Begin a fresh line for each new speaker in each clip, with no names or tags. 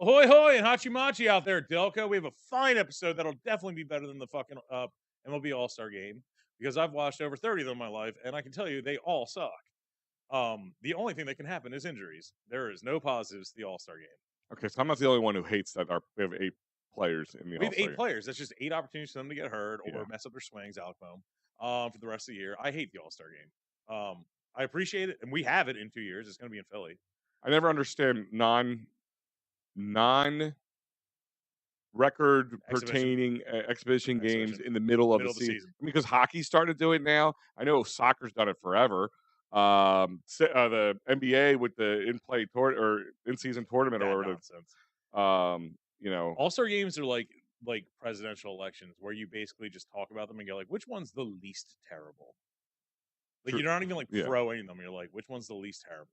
Ahoy, hoy, and hachi machi out there, Delco. We have a fine episode that'll definitely be better than the fucking MLB All Star game because I've watched over 30 of them in my life, and I can tell you they all suck. The only thing that can happen is injuries. There is no positives to the All Star game.
Okay, so I'm not the only one who hates that we have 8 players in the
We have
All-Star
eight
game.
players. That's just 8 opportunities for them to get hurt
Yeah.
or mess up their swings, Alec Bohm, for the rest of the year. I hate the All Star game. I appreciate it, and we have it in 2 years. It's going to be in Philly.
I never understand non-record pertaining exhibition games in the middle of the season. Because hockey's starting to do it now. I know soccer's done it forever. The NBA with the in-play or in-season tournament
That
or whatever.
nonsense. All-Star games are like presidential elections where you basically just talk about them and go like, which one's the least terrible? Like
True.
you're not even
Yeah.
throwing them. You're like, which one's the least terrible?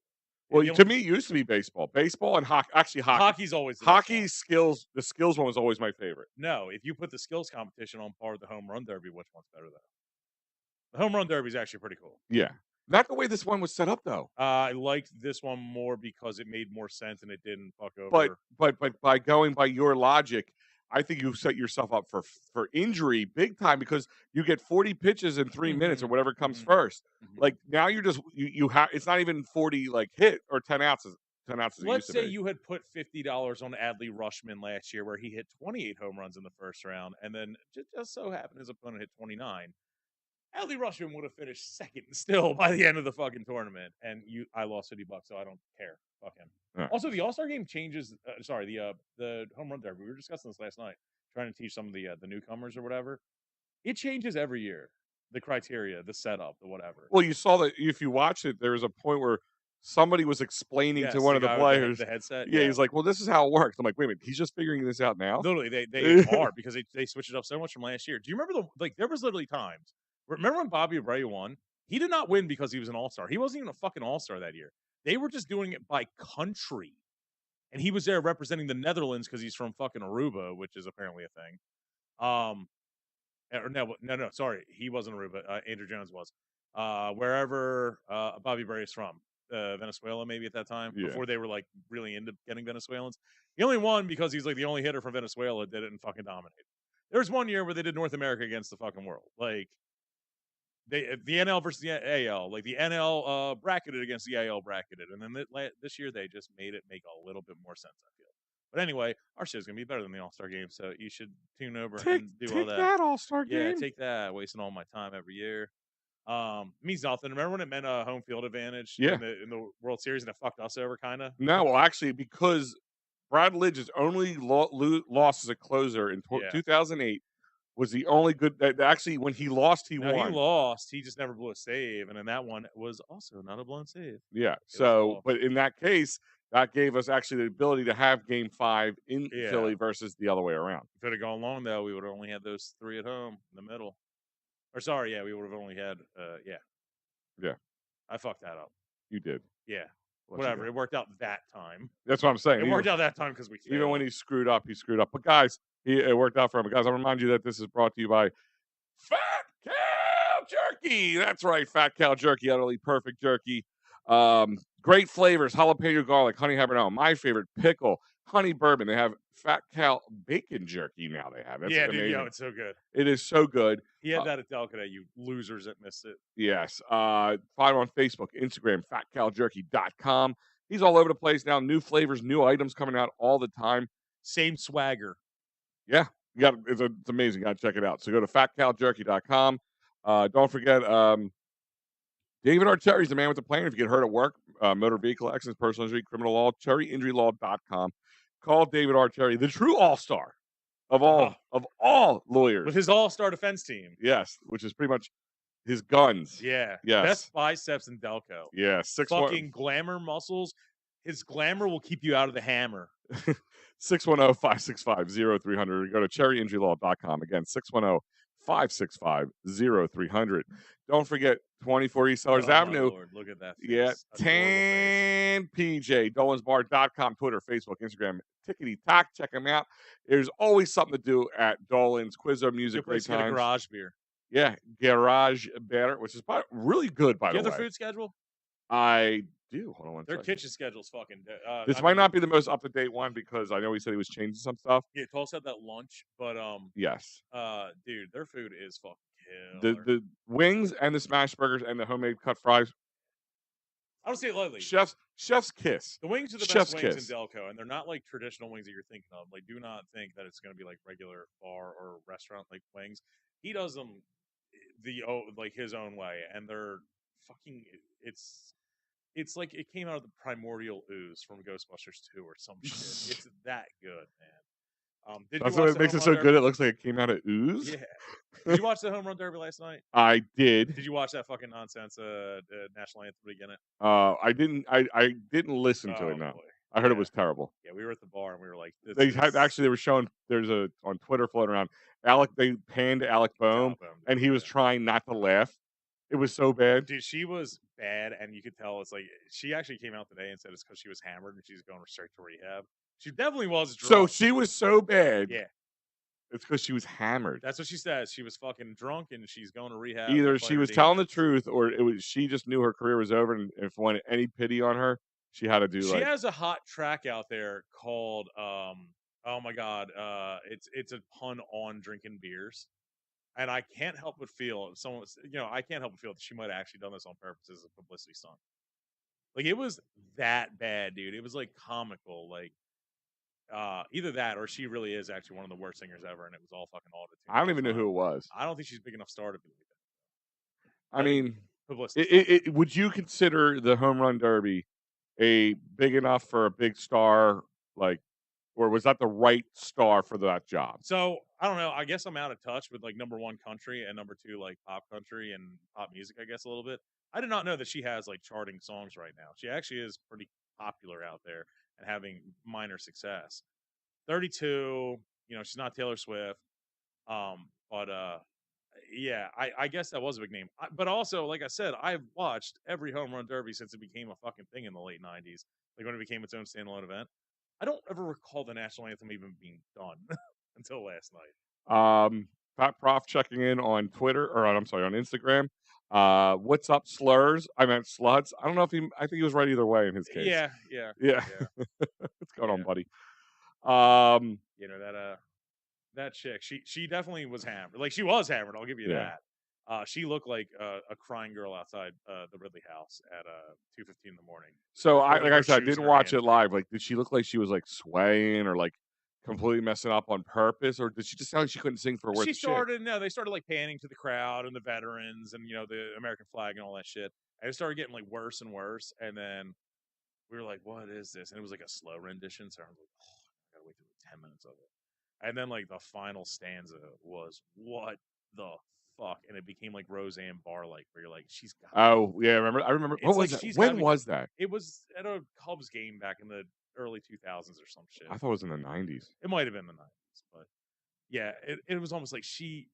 Well, to me, it used to be baseball and hockey. Actually, hockey.
Hockey's always the
hockey skills. The skills one was always my favorite.
No, if you put the skills competition on par with the home run derby, which one's better though? The home run derby is actually pretty cool.
Yeah, not the way this one was set up though.
I liked this one more because it made more sense and it didn't fuck over.
But by going by your logic, I think you set yourself up for injury big time because you get 40 pitches in 3 minutes or whatever comes first. Like now you're just you have it's not even 40 like hit or 10 ounces. 10 ounces.
Let's say you had put $50 on Adley Rushman last year, where he hit 28 home runs in the first round, and then just so happened his opponent hit 29. Adley Rushman would have finished second still by the end of the fucking tournament, and I lost $50, so I don't care. Fuck him.
Right.
Also, the All-Star game changes. The home run derby. We were discussing this last night, trying to teach some of the newcomers or whatever. It changes every year. The criteria, the setup, the whatever.
Well, you saw that if you watch it, there was a point where somebody was explaining to one of the players
the headset.
Yeah, he's like, "Well, this is how it works." I'm like, "Wait a minute, he's just figuring this out now."
Literally, they are because they switched it up so much from last year. Do you remember there was literally times. Remember when Bobby Abreu won? He did not win because he was an all-star. He wasn't even a fucking all-star that year. They were just doing it by country. And he was there representing the Netherlands because he's from fucking Aruba, which is apparently a thing. No, sorry. He wasn't Aruba. Andrew Jones was. Wherever Bobby Abreu is from. Venezuela, maybe at that time, before they were like really into getting Venezuelans. He only won because he's like the only hitter from Venezuela did it and fucking dominated. There was one year where they did North America against the fucking world. Like, the NL versus the AL, like the NL bracketed against the AL bracketed, and then this year they just made it make a little bit more sense, I feel. But anyway, our show's gonna be better than the All-Star game, so you should tune over and do all that.
Take that All-Star game.
Yeah, take that. Wasting all my time every year. Means nothing. Remember when it meant a home field advantage in the World Series and it fucked us over, kind of?
No, well, actually, because Brad Lidge's only loss as a closer in 2008 was the only good. Actually, when he lost, he won.
He lost. He just never blew a save, and then that one was also not a blown save.
Yeah. So, but in that case, that gave us actually the ability to have Game 5 in Philly versus the other way around.
If it had gone long, though, we would have only had those 3 at home in the middle. Or sorry, we would have only had,
Yeah.
I fucked that up.
You did.
Yeah. Whatever. It worked out that time.
That's what I'm saying.
It worked out that time because we failed.
Even when he screwed up, he screwed up. But guys, it worked out for him. Guys, I remind you that this is brought to you by Fat Cow Jerky. That's right, Fat Cow Jerky, utterly perfect jerky. Great flavors: jalapeno garlic, honey habanero. My favorite, pickle, honey bourbon. They have Fat Cow bacon jerky now. They have it.
Dude, it's so good.
It is so good.
He had that at Delco Day, you losers that missed it.
Yes. Find him on Facebook, Instagram, fatcowjerky.com. He's all over the place now. New flavors, new items coming out all the time.
Same swagger.
Yeah. It's amazing. You got to check it out. So go to fatcowjerky.com. Don't forget, David Arteri's the man with the plan. If you get hurt at work, motor vehicle accidents, personal injury, criminal law, cherryinjurylaw.com. Call David Arteri, the true all-star of all lawyers.
With his all-star defense team.
Yes, which is pretty much his guns.
Yeah.
Yes.
Best biceps in Delco.
Yeah.
Fucking glamour muscles. His glamour will keep you out of the hammer.
610-565-0300. Go to cherryinjurylaw.com. Again, 610-565-0300. Don't forget 24 East Sellers Avenue.
Lord, look at that face.
Yeah, 10 PJ, DolansBar.com, Twitter, Facebook, Instagram, Tickety Tock. Check them out. There's always something to do at Dolan's. Quizzo music, great times.
Get a garage beer.
Yeah, garage beer, which is really good, by the way.
Do you have the food schedule?
I do. Hold on one
Their
second.
kitchen schedule's fucking.
This
I
might
mean,
not be the most up to date one because I know he said he was changing some stuff.
yeah, Tulsa had that lunch, but
Yes.
dude, their food is fucking
The
killer.
the wings and the smash burgers and the homemade cut fries.
I don't see it lightly.
Chef's kiss.
The wings are the best
Chef's
wings in
kiss.
Delco, and they're not like traditional wings that you're thinking of. Like, do not think that it's going to be like regular bar or restaurant like wings. He does them like his own way, and they're fucking. It's like it came out of the primordial ooze from Ghostbusters 2 or some shit. It's that good, man. Did you
That's
watch
what
the
makes
home
it
run
so good.
derby?
It looks like it came out of ooze.
Yeah. Did you watch the home run derby last night?
I did.
Did you watch that fucking nonsense national anthem beginning?
I didn't. I didn't listen to it.
Oh
No,
boy.
I heard it
Yeah.
was terrible.
Yeah, we were at the bar and we were like, this
They had
is
actually they were showing. There's a on Twitter floating around. Alec. They panned Alec
it's
Boehm,
Alabama,
and he was
yeah.
trying not to laugh. It was so bad.
Dude, she was bad, and you could tell it's like she actually came out today and said it's because she was hammered and she's going straight to rehab. She definitely was
So
drunk.
she was so bad.
Yeah,
It's because she was hammered.
that's what she says. She was fucking drunk and she's going to rehab.
Either
They're
she
playing her
was telling the
demons.
truth, or it was she just knew her career was over, and if wanted any pity on her, she had to do
She
like.
has a hot track out there called oh my god, it's a pun on drinking beers. And I can't help but feel if someone's I can't help but feel that she might have actually done this on purpose as a publicity stunt. Like it was that bad, dude. It was like comical. Like either that or she really is actually one of the worst singers ever, and it was all fucking auto tune
I
the
don't
whole
even know
time.
who it was.
I don't think she's big enough star to be like that.
I
I think
mean,
publicity stunt.
would you consider the home run derby a big enough for a big star, like, or was that the right star for that job?
So I don't know. I guess I'm out of touch with like number one country and number two like pop country and pop music. I guess a little bit. I did not know that she has like charting songs right now. She actually is pretty popular out there and having minor success. 32. She's not Taylor Swift. But yeah, I guess that was a big name. But also, like I said, I've watched every home run derby since it became a fucking thing in the late '90s, like when it became its own standalone event. I don't ever recall the national anthem even being done until last night.
Fat Prof checking in on Twitter, or I'm sorry, on Instagram. What's up, slurs? I meant sluts. I don't know if he. I think he was right either way in his case.
Yeah, yeah,
Yeah.
yeah.
What's going on,
Yeah.
buddy?
That chick, she definitely was hammered. Like she was hammered. I'll give you
Yeah.
that. She looked like a crying girl outside the Ridley House at 2:15 in the morning.
So
With
like I
her
said, I
shoes in
didn't
her
watch
hand.
it live. Like, did she look like she was like swaying or like completely messing up on purpose, or did she just sound like she couldn't sing for worth
She
of shit?
started no, they started like panning to the crowd and the veterans and the American flag and all that shit. And it started getting like worse and worse. And then we were like, "What is this?" And it was like a slow rendition. So I was like, "Oh, I gotta wait till 10 minutes of it." And then like the final stanza was what the fuck, and it became like Roseanne Barr like, where you're like, "She's got."
Oh yeah, I remember. What
It's
was
like
that?
she's got to
When
be.
was that?
It was at a Cubs game back in the early 2000s or some shit.
I thought it was in the '90s.
It might have been the 90s, but yeah, it was almost like she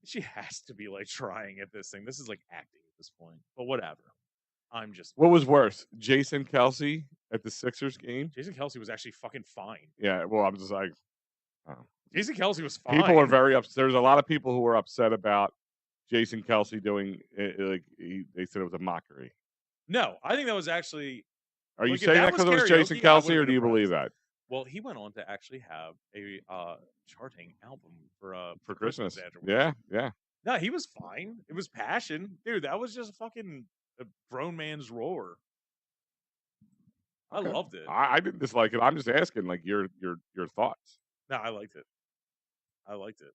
she has to be like trying at this thing. This is like acting at this point, but whatever. I'm just
What was worse, Jason Kelsey at the Sixers game?
Jason Kelsey was actually fucking fine.
Yeah. Well, I'm just like, oh.
Jason Kelsey was fine.
People are very upset. There's a lot of people who were upset about Jason Kelsey doing it. Like they said it was a mockery.
No, I think that was actually.
Are you
Like, if
saying
that
that because it was
was
Jason
karaoke, I
Kelsey,
would've
or do
been
you believe
impressed.
that?
Well, he went on to actually have a charting album for
Christmas.
afterwards.
Yeah, yeah.
No, he was fine. It was passion, dude. That was just fucking a grown man's roar.
Okay.
I loved it.
I didn't dislike it. I'm just asking, like your thoughts.
No, I liked it. I liked it.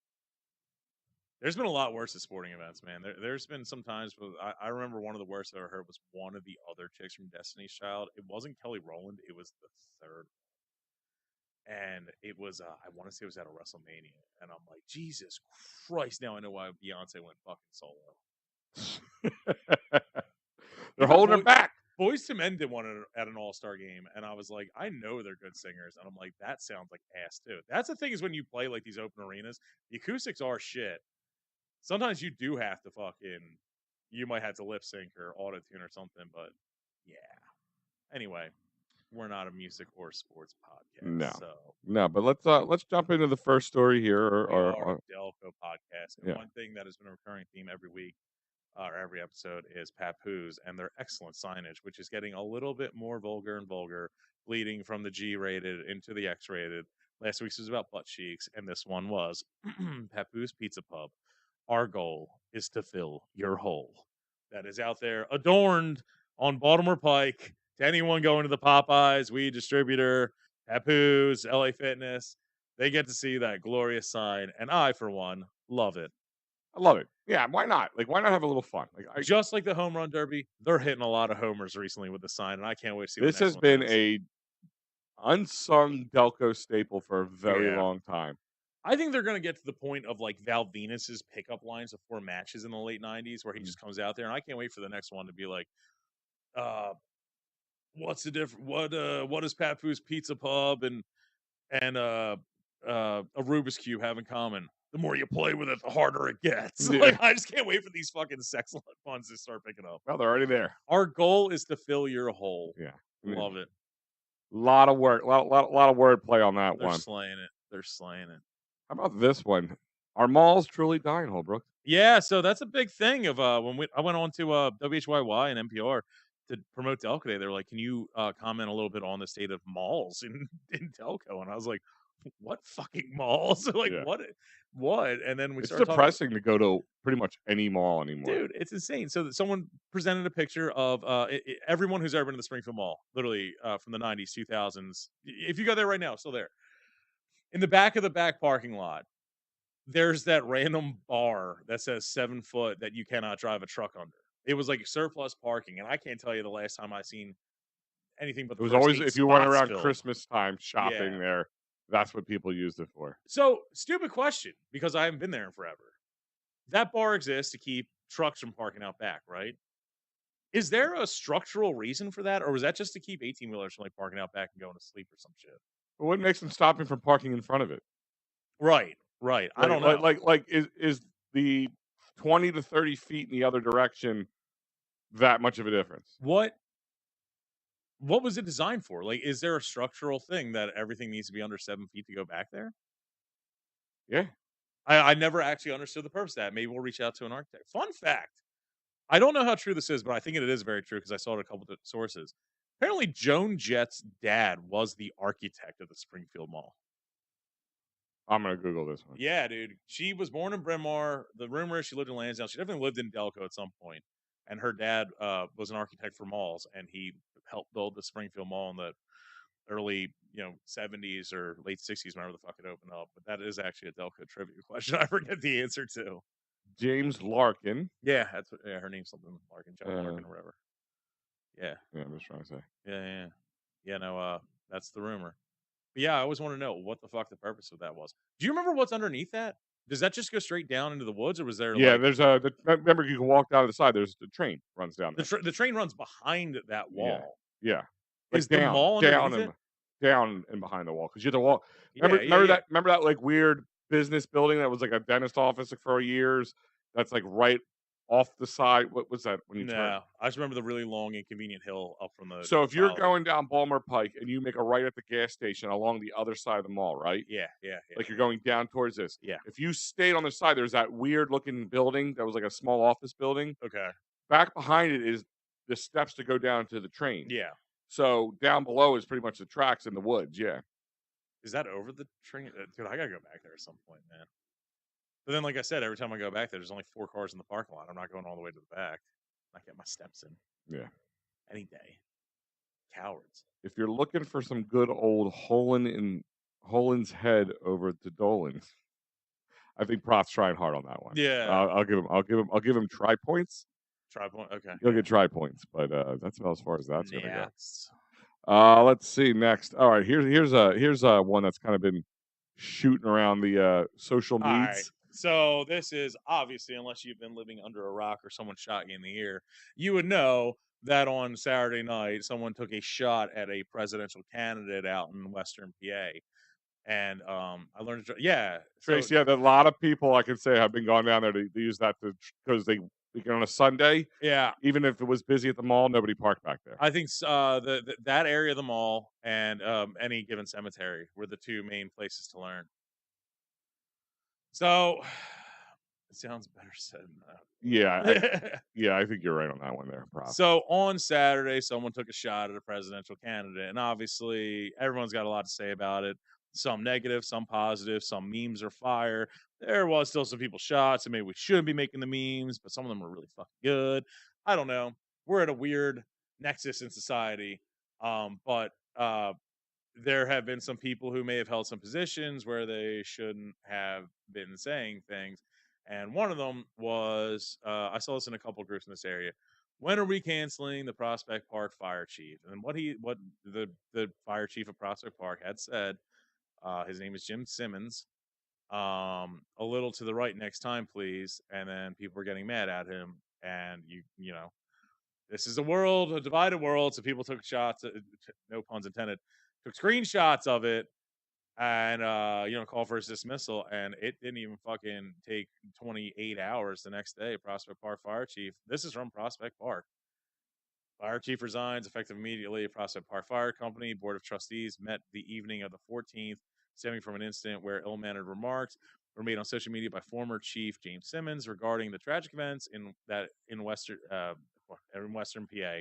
There's been a lot worse at sporting events, man. There's been some times, I remember one of the worst I ever heard was one of the other chicks from Destiny's Child. It wasn't Kelly Rowland. It was the third. And it was, I want to say it was at a WrestleMania. And I'm like, Jesus Christ, now I know why Beyonce went fucking solo.
They're holding her back.
Boys to Men did one at an All-Star game, and I was like, I know they're good singers, and I'm like, that sounds like ass too. That's the thing is when you play like these open arenas, the acoustics are shit. Sometimes you do have to you might have to lip sync or auto tune or something, but yeah. Anyway, we're not a music or sports podcast,
No,
so
no. But let's jump into the first story here.
we are a Delco podcast, and
yeah.
one thing that has been a recurring theme every week or every episode, is Papoose and their excellent signage, which is getting a little bit more vulgar and vulgar, bleeding from the G-rated into the X-rated. Last week's was about butt cheeks, and this one was Papoose Pizza Pub. Our goal is to fill your hole. That is out there, adorned on Baltimore Pike. To anyone going to the Popeyes, weed distributor, Papoose, LA Fitness, they get to see that glorious sign, and I, for one, love it.
I love it. Yeah, why not? Like, why not have a little fun? Like,
Just like the home run derby, they're hitting a lot of homers recently with the sign, and I can't wait to see what
this
the next
has
one
been
is.
a unsung Delco staple for a very
Yeah.
long time.
I think they're going to get to the point of like Val Venus's pickup lines before matches in the late 90s, where he just comes out there, and I can't wait for the next one to be like, uh, what's the difference? What does Papoose Pizza Pub and a Rubik's Cube have in common? The more you play with it, the harder it gets.
Yeah.
Like, I just can't wait for these fucking sex puns to start picking up.
Well, they're already there.
Our goal is to fill your hole.
Yeah.
Love it.
Lot of work, lot of wordplay on that
They're
one.
slaying it. They're slaying it.
How about this one? Are malls truly dying, Holbrook?
Yeah, so that's a big thing of when I went on to WHYY and NPR to promote Delco Day. They were like, "Can you comment a little bit on the state of malls in Delco?" And I was like, "What fucking malls? Like
Yeah.
what?" And then we
It's
started talking.
depressing to go to pretty much any mall anymore.
Dude, it's insane. So that someone presented a picture of everyone who's ever been to the Springfield Mall, literally from the 90s, 2000s. If you go there right now, still there. In the back of the back parking lot, there's that random bar that says 7 foot that you cannot drive a truck under. It was like surplus parking, and I can't tell you the last time I seen anything but
It
the
was
first
always
8
if you went
spots
around
filled.
Christmas time shopping
Yeah.
there, that's what people used it for.
So, stupid question, because I haven't been there in forever. That bar exists to keep trucks from parking out back, right? Is there a structural reason for that, or was that just to keep 18-wheelers from like parking out back and going to sleep or some shit?
But what makes them stop him from parking in front of it?
Right. I don't know.
Is the 20 to 30 feet in the other direction that much of a difference?
What was it designed for? Like, is there a structural thing that everything needs to be under 7 feet to go back there?
Yeah.
I never actually understood the purpose of that. Maybe we'll reach out to an architect. Fun fact. I don't know how true this is, but I think it is very true because I saw it in a couple of sources. Apparently, Joan Jett's dad was the architect of the Springfield Mall.
I'm gonna Google this one.
Yeah, dude. She was born in Bryn Mawr. The rumor is she lived in Lansdowne. She definitely lived in Delco at some point. And her dad was an architect for malls, and he helped build the Springfield Mall in the early, 70s or late 60s, whenever the fuck it opened up. But that is actually a Delco trivia question I forget the answer to.
James Larkin.
Yeah, that's what, her name's something Larkin, Joe Larkin or whatever. Yeah.
Yeah, I'm just trying to say.
Yeah. Yeah, no, that's the rumor. But yeah, I always want to know what the fuck the purpose of that was. Do you remember what's underneath that? Does that just go straight down into the woods, or was there
Yeah,
like
there's remember you can walk down to the side. There's the train runs down there.
the train runs behind that wall?
Yeah. Like
Is the mall underneath it?
Down and behind the wall because you had to walk.
Yeah,
Remember that like weird business building that was like a dentist office like, for years? That's like right off the side. What was that when you turn?
No, I just remember the really long, inconvenient hill up from the.
So if you're
south.
going down Balmer Pike and you make a right at the gas station along the other side of the mall, right?
Yeah.
Like you're going down towards this.
Yeah.
If you stayed on the side, there's that weird looking building that was like a small office building.
Okay.
Back behind it is the steps to go down to the train.
Yeah.
So down below is pretty much the tracks in the woods. Yeah.
Is that over the train? Dude, I gotta go back there at some point, man. But then, like I said, every time I go back there, there's only 4 cars in the parking lot. I'm not going all the way to the back. I get my steps in.
Yeah.
Any day. Cowards.
If you're looking for some good old Holin's head over to Dolan's, I think Proth's trying hard on that one.
Yeah.
I'll give him try points.
Try point. Okay.
He'll get try points, but that's about as far as that's gonna
Yeah.
go. Let's see next. All right, here's one that's kind of been shooting around the social
All
medias.
right. So this is obviously, unless you've been living under a rock or someone shot you in the ear, you would know that on Saturday night someone took a shot at a presidential candidate out in Western PA, and I learned.
Trace, yeah, a lot of people I can say have been going down there to use that because they on a Sunday.
Yeah,
even if it was busy at the mall, nobody parked back there.
I think that area of the mall and any given cemetery were the 2 main places to learn. So It sounds better said
Yeah,
than done.
yeah, I think you're right on that one there, props.
So on Saturday, someone took a shot at a presidential candidate, and obviously everyone's got a lot to say about it. Some negative, some positive, some memes are fire. There was still some people shot, so maybe we shouldn't be making the memes, but some of them were really fucking good. I don't know. We're at a weird nexus in society. But there have been some people who may have held some positions where they shouldn't have been saying things. And one of them was I saw this in a couple groups in this area. When are we canceling the Prospect Park fire chief? And what the fire chief of Prospect Park had said, his name is Jim Simmons. A little to the right next time, please. And then people were getting mad at him. And you know, this is a divided world. So people took shots, no puns intended, took screenshots of it and call for his dismissal. And it didn't even fucking take 28 hours the next day. Prospect Park fire chief. This is from Prospect Park. Fire chief resigns effective immediately. Prospect Park Fire Company Board of Trustees met the evening of the 14th, stemming from an incident where ill-mannered remarks were made on social media by former Chief James Simmons regarding the tragic events in Western PA.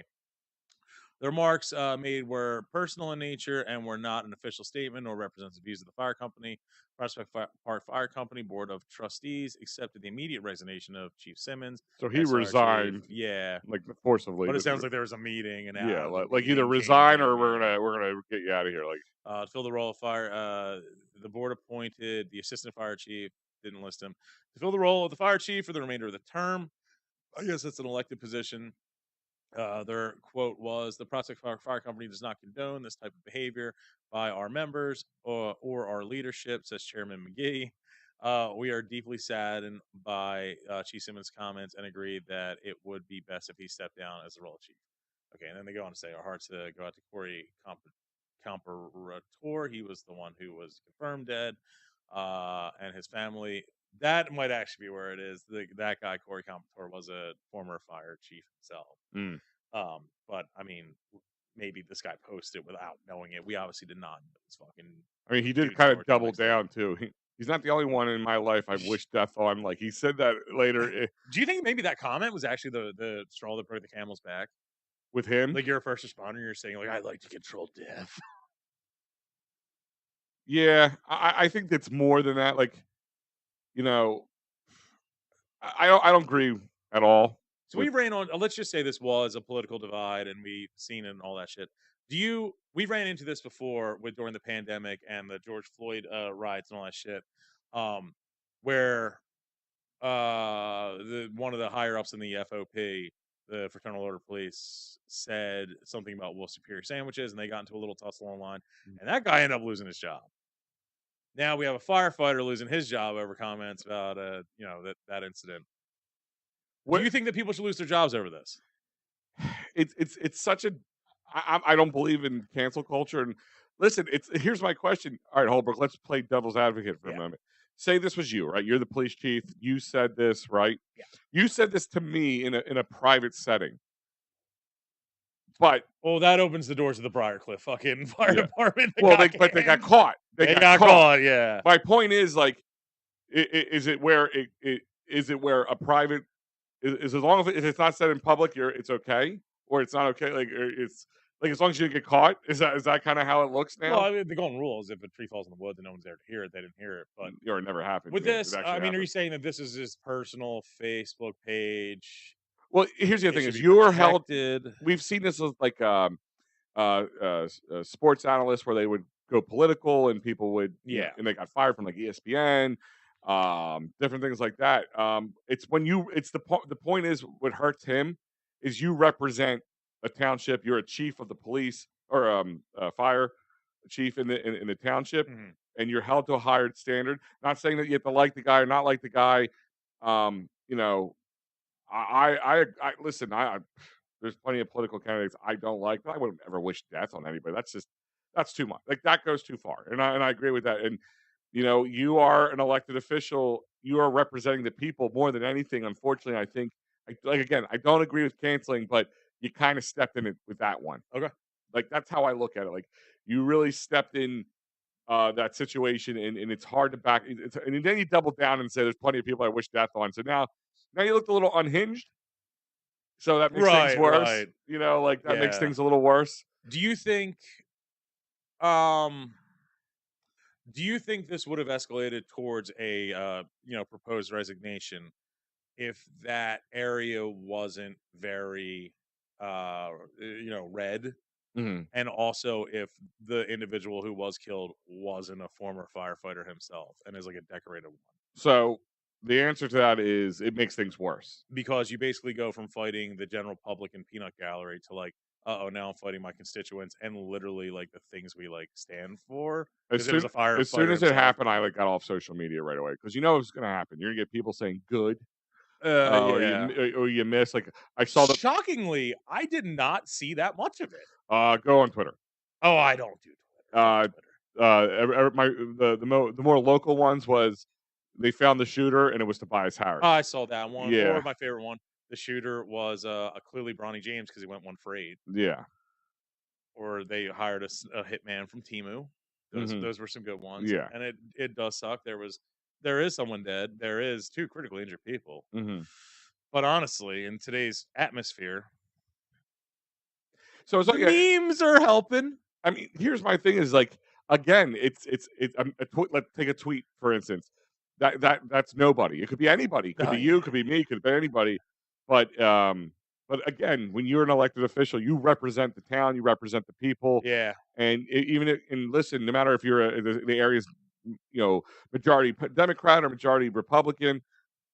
The remarks made were personal in nature and were not an official statement or represents the views of the fire company. Prospect Park Fire Company Board of Trustees accepted the immediate resignation of Chief Simmons.
So he
SR Chief.
resigned,
Yeah.
like, forcibly.
But it sounds like there was a meeting, and
Yeah,
out of the
like either
meeting came
resign
in.
or we're gonna get you out of here. Like,
To fill the role of fire, the board appointed the assistant fire chief, didn't list him, to fill the role of the fire chief for the remainder of the term. I guess it's an elected position. Their quote was, "The Prospect Fire Company does not condone this type of behavior by our members or our leadership," says Chairman McGee. We are deeply saddened by Chief Simmons' comments and agreed that it would be best if he stepped down as the role of chief. Okay, and then they go on to say, "Our hearts go out to Corey Comparator. He was the one who was confirmed dead, and his family." That might actually be where it is. That guy, Corey Comparator, was a former fire chief himself.
mm.
But I mean, maybe this guy posted without knowing it. We obviously did not know this fucking
I mean, he did
dude's
kind of
story till the
double
next day.
down too. He's not the only one in my life I've wished death on. Like he said that later
Do you think maybe that comment was actually the straw that broke the camel's back?
with him.
Like you're a first responder, you're saying like, "I'd like to control death."
Yeah, I think it's more than that. Like, you know, I don't agree at all
So we
with
ran on. Let's just say this was a political divide, and we've seen it and all that shit. We ran into this before with during the pandemic and the George Floyd riots and all that shit, where the one of the higher ups in the FOP, the Fraternal Order Police, said something about Wolf Superior sandwiches, and they got into a little tussle online, and that guy ended up losing his job. Now we have a firefighter losing his job over comments about that incident. Do
what
you think that people should lose their jobs over this?
it's such a I don't believe in cancel culture. And listen, it's here's my question. All right, Holbrook, let's play devil's advocate for a
Yeah,
moment. Say this was you, right? You're the police chief. You said this, right?
yeah.
You said this to me in a private setting. But
Well, that opens the doors to the Briarcliff fucking fire
yeah.
department that
Well,
got
they got
canned.
caught.
They got caught, yeah.
My point is like is it where is it where a private is as long as if it's not said in public, it's okay, or it's not okay. Like it's like as long as you get caught, is that kind of how it looks
Well,
now?
I mean, the golden rule is if a tree falls in the woods and no one's there to hear it, they didn't hear it. But
Or it never happens.
with
Yeah, it
this, I
actually
mean, are you
happens.
saying that this is his personal Facebook page?
Well, here's the other
It
thing:
should
is
be
you are held.
protected.
We've seen this as like sports analysts where they would go political and people would
Yeah.
and they got fired from like ESPN, different things like that. It's when you it's the point is what hurts him is you represent a township. You're a chief of the police or fire chief in the township,
Mhm.
and you're held to a higher standard. Not saying that you have to like the guy or not like the guy. You know, I listen. There's plenty of political candidates I don't like, but I wouldn't ever wish death on anybody. That's too much. Like that goes too far, and I agree with that. And you are an elected official. You are representing the people more than anything. Unfortunately, I think like again, I don't agree with canceling, but you kind of stepped in it with that one.
Okay.
Like that's how I look at it. Like you really stepped in that situation, and it's hard to back. And then you double down and say there's plenty of people I wish death on. So now you looked a little unhinged. So that makes things
Right,
worse.
right.
Like that makes
Yeah.
things a little worse.
Do you think um do you think this would have escalated towards a proposed resignation if that area wasn't very red,
Mhm.
and also if the individual who was killed wasn't a former firefighter himself and is like a decorated one?
So the answer to that is it makes things worse.
Because you basically go from fighting the general public in peanut gallery to like, uh-oh, now I'm fighting my constituents and literally like the things we like stand for,
As
because it was
soon
a
as soon
firefighter
as it
himself.
happened, I like got off social media right away because you know it's going to happen. You're going to get people saying good,
Yeah.
or you miss. Like I saw the
Shockingly, I did not see that much of it.
go on Twitter.
Oh, I don't do Twitter. Fuck
Uh,
Twitter.
the more local ones was they found the shooter and it was Tobias
Oh, I
Harris.
saw that one. Or
Yeah,
my favorite one, the shooter was a clearly Bronny James because he went 1 for 8.
yeah,
Or they hired a hitman from Timu. Those
hmm
those were some good ones.
yeah,
And it does suck. There is someone dead. There is 2 critically injured people.
hmm
But honestly, in today's atmosphere,
So it's
the
like
memes are helping.
I mean, here's my thing: is like again, it's let's take a tweet for instance. That's nobody. It could be anybody. It could
Oh,
be
yeah.
you. It could be me. It could be anybody. But but again, when you're an elected official, you represent the town. You represent the people.
Yeah.
And and listen, no matter if you're the area's majority Democrat or majority Republican,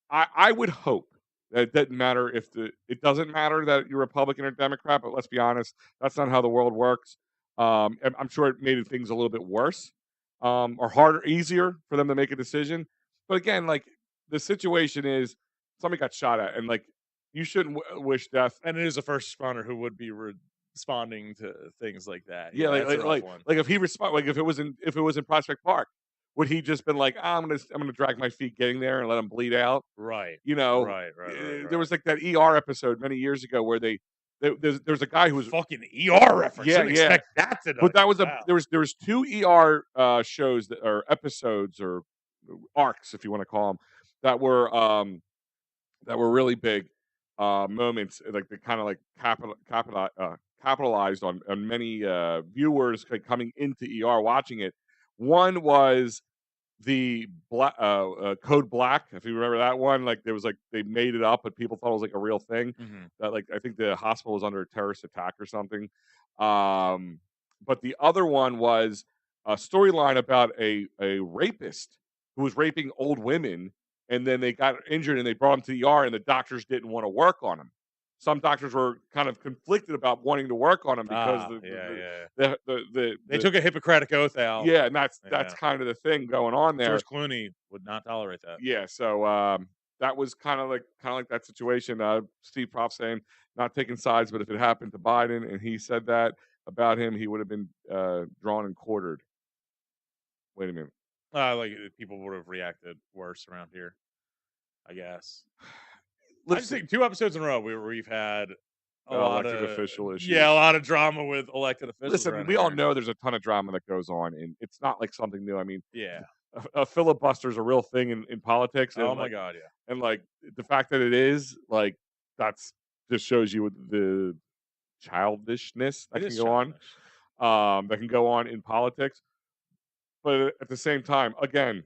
I would hope that it doesn't matter it doesn't matter that you're Republican or Democrat, but let's be honest, that's not how the world works. And I'm sure it made things a little bit worse, or harder, easier for them to make a decision. But again, like the situation is somebody got shot at, and like you shouldn't wish death.
And it is a first responder who would be responding to things like that.
Yeah,
Yeah, that's a rough one.
if he respond like if it was in Prospect Park, would he just been like, I'm gonna drag my feet getting there and let him bleed out?
Right.
You know,
Right, right, right,
there
right.
was like that ER episode many years ago where there's a guy who was
Fucking ER reference.
yeah,
Didn't
yeah.
expect that tonight.
But that was
Wow.
there was 2 ER shows that or episodes or arcs if you want to call them that were really big moments like they kind of like capitalized on many viewers coming into ER watching it. One was the Code Black, if you remember that one, like there was like they made it up, but people thought it was like a real thing.
Mhm.
That like I think the hospital was under a terrorist attack or something. Um, but the other one was a storyline about a rapist who was raping old women, and then they got injured and they brought him to the ER, and the doctors didn't want to work on him. Some doctors were kind of conflicted about wanting to work on him because
Ah, yeah, yeah. They
the
took a Hippocratic oath out.
yeah, and that's
Yeah.
kind of the thing going on there.
George Clooney would not tolerate that.
Yeah, so that was kind of like that situation. Steve Prof saying not taking sides, but if it happened to Biden and he said that about him, he would have been drawn and quartered. Wait a minute.
People would have reacted worse around here, I guess. I just
Listen,
think 2 episodes in a row where we've had
elected official
a
issues.
lot of drama with elected officials
Listen,
around
we all
here.
know there's a ton of drama that goes on, and it's not like something new. I mean,
Yeah.
a filibuster is a real thing in politics,
Oh my god, yeah.
and like the fact that it is like that's just shows you the childishness
It
that can
is
go on,
childish.
in politics. But at the same time, again,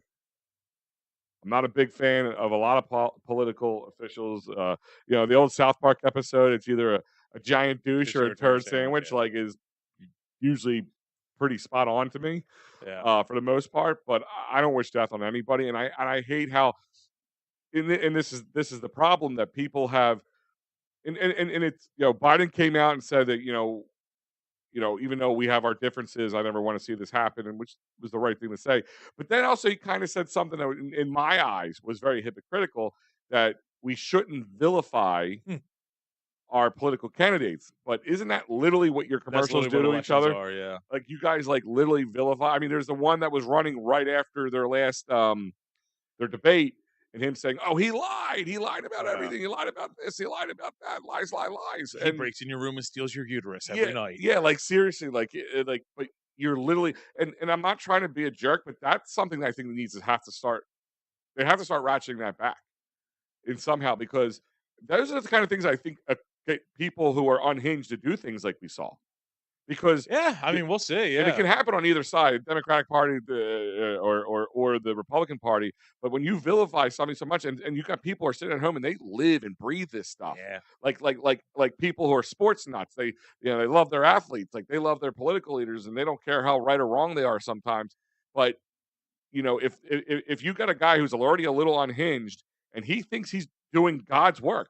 I'm not a big fan of a lot of political officials. The old South Park episode, it's either a giant douche
Douche
or
or
a
a turd
turd
sandwich,
sandwich,
yeah.
like is usually pretty spot on to me,
Yeah.
for the most part. But I don't wish death on anybody, and I hate how and this is the problem that people have, and it's Biden came out and said that even though we have our differences, I never want to see this happen, and which was the right thing to say. But then also he kind of said something that, in my eyes, was very hypocritical that we shouldn't vilify
Hmm.
our political candidates. But isn't that literally what your
That's
commercials
literally
do
what
to each
elections
other?
are, yeah.
Like you guys like literally vilify. I mean, there's the one that was running right after their last their debate, and him saying, "Oh, he lied. He lied about
Yeah.
everything. He lied about this. He lied about that. Lies, lie, lies."
He
And
breaks in your room and steals your uterus
yeah,
every night.
yeah, like seriously, like, but you're literally, and I'm not trying to be a jerk, but that's something that I think needs to have to start. They have to start ratcheting that back in somehow, because those are the kind of things I think get people who are unhinged to do things like we saw. Because
Yeah, I
it,
mean, we'll see.
and it
Yeah,
can happen on either side, Democratic Party, or the Republican Party. But when you vilify something so much, and you got people who are sitting at home and they live and breathe this stuff,
yeah.
like people who are sports nuts. They love their athletes, like they love their political leaders, and they don't care how right or wrong they are sometimes. But if you got a guy who's already a little unhinged and he thinks he's doing God's work,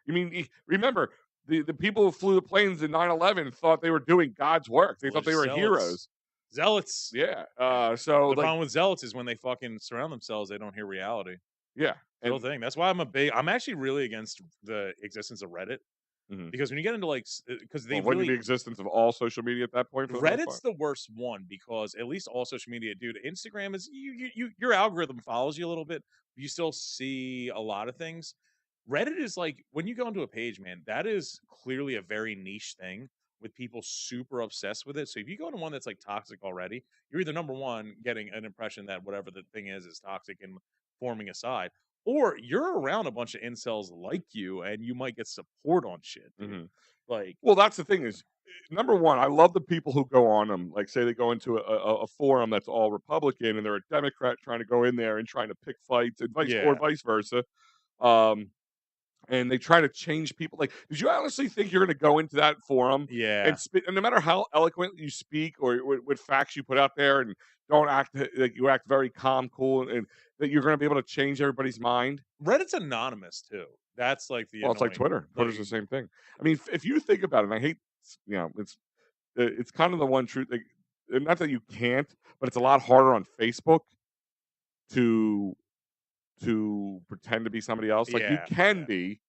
I mean, remember the people who flew the planes in 9/11 thought they were doing God's work. They thought they
Religious
were
zealots.
heroes.
Zealots.
Yeah.
Yeah.
So
The
like,
problem with zealots is when they fucking surround themselves, they don't hear reality.
yeah,
It's the whole
and
thing. That's why I'm actually really against the existence of Reddit
mhm.
because when you get into like, because they
Well, wouldn't it be
really
existence of all social media at that point for the most
Reddit's
part?
the worst one because at least all social media, dude. Instagram is your algorithm follows you a little bit. But you still see a lot of things. Reddit is like when you go into a page, man. That is clearly a very niche thing with people super obsessed with it. So if you go into one that's like toxic already, you're either number one getting an impression that whatever the thing is toxic and forming a side, or you're around a bunch of incels like you and you might get support on shit, dude.
Mhm.
Like,
Well, that's the thing is, number one, I love the people who go on them. Like, say they go into a forum that's all Republican, and they're a Democrat trying to go in there and trying to pick fights, and
yeah,
vice versa. Um, and they try to change people. Like, did you honestly think you're going to go into that forum
yeah.
and spit? And no matter how eloquent you speak or what facts you put out there, and don't act like you act very calm, cool, and that you're going to be able to change everybody's mind.
Reddit's anonymous too. That's like the
Well, it's like
annoying.
Twitter.
Like,
Twitter's the same thing. I mean, if you think about it, and I hate, it's kind of the one truth. Like, and not that you can't, but it's a lot harder on Facebook to pretend to be somebody else. Like, you
yeah,
can
yeah,
be,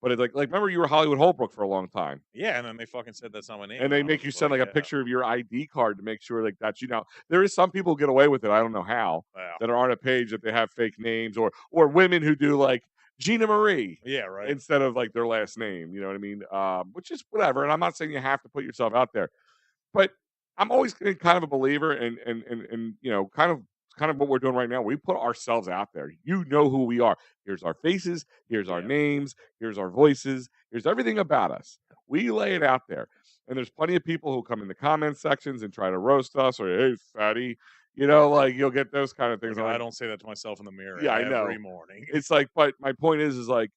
but it's like remember you were Hollywood Holbrook for a long time.
yeah. And then they fucking said that's not my name,
And
and
they
I
make
was
you
just
send
like,
like a
yeah,
picture of your ID card to make sure like that's you. Now there is some people who get away with it. I don't know how,
wow,
that are on a page that they have fake names, or women who do like Gina Marie
yeah, right,
instead of like their last name. You know what I mean? Which is whatever. And I'm not saying you have to put yourself out there, but I'm always been kind of a believer, and kind of what we're doing right now. We put ourselves out there. You know who we are. Here's our faces. Here's our
yeah.
names. Here's our voices. Here's everything about us. We lay it out there, and there's plenty of people who come in the comment sections and try to roast us or hey fatty, like you'll get those kind of things.
Look,
I'm
I
like,
don't say that to myself in the mirror
yeah, I
every
know.
morning.
It's like, but my point is like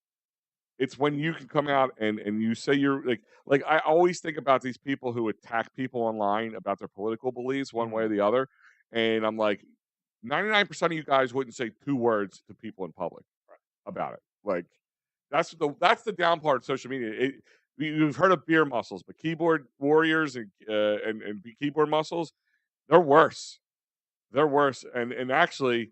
it's when you can come out and you say you're like I always think about these people who attack people online about their political beliefs one way or
Mhm.
the other, and I'm like 99% of you guys wouldn't say two words to people in public about it. Like that's the down part of social media. You've heard of beer muscles, but keyboard warriors and keyboard muscles, they're worse. They're worse, and actually,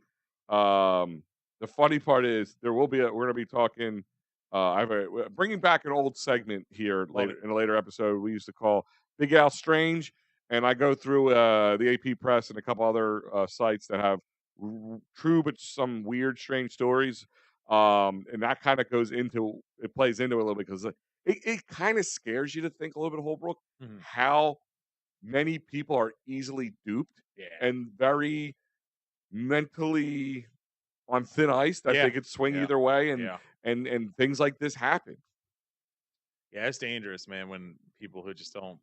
the funny part is we're gonna be talking. I have bringing back an old segment here
Love
later
it.
in a later episode we used to call Big Al Strange, and I go through the AP Press and a couple other sites that have true but some weird, strange stories. And that kind of plays into it a little bit because it kind of scares you to think a little bit, Holbrook,
Mhm.
how many people are easily duped
Yeah,
and very mentally on thin ice that
yeah,
they could swing
yeah,
either way, and
yeah.
and things like this happen.
Yeah, it's dangerous, man. When people who just don't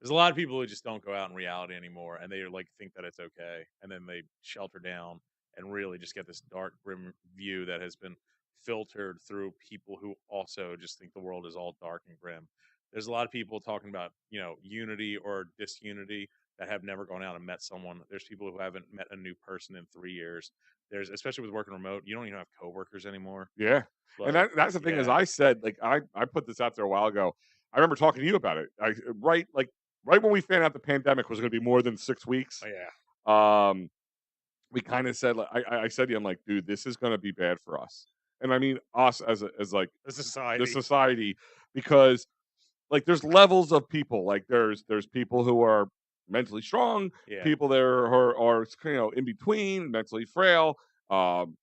There's a lot of people who just don't go out in reality anymore, and they like think that it's okay, and then they shelter down and really just get this dark, grim view that has been filtered through people who also just think the world is all dark and grim. There's a lot of people talking about unity or disunity that have never gone out and met someone. There's people who haven't met a new person in 3 years. There's especially with working remote, you don't even have coworkers anymore.
Yeah, and
Like,
that's the thing, as
yeah,
I said, like I put this out there a while ago. I remember talking to you about it. Right when we found out the pandemic was going to be more than 6 weeks.
oh, yeah,
Um, we kind of said, like, I said to you, I'm like, dude, this is going to be bad for us, and I mean us as like
the
the
society,
society, because like there's levels of people. Like there's people who are mentally strong,
yeah,
people there are in between, mentally frail, um,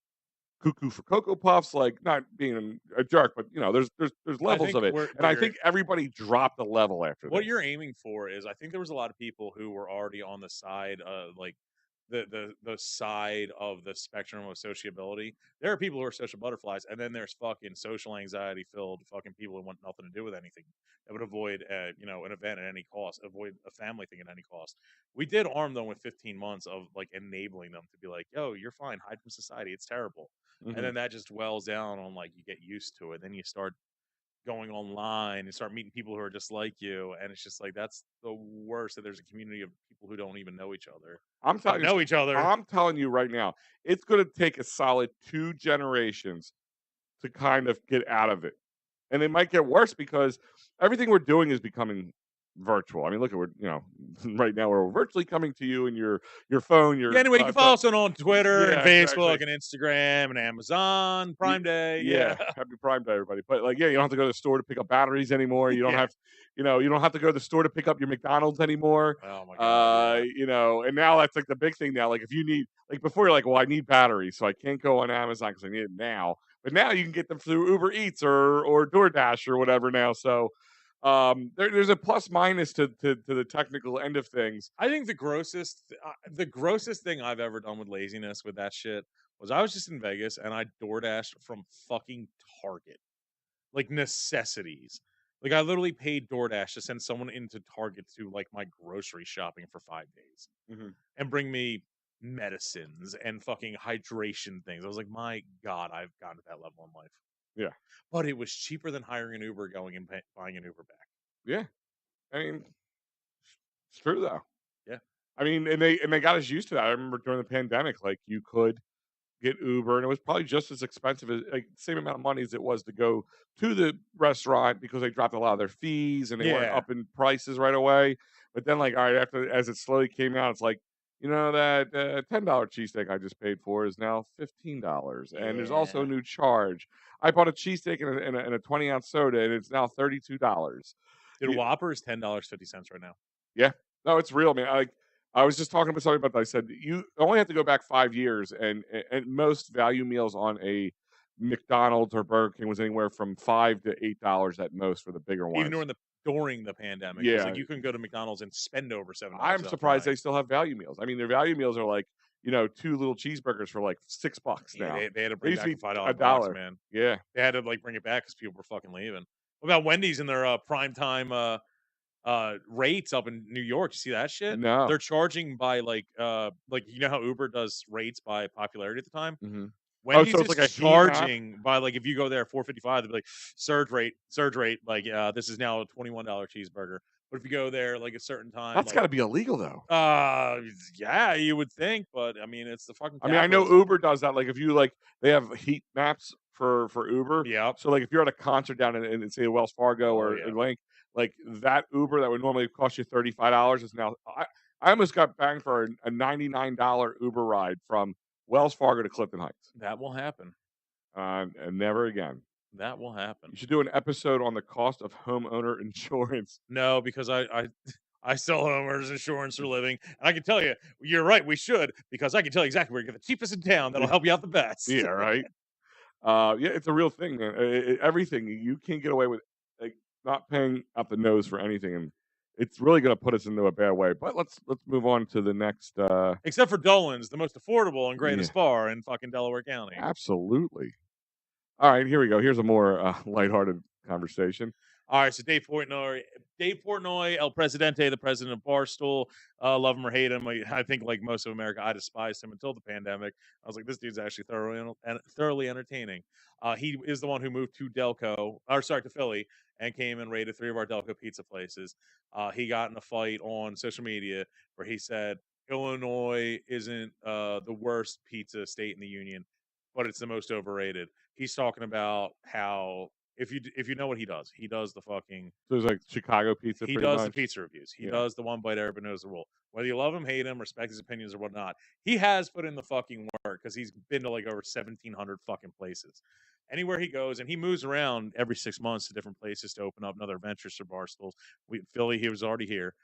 cuckoo for Cocoa Puffs, like, not being a jerk, but, there's
I
levels
think
of it, and
what
I
you're
think everybody dropped a level after
what you're
this.
aiming for is, I think there was a lot of people who were already on the side of like the side of the spectrum of sociability. There are people who are social butterflies, and then there's fucking social anxiety filled fucking people who want nothing to do with anything, that would avoid an event at any cost, avoid a family thing at any cost. We did arm them with 15 months of like enabling them to be like, yo, you're fine, hide from society, it's terrible. And
Mhm.
then that just dwells down on, like, you get used to it, then you start going online and start meeting people who are just like you, and it's just like, that's the worst, that there's a community of people who don't even know each other,
I'm
but
telling you
know each other.
I'm telling you right now, it's gonna take a solid 2 generations to kind of get out of it. And it might get worse because everything we're doing is becoming virtual. I mean, look at right now we're virtually coming to you in your phone,
Yeah,
your
anyway, you can follow us on Twitter and
yeah,
Facebook
exactly.
and Instagram and Amazon Prime Day.
Yeah,
Yeah.
happy Prime Day, everybody. But like, yeah, you don't have to go to the store to pick up batteries anymore. You don't
Yeah.
have, you don't have to go to the store to pick up your McDonald's anymore.
Oh my god, yeah.
And now that's like the big thing now. Like, if you need, like, before, you're like, well, I need batteries, so I can't go on Amazon because I need it now. But now you can get them through Uber Eats or DoorDash or whatever now. So there's a plus minus to the technical end of things.
I think the grossest thing I've ever done with laziness with that shit was, I was just in Vegas and I door dashed from fucking Target. Like, necessities. Like, I literally paid DoorDash to send someone into Target to, like, my grocery shopping for 5 days
Mhm.
and bring me medicines and fucking hydration things. I was like, "My god, I've gotten to that level in life."
Yeah,
But it was cheaper than hiring an Uber, going and buying an Uber back.
yeah. I mean, it's true though.
Yeah.
I mean, and they got us used to that. I remember during the pandemic, like, you could get Uber, and it was probably just as expensive as, like, same amount of money as it was to go to the restaurant because they dropped a lot of their fees and they weren't
Yeah.
up in prices right away. But then, like, all right, after as it slowly came out, it's like, that $10 cheesesteak I just paid for is now $15, and there's also a
Yeah.
new charge. I bought a cheesesteak and a 20-ounce soda, and it's now $32.
Dude, a Whopper is $10.50 right now.
Yeah. No, it's real, man. I was just talking to somebody about that. I said, you only have to go back 5 years, and most value meals on a McDonald's or Burger King was anywhere from $5 to $8 at most for the bigger
Even
ones.
during the pandemic, it was like
Yeah.
you couldn't go to McDonald's and spend over $7
I'm
without
surprised they
crying.
still have value meals. I mean, their value meals are like, 2 little cheeseburgers for like $6
Yeah,
now.
they had to
They
bring
used to
back
be
the $5
a
box,
dollar.
man.
Yeah.
They had to, like, bring it back because people were fucking leaving. What about Wendy's and their, prime time, rates up in New York? You see that shit?
No.
They're charging by, like, you know how Uber does rates by popularity at the time?
Mhm. Oh, so
Wendy's
it's
is
like a heat map?
charging by, like, if you go there 4.55, they'll be like, surge rate, like, this is now a $21 cheeseburger. But if you go there, like, a certain time,
That's
like,
gotta be illegal though.
uh, yeah, you would think, but I mean, it's the fucking
I mean, I know
capitalism.
Uber does that. Like, if you like, they have heat maps for Uber.
Yep.
So, like, if you're at a concert down in say Wells Fargo
Oh,
or
yeah.
Link, like, that Uber that would normally cost you $35 is now. I almost got banged for a $99 Uber ride from Wells Fargo to Clifton Heights,
That will happen.
and never again.
That will happen.
You should do an episode on the cost of homeowner insurance.
No, because I sell homeowners insurance for a living, and I can tell you, you're right, we should, because I can tell you exactly where you get the cheapest in town that'll help you out the best.
Yeah, right. Yeah, it's a real thing, man. Everything you can't get away with, like, not paying up the nose for anything, and it's really going to put us into a bad way. But let's move on to the next.
Except for Dolan's, the most affordable and
Yeah,
greatest bar in fucking Delaware County.
absolutely. All right, here we go. Here's a more lighthearted conversation.
All right, so Dave Portnoy, El Presidente, the president of Barstool. Love him or hate him. I think, like most of America, I despised him until the pandemic. I was like, this dude's actually thoroughly entertaining. He is the one who moved to to Philly, and came and raided 3 of our Delco pizza places. He got in a fight on social media where he said Illinois isn't the worst pizza state in the union, but it's the most overrated. He's talking about how, if you know what he does the fucking
So it's like Chicago pizza,
he
pretty
does the
much.
pizza reviews. He
Yeah.
does the one bite everybody knows the rule. Whether you love him, hate him, respect his opinions or whatnot, he has put in the fucking work because he's been to like over 1,700 fucking places. Anywhere he goes, and he moves around every 6 months to different places to open up another ventures for Barstools. Philly, he was already here.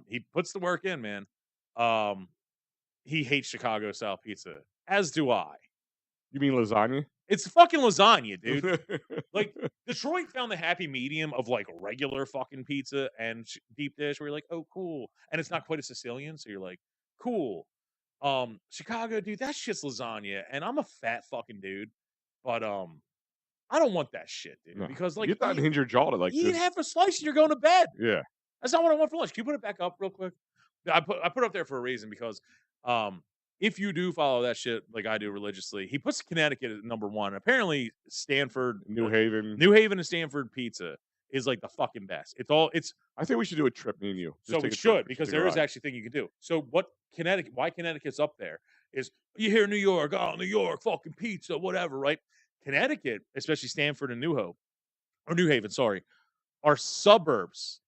He puts the work in, man. He hates Chicago style pizza, as do I.
You mean lasagna?
It's fucking lasagna, dude. Like, Detroit found the happy medium of, like, regular fucking pizza and deep dish where you're like, "Oh, cool," and it's not quite a Sicilian, so you're like, "Cool." Chicago, dude, that shit's lasagna, and I'm a fat fucking dude, but, I don't want that shit, dude,
No.
because,
You
like,
get that and hinge your jaw to, like,
you eat
this.
half a slice and you're going to bed.
Yeah.
That's not what I want for lunch. Can you put it back up real quick? I put it up there for a reason because if you do follow that shit like I do religiously, he puts Connecticut at number one. Apparently,
New Haven.
New Haven and Stanford pizza is like the fucking best. It's
I think we should do a trip, me and you.
so
Just
we
take a trip.
should because there is actually a thing you can do. So why Connecticut's up there is you hear New York, oh New York, fucking pizza, whatever, right? Connecticut, especially Stanford and New Haven, sorry, are suburbs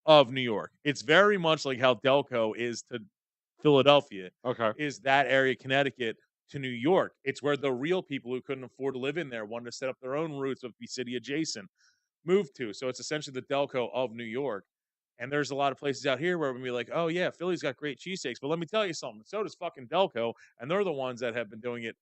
of New York. It's very much like how Delco is to Philadelphia,
Okay.
is that area, Connecticut, to New York. It's where the real people who couldn't afford to live in there wanted to set up their own roots of be city adjacent moved to. So it's essentially the Delco of New York. And there's a lot of places out here where we be like, oh yeah, Philly's got great cheesesteaks, but let me tell you something. So does fucking Delco, and they're the ones that have been doing it,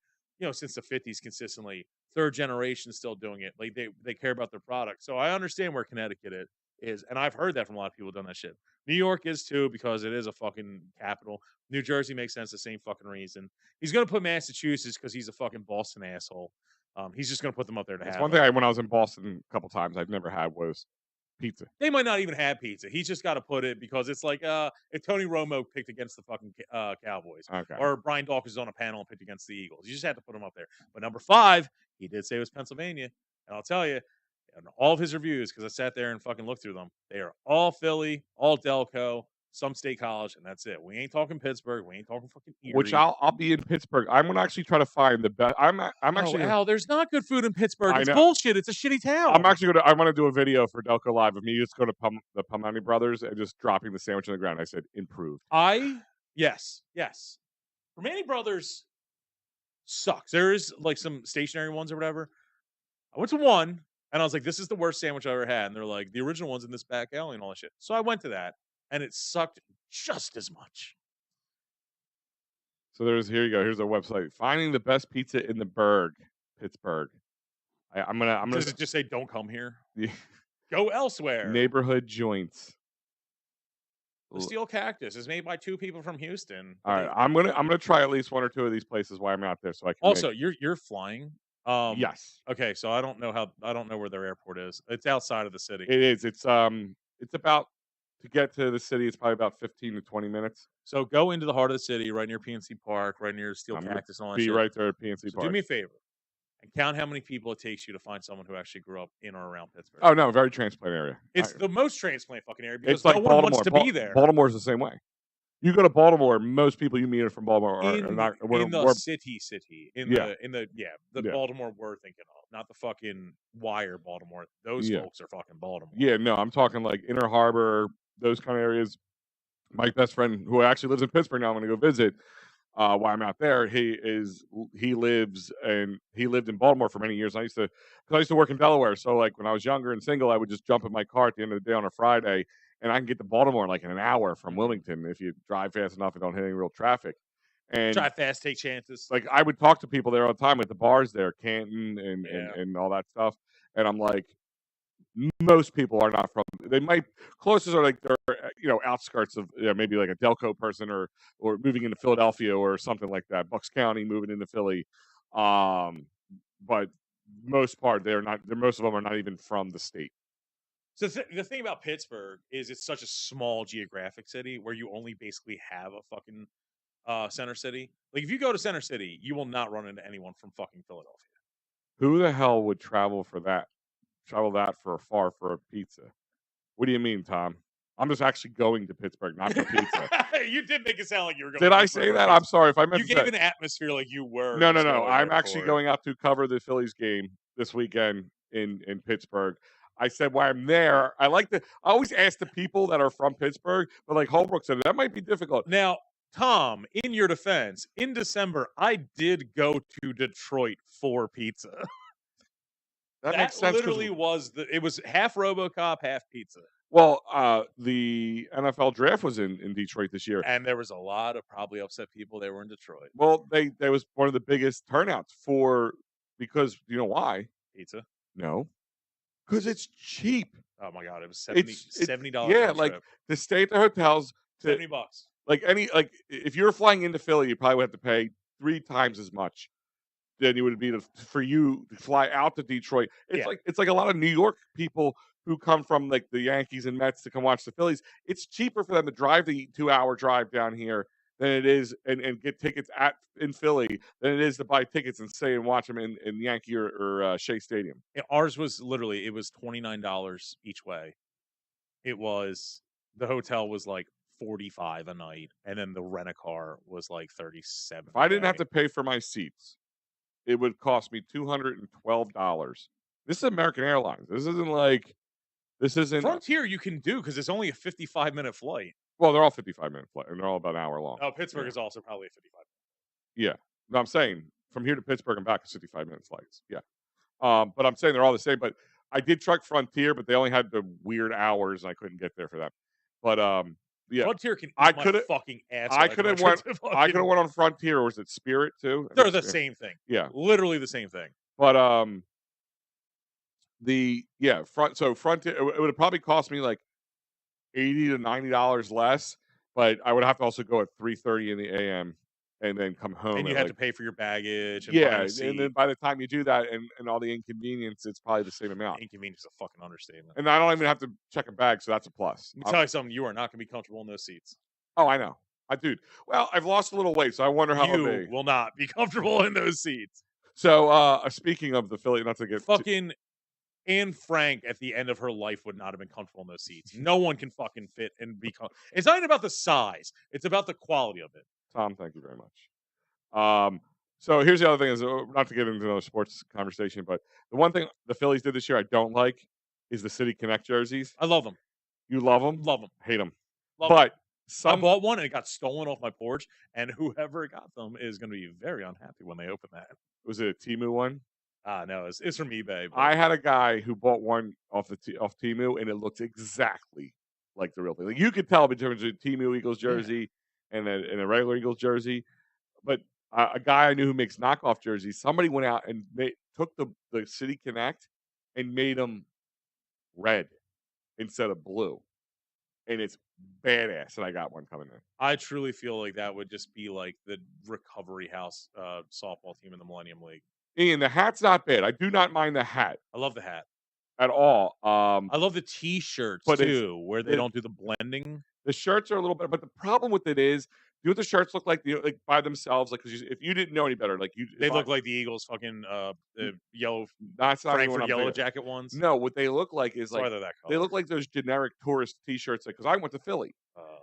since the '50s consistently. Third generation still doing it. Like they care about their product. So I understand where Connecticut is, and I've heard that from a lot of people who've done that shit. New York is too because it is a fucking capital. New Jersey makes sense the same fucking reason. He's gonna put Massachusetts because he's a fucking Boston asshole. He's just gonna put them up there to
That's
have
one
them.
thing when I was in Boston a couple times I've never had was pizza.
They might not even have pizza. He's just got to put it because it's like if Tony Romo picked against the fucking Cowboys
Okay.
or Brian Dawkins is on a panel and picked against the Eagles. You just have to put him up there. But number 5, he did say it was Pennsylvania, and I'll tell you, in all of his reviews, because I sat there and fucking looked through them, they are all Philly, all Delco, some state college, and that's it. We ain't talking Pittsburgh. We ain't talking fucking Erie.
Which I'll be in Pittsburgh. I'm gonna actually try to find the best. I'm actually.
Al, there's not good food in Pittsburgh.
I
It's
know.
bullshit. It's a shitty town.
I'm actually gonna. I want to do a video for Delco Live of me just going to the Palmani Brothers and just dropping the sandwich on the ground. I said improved.
Yes. Romani Brothers sucks. There is like some stationary ones or whatever. I went to one and I was like, this is the worst sandwich I ever had. And they're like, the original one's in this back alley and all that shit. So I went to that and it sucked just as much.
So here you go. Here's our website. Finding the best pizza in the burg, Pittsburgh. I'm gonna.
Does it just say don't come here?
Yeah.
Go elsewhere.
Neighborhood joints.
The Steel Cactus is made by 2 people from Houston.
All right, I'm gonna try at least 1 or 2 of these places while I'm out there, so I can.
Also, you're flying.
Yes.
Okay, so I don't know where their airport is. It's outside of the city.
It is. It's about to get to the city. It's probably about 15 to 20 minutes.
So go into the heart of the city, right near PNC Park, right near Steel Cactus and all that shit.
Right there at PNC Park.
Do me a favor and count how many people it takes you to find someone who actually grew up in or around Pittsburgh.
Oh no, very transplant area.
It's the most transplant fucking area because
it's like
no one
Baltimore.
wants to be there.
Baltimore's the same way. You go to Baltimore, most people you meet are from Baltimore are not
in the city. The
Yeah.
Baltimore we're thinking of, not the fucking Wire Baltimore. Those folks are fucking Baltimore.
Yeah, no, I'm talking like Inner Harbor, those kind of areas. My best friend, who actually lives in Pittsburgh now, I'm going to go visit. While I'm out there, he lived in Baltimore for many years. I used to work in Delaware, so like when I was younger and single, I would just jump in my car at the end of the day on a Friday, and I can get to Baltimore in like in an hour from Wilmington if you drive fast enough and don't hit any real traffic. And
drive fast, take chances.
Like I would talk to people there all the time at the bars there, Canton and all that stuff, and I'm like, most people are not from. They might closest are like they're outskirts of maybe like a Delco person or moving into Philadelphia or something like that. Bucks County moving into Philly, but most part they're not. Most of them are not even from the state.
So the thing about Pittsburgh is it's such a small geographic city where you only basically have a fucking center city. Like if you go to center city, you will not run into anyone from fucking Philadelphia.
Who the hell would travel that far for a pizza? What do you mean, Tom? I'm just actually going to Pittsburgh, not for pizza.
You did make it sound like you were going.
Did I say that? I'm sorry if I meant.
You gave an atmosphere like you were.
No. I'm actually going out to cover the Phillies game this weekend in Pittsburgh. I said while I'm there, I always ask the people that are from Pittsburgh, but like Holbrook said, that might be difficult.
Now, Tom, in your defense, in December, I did go to Detroit for pizza.
That makes sense.
Literally it was half RoboCop, half pizza.
Well, the NFL draft was in Detroit this year.
And there was a lot of probably upset people. They were in Detroit.
Well, there was one of the biggest turnouts for because you know why?
Pizza.
No, because it's cheap.
Oh my god, it was
It's
$70
yeah,
round
like
trip.
to stay at the hotels to
$70.
like if you were flying into Philly, you probably would have to pay 3 times as much than you would be for you to fly out to Detroit.
Yeah.
It's like a lot of New York people who come from like the Yankees and Mets to come watch the Phillies. It's cheaper for them to drive the 2 hour drive down here than it is and get tickets in Philly than it is to buy tickets and stay and watch them in Yankee or Shea Stadium.
Yeah, ours was literally it was $29 each way. It was the hotel was like 45 a night, and then the rent a car was like 37
If
a
I didn't have
day.
to pay for my seats, it would cost me $212. This is American Airlines. This isn't
Frontier you can do because it's only a 55-minute flight.
well, they're all 55-minute flight and they're all about an hour long.
Oh, Pittsburgh
Yeah.
is also probably a 55.
Yeah. No, I'm saying from here to Pittsburgh and back is 55-minute flights. Yeah. But I'm saying they're all the same. But I did truck Frontier, but they only had the weird hours and I couldn't get there for them. But yeah.
Frontier can eat
I
my
coulda-
fucking ass.
I
when
could
go
have
to
went
fucking-
on Frontier or was it Spirit too? I
They're
think
the
Spirit.
same thing.
Yeah.
Literally the same thing.
But so Frontier it would have probably cost me like $80 to $90 less, but I would have to also go at 3:30 in the AM and then come home.
And you
at
had
like,
to pay for your baggage and
yeah,
find a
and
seat.
then by the time you do that and all the inconvenience, it's probably the same amount.
Inconvenience is a fucking understatement.
And I don't even have to check a bag, so that's a plus.
Let me tell you something, you are not gonna be comfortable in those seats.
Oh, I know. Dude. Well, I've lost a little weight, so I wonder how it'll
You
be.
will not be comfortable in those seats.
So, speaking of the Philly, not to get
Fucking Anne Frank at the end of her life would not have been comfortable in those seats. No one can fucking fit and be It's not even about the size. It's about the quality of it.
Tom, thank you very much. So here's the other thing is not to get into another sports conversation, but the one thing the Phillies did this year I don't like is the City Connect jerseys.
I love them.
You love them?
Love them.
Hate them.
Love
But
I bought one and it got stolen off my porch, and whoever got them is going to be very unhappy when they open that.
Was it a Temu one?
No, it's from eBay. But
I had a guy who bought one off Temu, and it looked exactly like the real thing. Like you could tell between a Temu Eagles jersey and a regular Eagles jersey. But a guy I knew who makes knockoff jerseys, somebody went out and took the City Connect and made them red instead of blue, and it's badass. And I got one coming in.
I truly feel like that would just be like the recovery house softball team in the Millennium League.
Ian, the hat's not bad. I do not mind the hat
I love the hat.
at all.
I love the T-shirts
but
too, where they
it-
don't do the blending.
The shirts are a little bit, but the problem with it is, you know what the shirts look like? Like by themselves, like because if you didn't know any better, like
They look like the Eagles' fucking the yellow
that's not even what
Frankfurt
I'm
Yellow
thinking.
Jacket ones.
No, what they look like is
That's why
like
they're that
they
color.
look like those generic tourist T-shirts. Because I went to Philly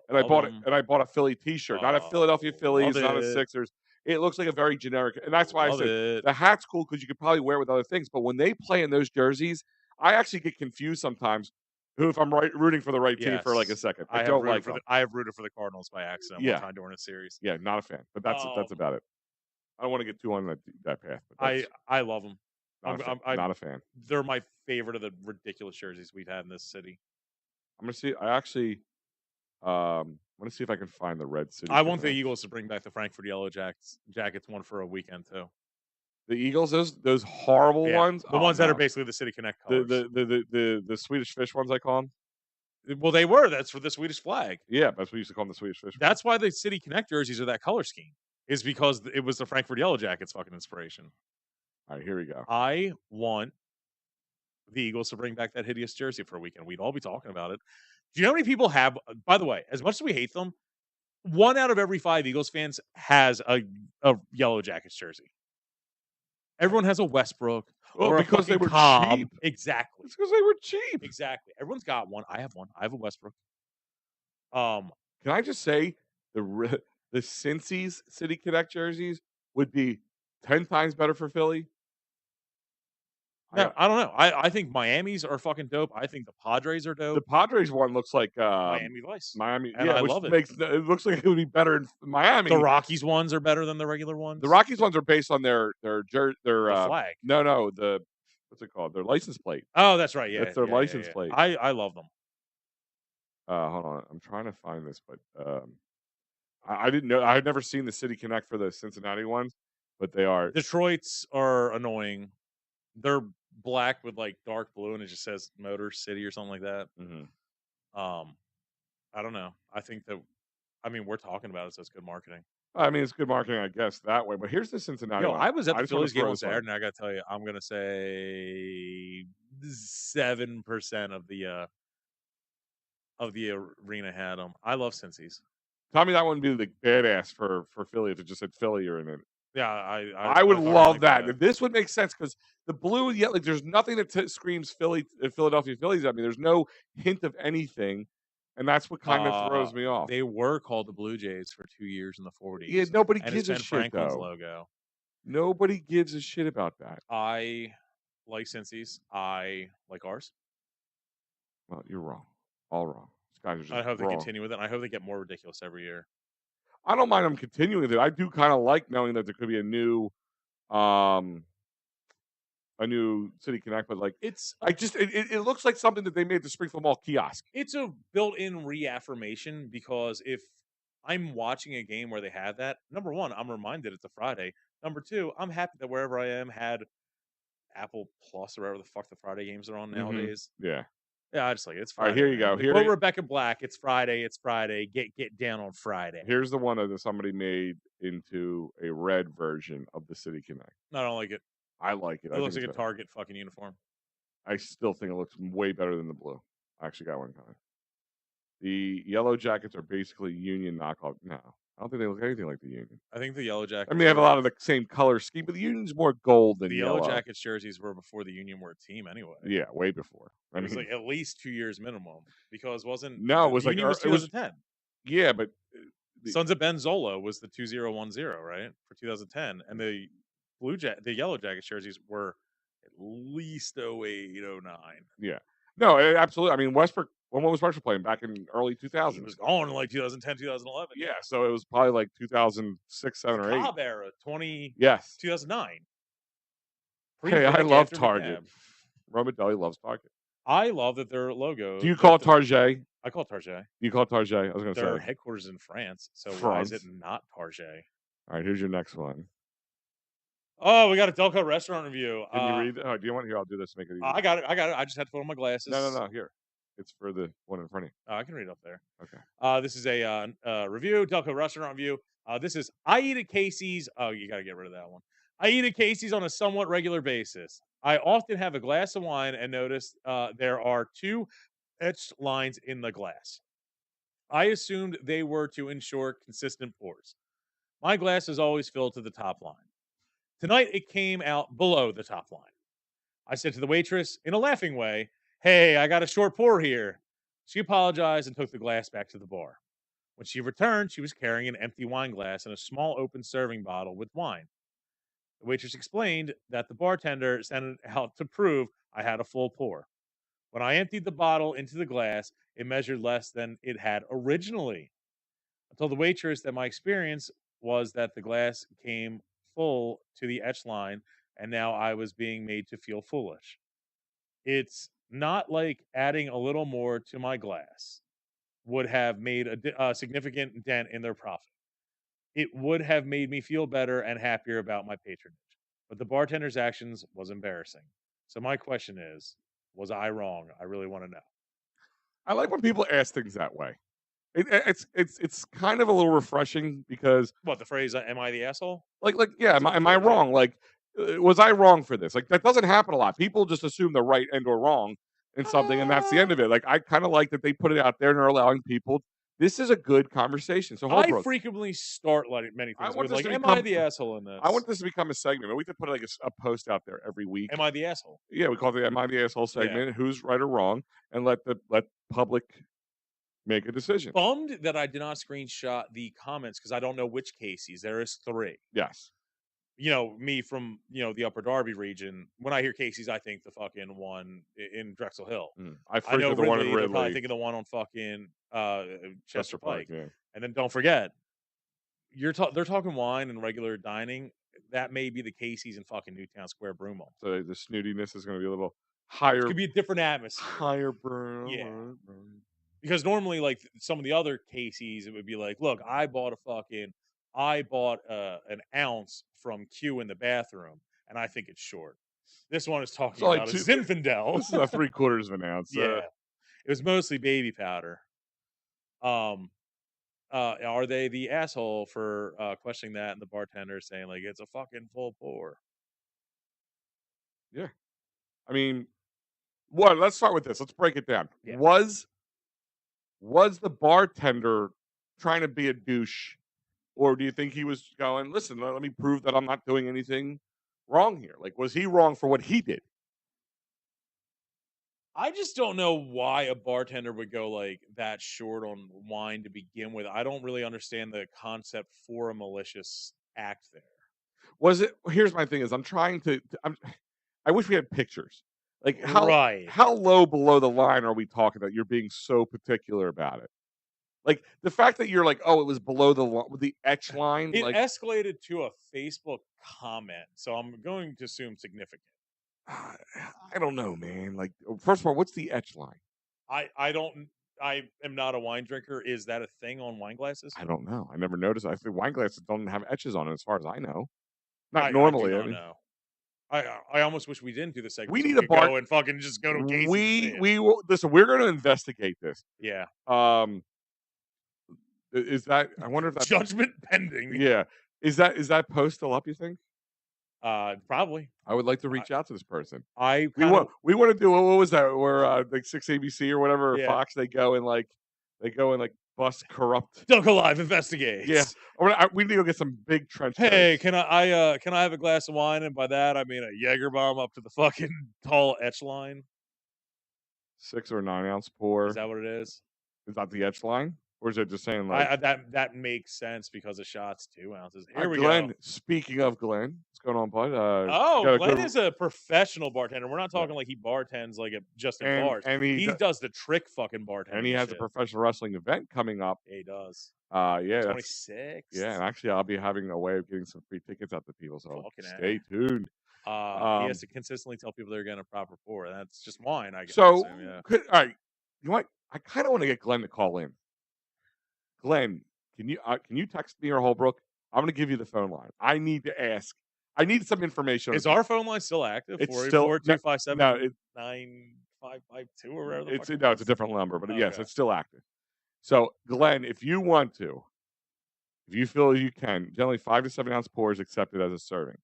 and
Love 'em.
I bought a Philly T-shirt, not a Philadelphia Phillies,
love
not a
it.
Sixers. It looks like a very generic, and that's why
Love
I said
it.
the hat's cool because you could probably wear it with other things. But when they play in those jerseys, I actually get confused sometimes. Who, if I'm rooting for the right team for like a
Yes.
second,
I
I
have
don't
rooted
like
for
them.
I have rooted for the Cardinals by accident
Yeah.
one time during a series.
Yeah, not a fan. But that's about it. I don't want to get too on that path. But
I love them.
not a fan.
They're my favorite of the ridiculous jerseys we've had in this city.
I'm gonna see. I actually, I'm gonna see if I can find the Red City.
I want the
Connect.
Eagles to bring back the Frankfurt Yellow Jackets one for a weekend too.
The Eagles, those horrible
Yeah,
ones,
the ones that are basically the City Connect colors.
the Swedish fish ones. I call them.
Well, they were. That's for the Swedish flag.
Yeah, that's what we used to call them, the Swedish fish.
That's why the City Connect jerseys are that color scheme. Is because it was the Frankfurt Yellow Jackets fucking inspiration.
All right, here we go.
I want the Eagles to bring back that hideous jersey for a weekend. We'd all be talking about it. Do you know how many people have? By the way, as much as we hate them, 1 out of every 5 Eagles fans has a Yellow Jackets jersey. Everyone has a Westbrook.
Well,
or a
because they
fucking
were
Cobb.
cheap.
Exactly.
It's because they were cheap.
Exactly. Everyone's got one. I have one. I have a Westbrook.
Can I just say the Cincy's City Connect jerseys would be 10 times better for Philly?
No, I don't know. I think Miami's are fucking dope. I think the Padres are dope.
The Padres one looks like
Miami Vice.
Miami,
And
yeah,
I
which
love it.
it looks like it would be better in Miami.
The Rockies ones are better than the regular ones.
The Rockies ones are based on their
The flag.
No, the what's it called? Their license plate.
Oh, that's right. Yeah,
That's their
yeah,
license
yeah.
plate.
I love them.
Hold on, I'm trying to find this, but I didn't know. I had never seen the City Connect for the Cincinnati ones, but they are.
Detroit's are annoying. They're black with like dark blue, and it just says Motor City or something like that.
Mhm.
Um, I don't know. I think that I mean we're talking about it, so it's good marketing.
I mean, it's good marketing, I guess, that way. But here's the Cincinnati
Yo,
one.
I was at
I
the
just want to
Phillies game
throw
on
this one.
Saturday, and I gotta tell you, I'm gonna say 7% of the arena had them. I love Cincy's.
Tell me that wouldn't be the badass for Philly if it just said Philly or in it.
Yeah,
I would
I fucking
love
like
that.
that.
And this would make sense because the blue, yeah, like there's nothing that screams Philadelphia Phillies at me. There's no hint of anything, and that's what kind of throws me off.
They were called the Blue Jays for 2 years in the
Yeah,
40s,
nobody
and it's
gives a
Ben
shit
Franklin's
though.
logo.
Nobody gives a shit about that.
I like Cincy's. I like ours.
Well, you're wrong. All wrong. These guys are
I
just
hope they
wrong.
continue with it. I hope they get more ridiculous every year.
I don't mind them continuing with it. I do kind of like knowing that there could be um, a new City Connect, but like,
It's a
I just it looks like something that they made the Springfield Mall kiosk.
it's a built-in reaffirmation because if I'm watching a game where they have that, number one, I'm reminded it's a Friday. Number two, I'm happy that wherever I am had Apple Plus or whatever the fuck the Friday games are on
Mm-hmm.
nowadays.
Yeah.
Yeah, I just like it. It's
All right,
Friday,
here you
man.
go.
To quote Rebecca Black, it's Friday. It's Friday. Get down on Friday.
Here's the one that somebody made into a red version of the City Connect.
I don't like it.
I like it.
It
I
looks
think
like a Target fucking uniform.
I still think it looks way better than the blue. I actually got one kind. The yellow jackets are basically Union knockoff. No, I don't think they look anything like the Union.
I think the Yellow
I
Jackets
mean, they have a lot of the same color scheme, but the Union's more gold than
the Yellow
yellow.
Jackets jerseys were before the Union were a team anyway.
Yeah, way before.
It was like at least 2 years minimum because wasn't
no, it
the
was like
Union was
it was
2010.
yeah, but
Sons of Ben Zolo was the 2010, right? For 2010. And the Yellow Jackets jerseys were at least 08, 09.
yeah, no, absolutely. I mean, Westbrook. When was Westbrook playing back in early
He
2000s?
was gone in like 2010, 2011.
Yeah, so it was probably like 2006,
The
7, or 8.
Cobb era,
Yes.
2009.
Hey, I
Pre-Vic,
love
after
Target.
McNabb.
Romadelli loves Target.
I love that their logo.
Do you call it Target?
I call it Target.
You call it Target? I was going to
Their
say
headquarters is in France, so why is it
France.
not Target?
All right, here's your next one.
Oh, we got a Delco restaurant review.
Can you read? Oh, do you want here? I'll do this. Make it easy.
I got it. I just had to put on my glasses.
No. Here, it's for the one in front of you.
I can read up there.
Okay.
This is a review, Delco restaurant review. This is I eat at Casey's. Oh, you got to get rid of that one. I eat at Casey's on a somewhat regular basis. I often have a glass of wine and notice there are two etched lines in the glass. I assumed they were to ensure consistent pours. My glass is always filled to the top line. Tonight it came out below the top line. I said to the waitress in a laughing way, "Hey, I got a short pour here." She apologized and took the glass back to the bar. When she returned, she was carrying an empty wine glass and a small open serving bottle with wine. The waitress explained that the bartender sent it out to prove I had a full pour. When I emptied the bottle into the glass, it measured less than it had originally. I told the waitress that my experience was that the glass came full to the etch line, and now I was being made to feel foolish. It's not like adding a little more to my glass would have made a significant dent in their profit. It would have made me feel better and happier about my patronage. But the bartender's actions was embarrassing. So my question is, was I wrong? I really want to know.
I like when people ask things that way. It's kind of a little refreshing because
What the phrase "Am I the asshole"?
like yeah,
That's what it
am I
feels like.
wrong? Like was I wrong for this? Like that doesn't happen a lot. People just assume they're right and or wrong in something, and that's the end of it. Like I kind of like that they put it out there and are allowing people. This is a good conversation. So
I
Holbrook,
frequently start like many
I
things
want
with
this
like,
to
"Am I
become
the asshole in
I
this?
want this to become a segment. We could put like a post out there every week.
Am I the asshole?"
Yeah, we call it the "Am I the Asshole"
Yeah.
segment. Who's right or wrong, and let public make a decision.
Bummed that I did not screenshot the comments because I don't know which Casey's. There is 3.
Yes.
Me from, the Upper Darby region, when I hear Casey's, I think the fucking one in Drexel Hill.
I
I know
frequent the one in
Ridley, they're probably
Ridley,
thinking the one on fucking Chester Pike.
Yeah.
And then don't forget, they're talking wine and regular dining. That may be the Casey's in fucking Newtown Square, Broomall.
So the snootiness is going to be a little
It
higher.
could be a different atmosphere.
Higher burn.
Yeah. Because normally, like some of the other Casey's, it would be like, look, I bought an ounce from Q in the bathroom, and I think it's short. This one is
It's
talking
only
about a
two.
Zinfandel.
This is a 3/4 of an ounce.
Yeah, it was mostly baby powder. Um, are they the asshole for questioning that, and the bartender saying like it's a fucking full pour?
Yeah. I mean, what? Let's start with this. Let's break it down.
Yeah,
Was the bartender trying to be a douche, or do you think he was going, "Listen, let me prove that I'm not doing anything wrong here"? Like, was he wrong for what he did?
I just don't know why a bartender would go like that short on wine to begin with. I don't really understand the concept for a malicious act there.
Was it? Here's my thing: is I'm trying I wish we had pictures. Like,
Right.
how low below the line are we talking that you're being so particular about it? Like the fact that you're like, oh, it was below the etch line.
It
Like,
escalated to a Facebook comment, so I'm going to assume significant.
I don't know, man. Like, first of all, what's the etch line?
I don't I am not a wine drinker. Is that a thing on wine glasses?
I don't know. I never noticed. I think wine glasses don't have etches on it, as far as I know. Not
I do
normally. I
not
mean,
know. I almost wish we didn't do the segment
we
so we
need a
could
bar.
go and fucking just go to Casey's and see it.
We will listen. We're going to investigate this.
Yeah.
Um, is that? I wonder if that.
Judgment pending.
Yeah, is that post still up? You think?
Probably.
I would like to
I,
reach out to this person.
I kind of
We want to do what was that? Where like 6 ABC or whatever or
yeah.
Fox they go and bust corrupt.
Delco Live
Yeah,
investigates.
we need to go get some big trench
Hey,
coats.
can I have a glass of wine? And by that I mean a Jaeger bomb up to the fucking tall etch line.
6 or 9 ounce
Is
pour.
that what it is?
Is that the etch line, or is it just saying
I
like?
that makes sense because a shot's 2 ounces. Here we go.
Glenn. Speaking of Glenn, what's going on, bud? You
Oh,
got a
Glenn
good.
is a professional bartender. We're not
Yeah,
talking like he bartends like just in
and
bars.
and
He does the trick fucking bartending
he
and
has a
shit.
professional wrestling event coming up.
Yeah, he does.
Yeah, that's
26th.
yeah, and actually, I'll be having a way of getting some free tickets out to people, so
Fucking
stay
A.
tuned.
He has
Um,
to consistently tell people they're getting a proper pour. That's just wine, I
so
assume, yeah.
all right, you know what? I kind of want to get Glenn to call in. Glenn, can you text me or Holbrook? I'm going to give you the phone line. I need to ask. I need some information on
Is
this.
our phone line still active?
It's still
484
no, no.
257 9552 or whatever the fuck
It's
it
no, it's a
was?
different number, but yes,
Okay.
it's still active. So, Glenn, if you want to, if you feel you can, generally 5 to 7 ounce pour is accepted as a serving.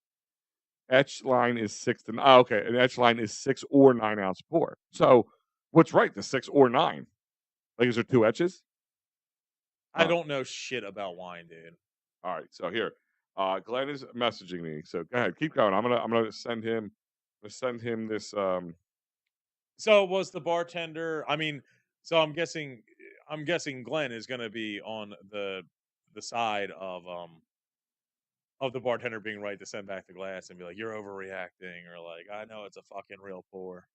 Etch line is okay. An etch line is 6 or 9 ounce pour. So, what's right? The 6 or 9? Like, is there two etches?
I
Huh.
don't know shit about wine, dude.
All right. So here, Glenn is messaging me. So go ahead, keep going. I'm gonna send him. Send him this.
So was the bartender? I mean, so I'm guessing Glenn is going to be on the side of the bartender being right to send back the glass and be like, "You're overreacting," or like, "I know it's a fucking real pour."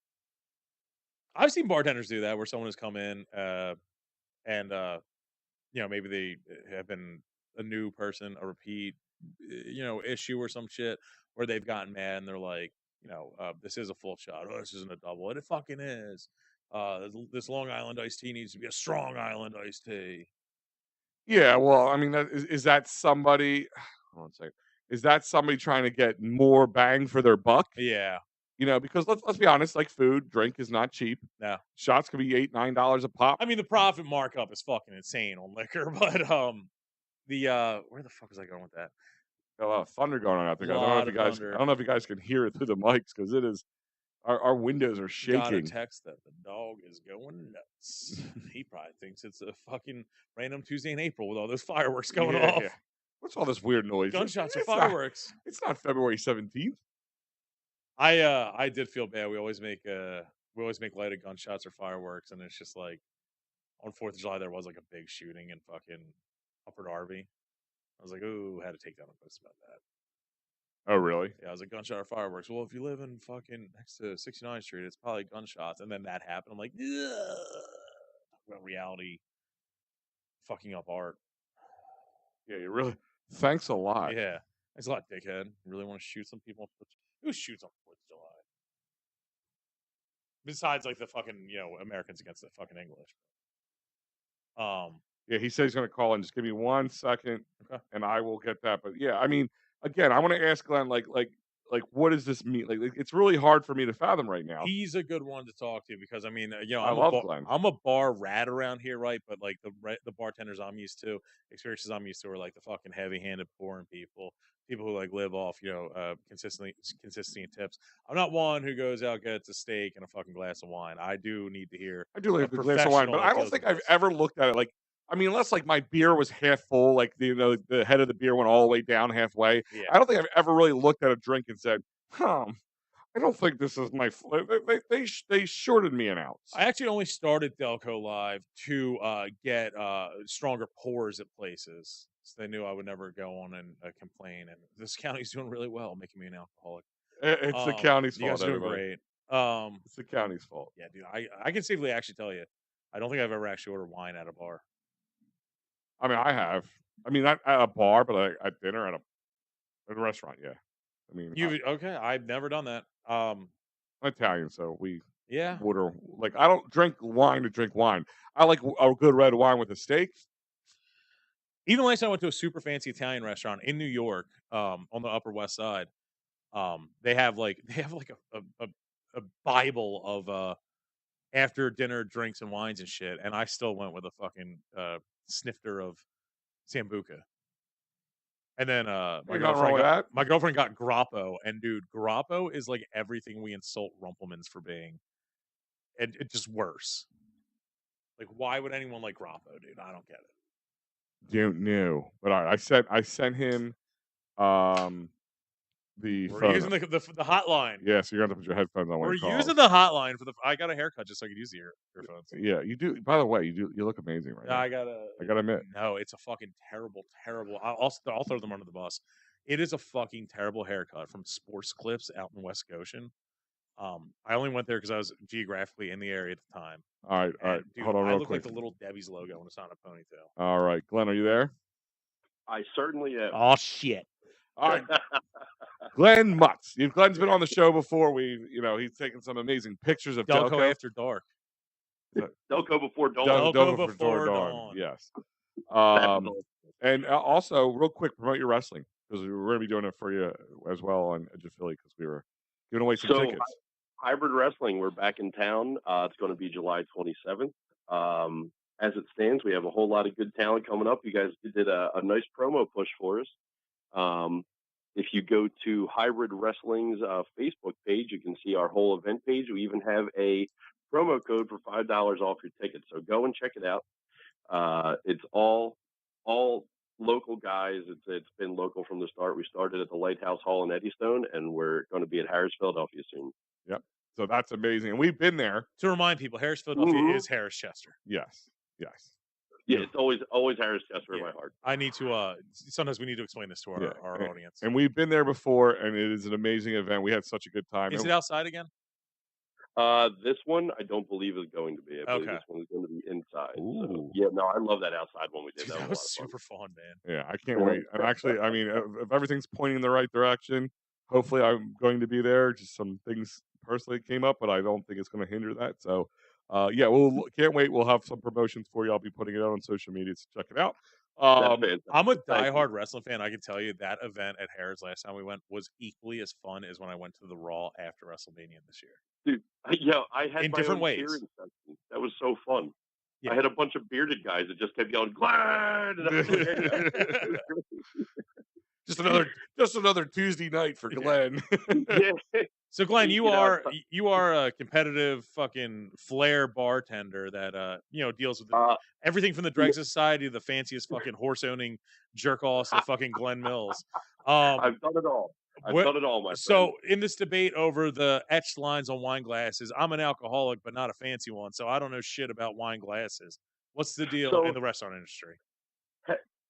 I've seen bartenders do that where someone has come in and maybe they have been a new person, a repeat issue or some shit where they've gotten mad and they're like, this is a full shot. Oh, this isn't a double, and it fucking is. This Long Island iced tea needs to be a strong island iced tea.
Yeah. Well, I mean, is that somebody? Hold on a second. Is that somebody trying to get more bang for their buck?
Yeah,
Because let's be honest. Like food, drink is not cheap.
no.
Shots could be $8, $9 a pop.
I mean, the profit markup is fucking insane on liquor, but the where the fuck was I going with that?
Got a lot of thunder going on out
A
there, guys.
lot of
I
thunder.
don't know if you guys can hear it through the mics because it is. Our windows are
Got a
shaking.
text that the dog is going nuts. He probably thinks it's a fucking random Tuesday in April with all those fireworks going
Yeah, yeah.
off.
What's all this weird noise?
Gunshots or
It's not.
fireworks.
It's not February 17th.
I did feel bad. We always make light of gunshots or fireworks, and it's just like on 4th of July there was like a big shooting in fucking Upper Darby. I was like, ooh, had to take down a post about that.
Oh, really?
Yeah, I was like, gunshot or fireworks. Well, if you live in fucking next to 69th Street, it's probably gunshots. And then that happened. I'm like, ugh. Talk about reality fucking up art.
Yeah, you really. Thanks a lot.
Yeah. Thanks a lot, dickhead. You really want to shoot some people? Who shoots on 4th of July? Besides, like, the fucking, Americans against the fucking English.
Yeah, he said he's gonna call in. Just give me 1 second,
Okay.
and I will get that. But yeah, I mean, again, I want to ask Glenn, like, what does this mean? Like, it's really hard for me to fathom right now.
He's a good one to talk to because I mean,
I love Glenn.
I'm a bar rat around here, right? But like the bartenders I'm used to, experiences I'm used to are like the fucking heavy-handed, boring people who like live off consistency and tips. I'm not one who goes out gets a steak and a fucking glass of wine. I do need to hear
I do
a
like the glass of wine, but
professional
I
that
don't
deals
think
with
I've
this.
ever looked at it like. I mean, unless like my beer was half full, like the head of the beer went all the way down halfway.
Yeah.
I don't think I've ever really looked at a drink and said, "Huh, I don't think this is my." They shorted me an ounce.
I actually only started Delco Live to get stronger pours at places. So they knew I would never go on and complain. And this county's doing really well, making me an alcoholic.
It's the county's
You guys
fault,
are doing
everybody.
great.
It's the county's fault.
Yeah, dude, I can safely actually tell you, I don't think I've ever actually ordered wine at a bar.
I mean, I have. I mean, not at a bar, but at dinner at a restaurant. Yeah. I mean,
You okay? I've never done that.
I'm Italian, so we
Yeah.
order like I don't drink wine to drink wine. I like a good red wine with a steak.
Even last time I went to a super fancy Italian restaurant in New York, on the Upper West Side, they have like a Bible of after dinner drinks and wines and shit, and I still went with a fucking snifter of Sambuca. And then
Ain't nothing wrong with that.
my girlfriend got Grappo, and dude, Grappo is like everything we insult Rumplemans for being, and it's just worse. Like, why would anyone like Grappo, dude? I don't get it.
Don't know, but I sent him the
We're
phone.
using the hotline.
Yeah, so you're gonna have to put your headphones on when
We're
he calls.
using the hotline for the. I got a haircut just so I could use the earphones.
Yeah, you do. By the way, you look amazing right now.
I gotta.
I gotta admit.
No, it's a fucking terrible, terrible. I'll throw them under the bus. It is a fucking terrible haircut from Sports Clips out in West Goshen. I only went there because I was geographically in the area at the time.
All right,
And dude,
hold on
I
real
look
quick.
like the little Debbie's logo, and it's not a ponytail.
All right, Glenn, are you there?
I certainly am.
Oh shit!
All right, Glenn Mutz. Glenn's been on the show before. He's taken some amazing pictures of
Delco After Dark.
Delco before dawn.
Delco before dawn.
Yes.
Awesome.
And also, real quick, promote your wrestling because we were going to be doing it for you as well on Edge of Philly because we were giving away some tickets.
Hybrid Wrestling, we're back in town. It's going to be July 27th. As it stands, we have a whole lot of good talent coming up. You guys did a nice promo push for us. If you go to Hybrid Wrestling's Facebook page, you can see our whole event page. We even have a promo code for $5 off your ticket. So go and check it out. It's all local guys. It's been local from the start. We started at the Lighthouse Hall in Eddystone, and we're going to be at Harris, Philadelphia soon.
Yep. So that's amazing. And we've been there.
To remind people, Harris, Philadelphia is Harris Chester.
Yes.
Yeah, it's always Harris Chester in my heart.
I need to. Sometimes we need to explain this to our audience.
And we've been there before, and it is an amazing event. We had such a good time.
Is it outside again?
This one I don't believe is going to be. I believe this one is going to be inside. So, yeah, no, I love that outside one we did.
Dude, that was super fun, man.
Yeah, I can't wait. And actually, I mean, if everything's pointing in the right direction, hopefully I'm going to be there. Just some things personally came up, but I don't think it's going to hinder that. So, yeah, can't wait. We'll have some promotions for you. I'll be putting it out on social media, so check it out.
I'm a diehard wrestling fan. I can tell you that event at Harris last time we went was equally as fun as when I went to the Raw after WrestleMania this year.
Dude, yeah, I had
in
my
different
own
ways.
cheering section. That was so fun.
Yeah.
I had a bunch of bearded guys that just kept yelling, "Glenn!"
Just another Tuesday night for Glenn.
Yeah.
So Glenn, you are a competitive fucking flair bartender that deals with everything from the Dreg Society to the fanciest fucking horse owning jerk offs of fucking Glenn Mills.
I've done it all. I've done it all, my friend.
So in this debate over the etched lines on wine glasses, I'm an alcoholic, but not a fancy one, so I don't know shit about wine glasses. What's the deal in the restaurant industry?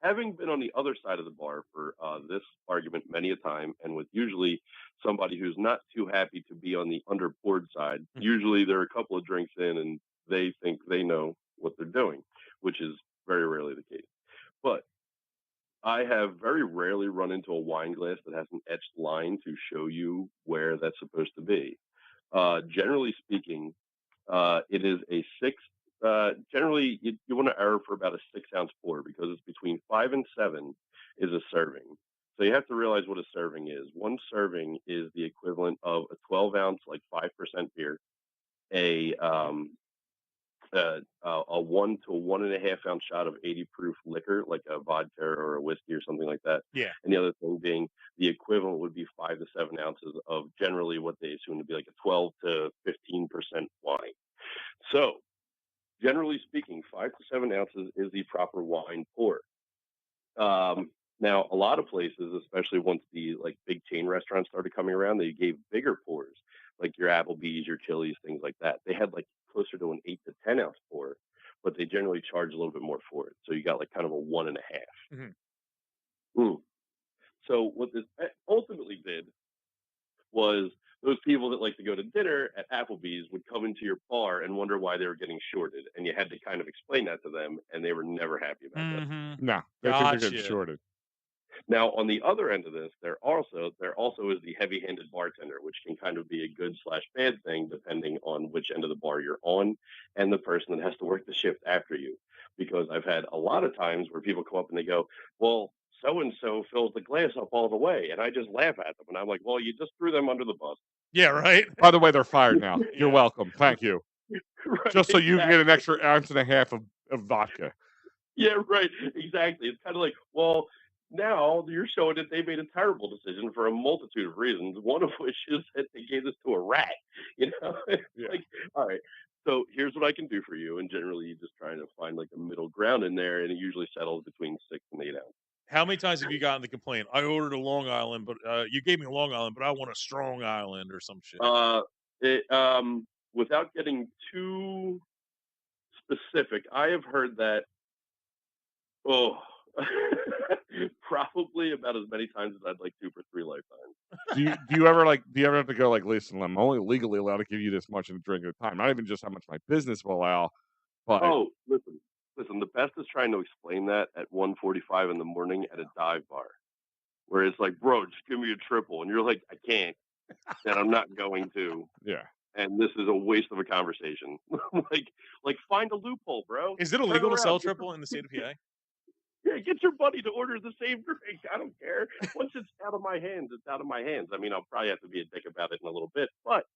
Having been on the other side of the bar for this argument many a time, and with usually somebody who's not too happy to be on the underpoured side, usually they're a couple of drinks in and they think they know what they're doing, which is very rarely the case. But I have very rarely run into a wine glass that has an etched line to show you where that's supposed to be. Generally speaking, it is a 6 generally you want to err for about a 6-ounce pour because it's between 5 and 7 is a serving. So you have to realize what a serving is. One serving is the equivalent of a 12-ounce, like 5% beer, a 1 to 1.5 ounce shot of 80 proof liquor, like a vodka or a whiskey or something like that.
Yeah.
And the other thing being the equivalent would be 5 to 7 ounces of generally what they assume to be like a 12 to 15% wine. So generally speaking, 5 to 7 ounces is the proper wine pour. Now, a lot of places, especially once the like big chain restaurants started coming around, they gave bigger pours, like your Applebee's, your Chili's, things like that. They had like closer to an 8 to 10 ounce pour, but they generally charge a little bit more for it. So you got like kind of a 1.5. So what this ultimately did was those people that like to go to dinner at Applebee's would come into your bar and wonder why they were getting shorted, and you had to kind of explain that to them, and they were never happy about that.
No, they think they're getting shorted.
Now, on the other end of this, there also is the heavy-handed bartender, which can kind of be a good/bad thing depending on which end of the bar you're on and the person that has to work the shift after you. Because I've had a lot of times where people come up and they go, "Well, so and so fills the glass up all the way," and I just laugh at them, and I'm like, "Well, you just threw them under the bus."
Yeah, right.
By the way, they're fired now. You're welcome. Thank you.
Right,
just so you can get an extra ounce and a half of vodka.
Yeah, right. Exactly. It's kind of like, well, now you're showing that they made a terrible decision for a multitude of reasons, one of which is that they gave this to a rat.
Yeah.
Like, all right, so here's what I can do for you. And generally, you just trying to find like a middle ground in there, and it usually settles between 6 and 8 ounces.
How many times have you gotten the complaint? I ordered a Long Island, but you gave me a Long Island, but I want a Strong Island or some shit.
Without getting too specific, I have heard that. Oh, probably about as many times as I'd like to for 3 lifetimes.
Do you ever have to go like, listen, I'm only legally allowed to give you this much in a drink at a time. Not even just how much my business will allow, but
listen. The best is trying to explain that at 1:45 in the morning at a dive bar, where it's like, bro, just give me a triple, and you're like, I can't, and I'm not going to.
Yeah.
And this is a waste of a conversation. like find a loophole, bro.
Is it illegal to sell triple in the state of PA?
Yeah, get your buddy to order the same drink. I don't care. Once it's out of my hands, it's out of my hands. I mean, I'll probably have to be a dick about it in a little bit, but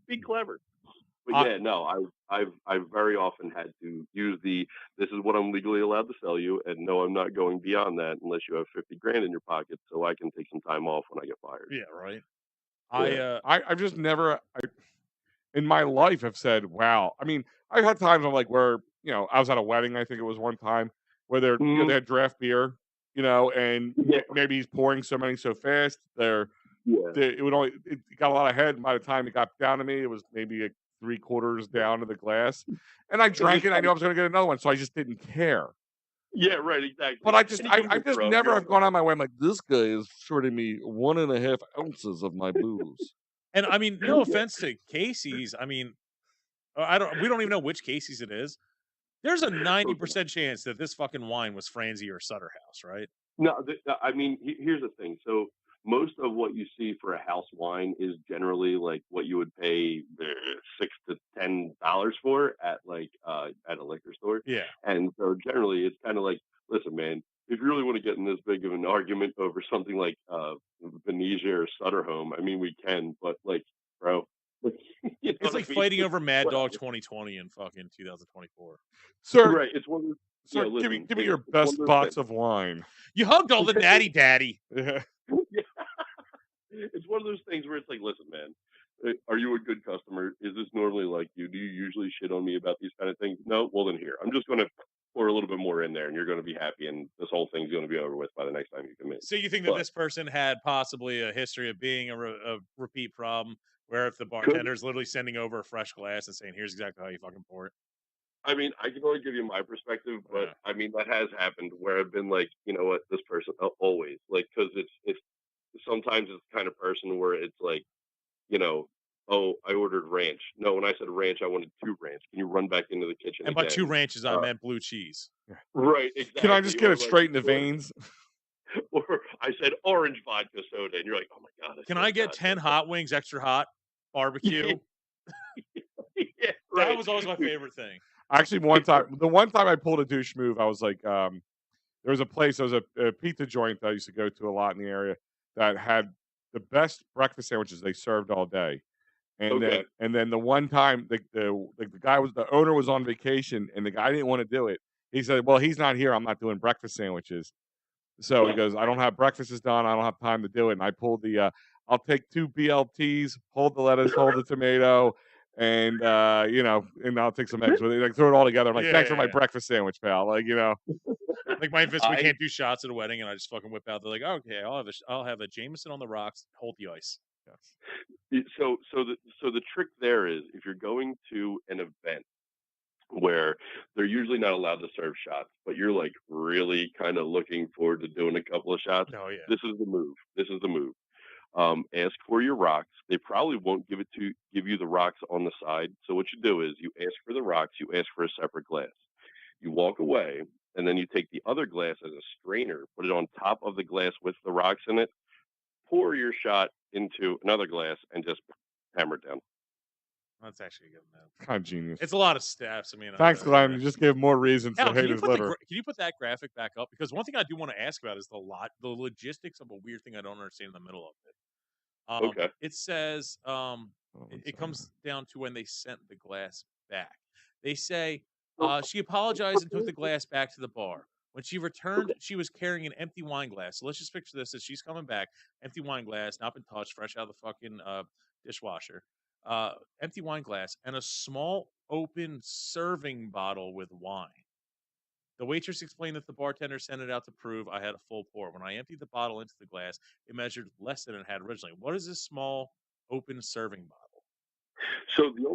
be clever. But yeah, no, I've very often had to use this is what I'm legally allowed to sell you, and no, I'm not going beyond that unless you have 50 grand in your pocket, so I can take some time off when I get fired.
Yeah, right.
Yeah.
I've just never in my life have said, wow. I mean, I've had times I'm like where I was at a wedding. I think it was one time where they had draft beer, and maybe he's pouring so many so fast. It got a lot of head. And by the time it got down to me, it was maybe 3/4 down to the glass, and I drank it. I knew I was going to get another one, so I just didn't care.
Yeah, right, exactly.
But I just never have gone on my way. I'm like, this guy is shorting me 1.5 ounces of my booze.
And I mean, no offense to Casey's. I mean, we don't even know which Casey's it is. There's a 90% chance that this fucking wine was Franzi or Sutter House, right?
No, I mean, here's the thing. So most of what you see for a house wine is generally like what you would pay $6 to $10 for at at a liquor store.
Yeah.
And so generally, it's kind of like, listen, man, if you really want to get in this big of an argument over something like Venetia or Sutter Home, I mean, we can, but bro.
It's like fighting over Mad Dog 2020 in fucking 2024.
Sir,
right? It's one of those.
Sir, give me your best box of wine.
You hugged all the natty daddy.
Yeah. It's one of those things where it's like, listen, man, are you a good customer? Is this normally like you? Do you usually shit on me about these kind of things? No? Well, then here. I'm just going to pour a little bit more in there, and you're going to be happy, and this whole thing's going to be over with by the next time you come in.
So you think that this person had possibly a history of being a repeat problem, where if the bartender's literally sending over a fresh glass and saying, here's exactly how you fucking pour it?
I mean, I can only give you my perspective, but I mean, that has happened where I've been like, you know what, this person always because it's sometimes it's the kind of person where it's like, oh, I ordered ranch. No, when I said ranch, I wanted 2 ranch. Can you run back into the kitchen?
And by 2 ranches, I meant blue cheese.
Right. Exactly.
Can I just get it straight in the veins?
Or I said orange vodka soda, and you're like, oh my god.
Can I get 10 hot wings, extra hot, barbecue?
Yeah,
That was always my favorite thing.
Actually, the one time I pulled a douche move, I was like, there was a place, there was a pizza joint that I used to go to a lot in the area that had the best breakfast sandwiches they served all day.
Okay.
And then the one time the owner was on vacation and the guy didn't want to do it. He said, "Well, he's not here. I'm not doing breakfast sandwiches." So he goes, "I don't have breakfast is done. I don't have time to do it." And I pulled I'll take 2 BLTs, hold the lettuce, hold the tomato, and and I'll take some eggs with it. Like throw it all together. I'm like, "Thanks for my breakfast sandwich, pal." Like,
Like my infants, we can't do shots at a wedding, and I just fucking whip out. They're like, okay, I'll have a Jameson on the rocks, hold the ice.
Yes.
So the trick there is if you're going to an event where they're usually not allowed to serve shots, but you're like really kind of looking forward to doing a couple of shots.
Oh yeah.
This is the move. This is the move. Ask for your rocks. They probably won't give you the rocks on the side. So what you do is you ask for the rocks. You ask for a separate glass. You walk away, and then you take the other glass as a strainer, put it on top of the glass with the rocks in it, pour your shot into another glass, and just hammer it down.
That's actually a good man.
Kind of genius.
It's a lot of steps. I mean,
thanks, Glenn. You just gave more reasons to hate his liver.
Can you put that graphic back up? Because one thing I do want to ask about is the logistics of a weird thing I don't understand in the middle of it.
Okay.
It says it comes down to when they sent the glass back. They say she apologized and took the glass back to the bar. When she returned, she was carrying an empty wine glass. So let's just picture this as she's coming back, empty wine glass, not been touched, fresh out of the fucking dishwasher. Empty wine glass and a small open serving bottle with wine. The waitress explained that the bartender sent it out to prove I had a full pour. When I emptied the bottle into the glass, it measured less than it had originally. What is this small open serving bottle?
So the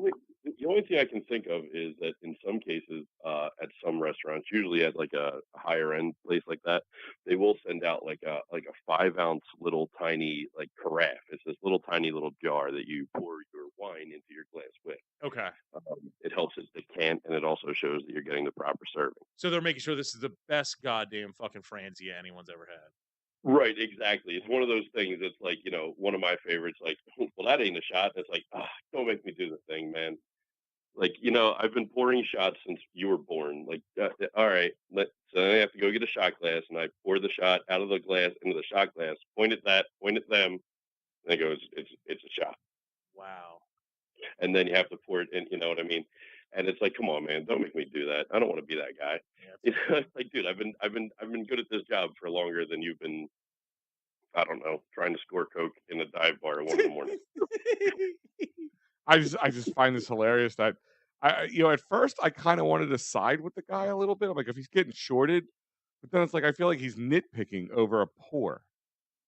only thing I can think of is that in some cases, at some restaurants, usually at like a higher end place like that, they will send out like a 5 ounce little tiny like carafe. It's this little tiny little jar that you pour your wine into your glass with.
Okay.
It helps it decant, and it also shows that you're getting the proper serving.
So they're making sure this is the best goddamn fucking Franzia anyone's ever had.
Right, exactly. It's one of those things that's like, one of my favorites, like, well, that ain't a shot. It's like, don't make me do the thing, man. Like, I've been pouring shots since you were born. Like, all right, so then I have to go get a shot glass, and I pour the shot out of the glass into the shot glass, point at them, and it goes, it's a shot.
Wow.
And then you have to pour it in, you know what I mean? And it's like, come on, man, don't make me do that. I don't want to be that guy. Yeah, like, dude, I've been good at this job for longer than you've been. I don't know, trying to score coke in a dive bar at 1 a.m.
I just find this hilarious that at first I kind of wanted to side with the guy a little bit. I'm like, if he's getting shorted, but then it's like I feel like he's nitpicking over a pour.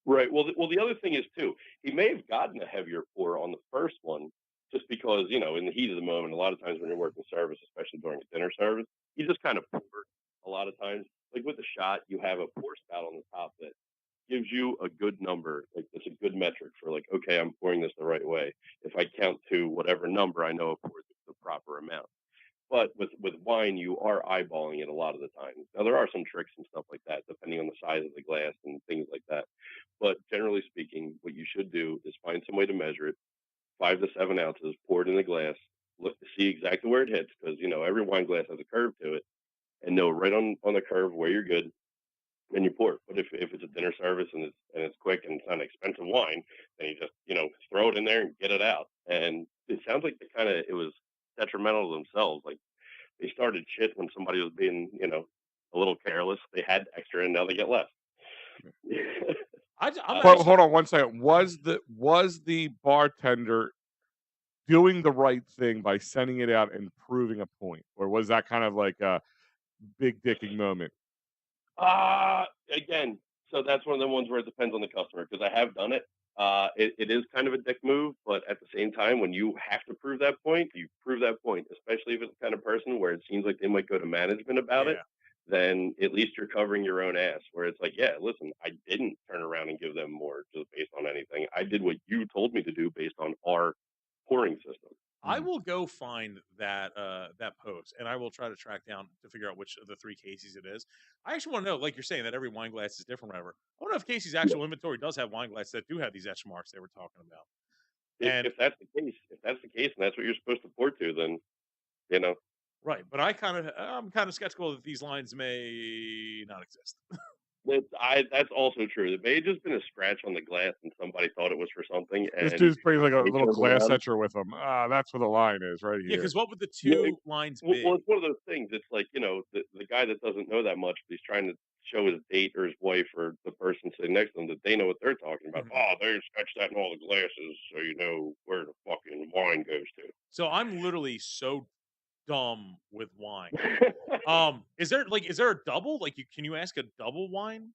Right. Well, the other thing is too, he may have gotten a heavier pour on the first one just because in the heat of the moment, a lot of times when you're working service, especially during a dinner service, you just kind of pour. A lot of times, like with a shot, you have a pour spout on the top that gives you a good number. Like it's a good metric for like, okay, I'm pouring this the right way. If I count to whatever number, I know I poured the proper amount. But with wine, you are eyeballing it a lot of the time. Now there are some tricks and stuff like that, depending on the size of the glass and things like that. But generally speaking, what you should do is find some way to measure it. 5 to 7 ounces, pour it in the glass. Look to see exactly where it hits, because every wine glass has a curve to it, and know right on the curve where you're good. And you pour it. But if it's a dinner service and it's quick and it's not expensive wine, then you just throw it in there and get it out. And it sounds like it was detrimental to themselves. Like they started shit when somebody was being a little careless. They had extra and now they get less.
Hold on one second. Was the bartender doing the right thing by sending it out and proving a point, or was that kind of like a big dicking moment?
Again, so that's one of the ones where it depends on the customer, because I have done it. It is kind of a dick move, but at the same time, when you have to prove that point, you prove that point, especially if it's the kind of person where it seems like they might go to management about it. Then at least you're covering your own ass, where it's like, yeah, listen, I didn't turn around and give them more just based on anything. I did what you told me to do based on our pouring system.
I will go find that that post, and I will try to track down to figure out which of the 3 Casey's it is. I actually want to know, like you're saying, that every wine glass is different, whatever. I wonder if Casey's actual inventory does have wine glasses that do have these etch marks they were talking about.
If that's the case, and that's what you're supposed to pour to, then You know.
Right, but I'm kind of skeptical that these lines may not exist.
That's also true. It may have just been a scratch on the glass, and somebody thought it was for something,
This
and
dude's brings like a
they
little
turned
glass
around.
etcher with him. Ah, that's where the line is, right
Yeah,
here.
because what would the
Yeah,
two lines
well,
be?
it's one of those things. It's like, the guy that doesn't know that much, but he's trying to show his date or his wife or the person sitting next to them that they know what they're talking about.
Mhm.
Oh, they sketched that in all the glasses, so you know where the fucking wine goes
So I'm literally so dumb with wine.
to.
Is there a double? Like, can you ask a double wine?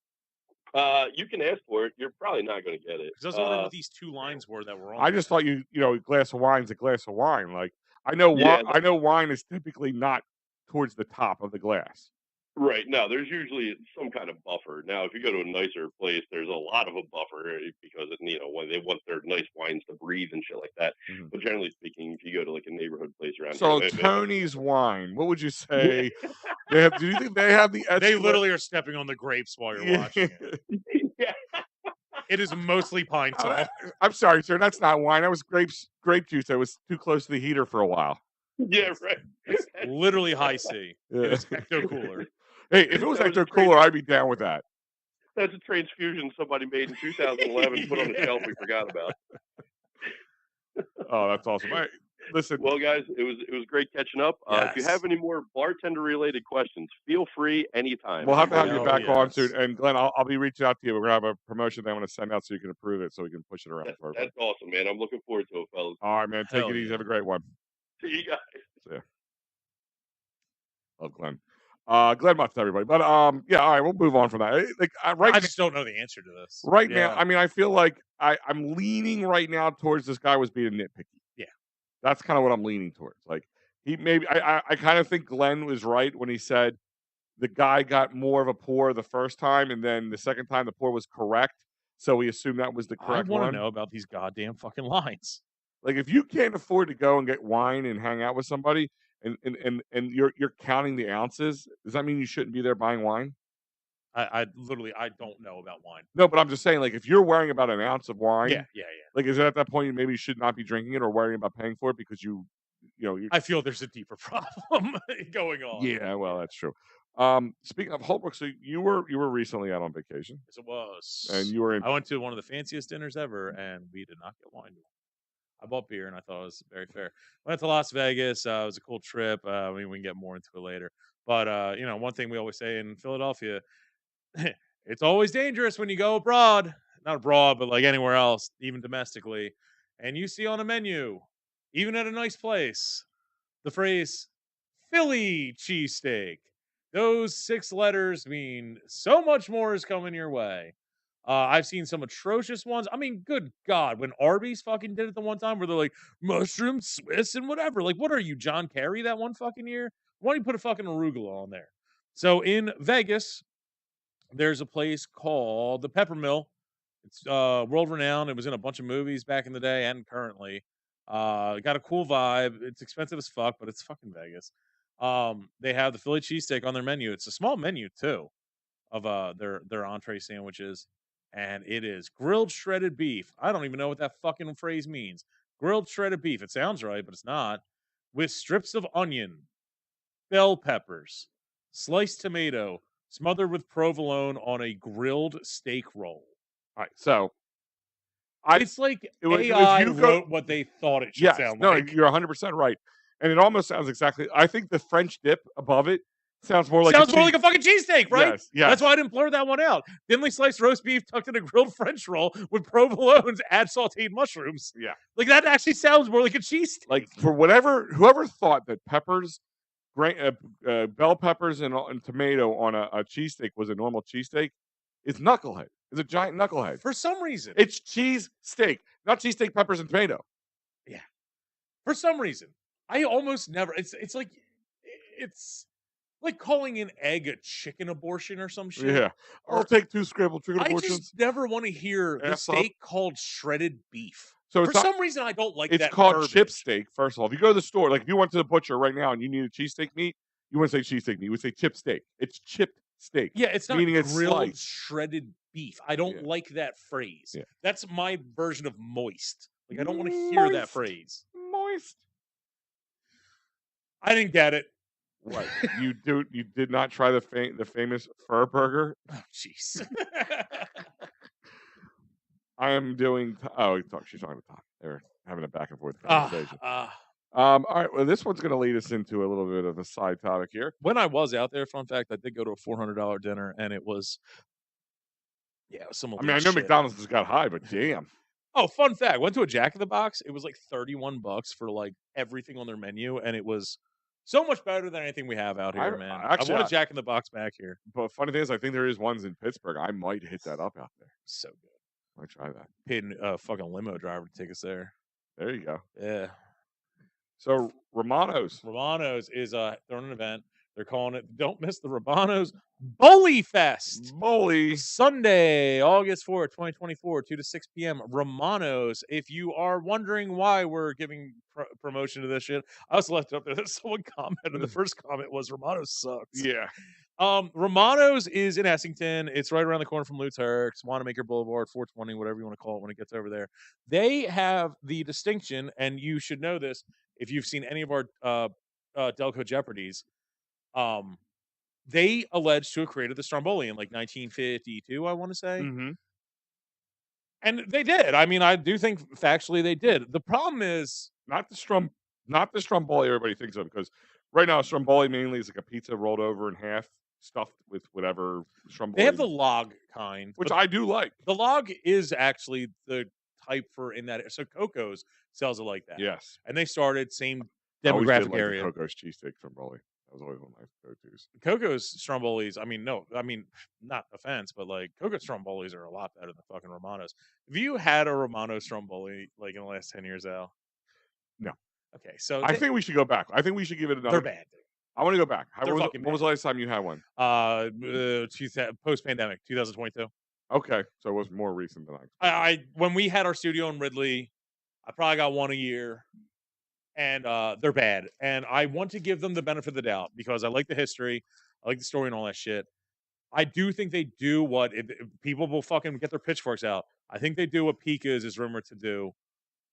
You can ask for it. You're probably not going to get it.
Because I was wondering what these two lines were that were on
I
there.
just thought a glass of wine's a glass of wine. Like
Yeah,
I know wine is typically not towards the top of the glass.
right. No, there's usually some kind of buffer. Now, if you go to a nicer place, there's a lot of a buffer because when they want their nice wines to breathe and shit like that.
Mhm.
But generally speaking, if you go to like a neighborhood place around
So
here,
Tony's wine, what would you
they,
say? Do you think they have the
They
escalate?
literally are stepping on the grapes while you're watching it.
yeah.
It is mostly pine tar.
I'm sorry, sir. That's not wine. That was grape juice. That was too close to the heater for a while.
Yeah, right.
It's literally high C.
Yeah.
It is Ecto Cooler.
Hey, if it was
That was
Ecto Cooler, I'd be down with that.
That's a transfusion somebody made in 2011, put on a shelf we forgot about.
Oh, that's awesome. All right, listen.
Well, guys, it was great catching up. If you
Yes.
have any more bartender related questions, feel free anytime.
We'll have to have you
Hell
back on
yes.
soon. And Glenn, I'll be reaching out to you. We're gonna have a promotion that I'm gonna send out so you can approve it, so we can push it around for everybody.
That's awesome, man. I'm looking forward to it, fellas.
All right, man. Take
Hell
it easy.
yeah.
Have a great one.
See you guys.
See ya. Love Glenn. Glenn Mutz, everybody. But yeah, all right, we'll move on from that.
I just don't know the answer to this.
Right
Yeah.
now, I mean, I feel like I'm leaning right now towards this guy was being nitpicky.
Yeah.
That's kind of what I'm leaning towards. Like I kind of think Glenn was right when he said the guy got more of a pour the first time, and then the second time the pour was correct. So we assume that was the
I
correct
want
one.
to know about these goddamn fucking lines.
Like if you can't afford to go and get wine and hang out with somebody, and you're counting the ounces, does that mean you shouldn't be there buying wine?
I literally don't know about wine.
No, but I'm just saying, like, if you're worrying about an ounce of wine,
Yeah.
like, is it at that point maybe you should not be drinking it or worrying about paying for it because you
I feel there's a deeper problem going on.
yeah, well, that's true. Speaking of Holbrook, so you were recently out on vacation,
Yes, it was.
and you were in.
I went to one of the fanciest dinners ever, and we did not get wine. I bought beer, and I thought it was very fair. Went to Las Vegas. It was a cool trip. We can get more into it later. But one thing we always say in Philadelphia, it's always dangerous when you go abroad. Not abroad, but like anywhere else, even domestically. And you see on a menu, even at a nice place, the phrase Philly cheesesteak. Those 6 letters mean so much more is coming your way. I've seen some atrocious ones. I mean, good God, when Arby's fucking did it the one time where they're like, mushroom Swiss and whatever. Like, what are you, John Kerry, that one fucking year? Why don't you put a fucking arugula on there? So in Vegas, there's a place called the Pepper Mill. It's world renowned. It was in a bunch of movies back in the day and currently. Got a cool vibe. It's expensive as fuck, but it's fucking Vegas. They have the Philly cheesesteak on their menu. It's a small menu too of their entree sandwiches, and it is grilled shredded beef. I don't even know what that fucking phrase means. Grilled shredded beef. It sounds right, but it's not. With strips of onion, bell peppers, sliced tomato, smothered with provolone on a grilled steak roll.
All right, so
It's like
it was
AI
you go-
wrote what they thought it should
yes,
sound
no,
like.
you're 100% right, and it almost sounds exactly. I think the French dip above it sounds more like
Sounds more like a fucking cheesesteak, right?
Yes, yes.
That's why I didn't blur that one out. Thinly sliced roast beef tucked in a grilled French roll with provolones, add sauteed mushrooms.
Yeah,
Like that actually sounds more like a cheesesteak.
like for whoever thought that bell peppers and tomato on a cheesesteak was a normal cheesesteak is knucklehead. Is a giant knucklehead.
For some reason.
It's cheese steak, not cheesesteak peppers and tomato.
Yeah. For some reason. I almost never it's like calling an egg a chicken abortion or some shit.
Yeah, I'll take 2 scrambled chicken
I
abortions.
just never want to hear the
Ass up.
steak called shredded beef.
So
For some reason, I don't like
it's
that.
called
verbiage.
chip steak. First of all, if you go to the store, like if you went to the butcher right now and you need a cheesesteak meat, you wouldn't say cheesesteak meat. You would say chip steak. It's chipped steak.
Yeah, it's not
meaning it's
grilled
sliced.
shredded beef. I don't like that phrase.
Yeah.
That's my version of moist. Like I don't want to hear that
Moist.
phrase.
Moist.
I didn't get it.
What you did not try the famous fur burger?
Oh, jeez.
I am doing. She's talking to Tom. They're having a back and forth conversation. All right. Well, this one's going to lead us into a little bit of a side topic here.
When I was out there, fun fact, I did go to a $400 dinner, and it was, it was some elite
I know
shit.
McDonald's has got high, but damn.
Oh, fun fact. Went to a Jack in the Box. It was like $31 for like everything on their menu, and it was so much better than anything we have out here, man. I want a Jack in the Box back here.
But funny thing is, I think there is ones in Pittsburgh. I might hit that up out there.
So good.
I might try that.
Paid a fucking limo driver to take us there.
There you go.
Yeah.
So Romano's
is throwing an event. They're calling it, don't miss the Romano's Bully Fest.
Bully.
Sunday, August 4th, 2024, 2 to 6 p.m. Romano's. If you are wondering why we're giving promotion to this shit, I also left it up there that someone commented. The first comment was Romano's sucks.
Yeah.
Romano's is in Essington. It's right around the corner from Lou Turk's, Wanamaker Boulevard, 420, whatever you want to call it when it gets over there. They have the distinction, and you should know this if you've seen any of our Delco Jeopardies. They allege to have created the Stromboli in like 1952, I want to say.
Mm-hmm.
And they did. I mean, I do think factually they did. The problem is
not the Stromboli everybody thinks of, because right now Stromboli mainly is like a pizza rolled over in half, stuffed with whatever Stromboli.
They have the log kind,
which I do like.
The log is actually the type for in that. So Coco's sells it like that.
Yes,
and they started same demographic
like
area.
Coco's cheesesteak Stromboli. That was always one of my go-tos.
Coco's Strombolis. Not offense, but like Coco's Strombolis are a lot better than fucking Romano's. Have you had a Romano Stromboli like in the last 10 years, Al?
No.
Okay, so
I think we should go back. I think we should give it another.
They're bad.
I want to go back. When was the last time you had one?
Post-pandemic, 2022.
Okay, so it was more recent than
I when we had our studio in Ridley, I probably got one a year, and they're bad. And I want to give them the benefit of the doubt because I like the history, I like the story, and all that shit. I do think they do what people will fucking get their pitchforks out. I think they do what Pika's is rumored to do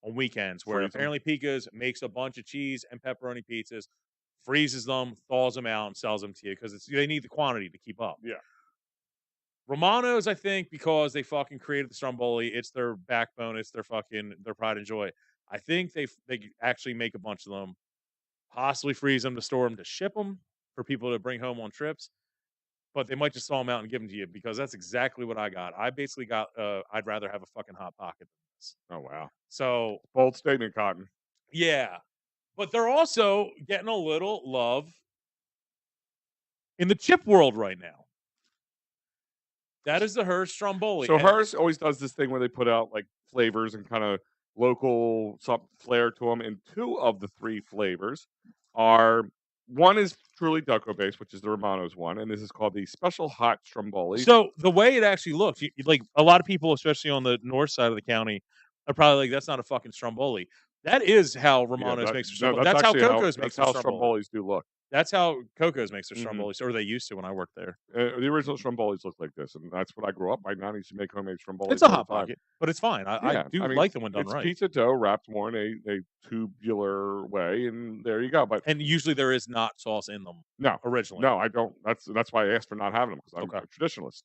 on weekends, where apparently Pika's makes a bunch of cheese and pepperoni pizzas, freezes them, thaws them out, and sells them to you because they need the quantity to keep up.
Yeah.
Romano's, I think, because they fucking created the Stromboli, it's their backbone, it's their pride and joy. I think they actually make a bunch of them, possibly freeze them to store them to ship them for people to bring home on trips. But they might just thaw them out and give them to you because that's exactly what I got. I basically got, I'd rather have a fucking Hot Pocket than this.
Oh, wow.
So.
Bold statement, Cotton.
Yeah. But they're also getting a little love in the chip world right now. That is the Hearst Stromboli.
So Hearst always does this thing where they put out like flavors and kind of local flair to them. And two of the three flavors are, one is truly Delco based, which is the Romano's one, and this is called the Special Hot Stromboli.
So the way it actually looks, like a lot of people, especially on the north side of the county, are probably like, "That's not a fucking Stromboli." That is how Romano's makes their Stromboli. That's how Coco's makes their
Strombolis do look.
That's how Coco's makes their Strombolis, or they used to when I worked there.
The original Strombolis look like this, and that's what I grew up. My nan used to make homemade Strombolis.
It's a Hot Pocket, but it's fine. I like the one done right.
It's pizza dough wrapped more in a tubular way, and there you go.
And usually there is not sauce in them.
No,
originally.
No, I don't. That's why I asked for not having them, because I'm a traditionalist.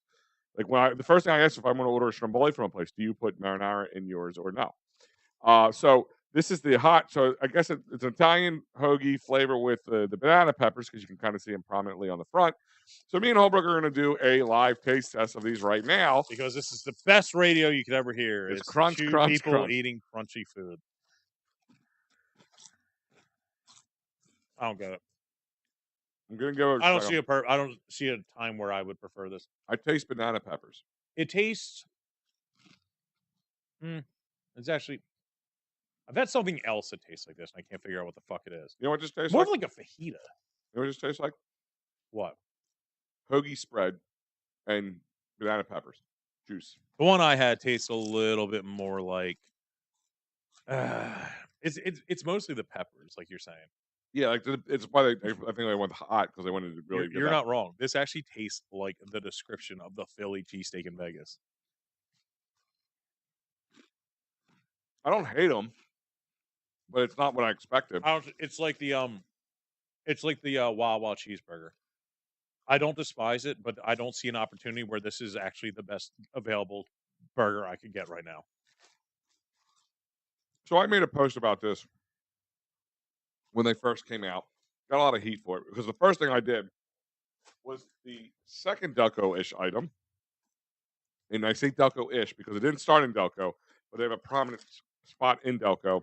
Like the first thing I asked if I'm going to order a Stromboli from a place, do you put marinara in yours or no? So this is the hot. So I guess it's an Italian hoagie flavor with the banana peppers, because you can kind of see them prominently on the front. So me and Holbrook are going to do a live taste test of these right now,
because this is the best radio you could ever hear.
It's crunch, crunch,
people
crunch.
eating crunchy food. I don't get it.
I'm going to go.
I don't see a time where I would prefer this.
I taste banana peppers.
It tastes. It's actually. I've had something else that tastes like this, and I can't figure out what the fuck it is.
You know what it just tastes
more
like?
More like a fajita.
You know what it just tastes like?
What?
Hoagie spread and banana peppers juice.
The one I had tastes a little bit more like. It's mostly the peppers, like you're saying.
Yeah, like it's why I think they went hot, because they wanted to really.
You're not wrong. This actually tastes like the description of the Philly cheesesteak in Vegas.
I don't hate them, but it's not what I expected.
It's like the It's like the Wawa cheeseburger. I don't despise it, but I don't see an opportunity where this is actually the best available burger I could get right now.
So I made a post about this when they first came out. Got a lot of heat for it because the first thing I did was the second Delco-ish item. And I say Delco-ish because it didn't start in Delco, but they have a prominent spot in Delco.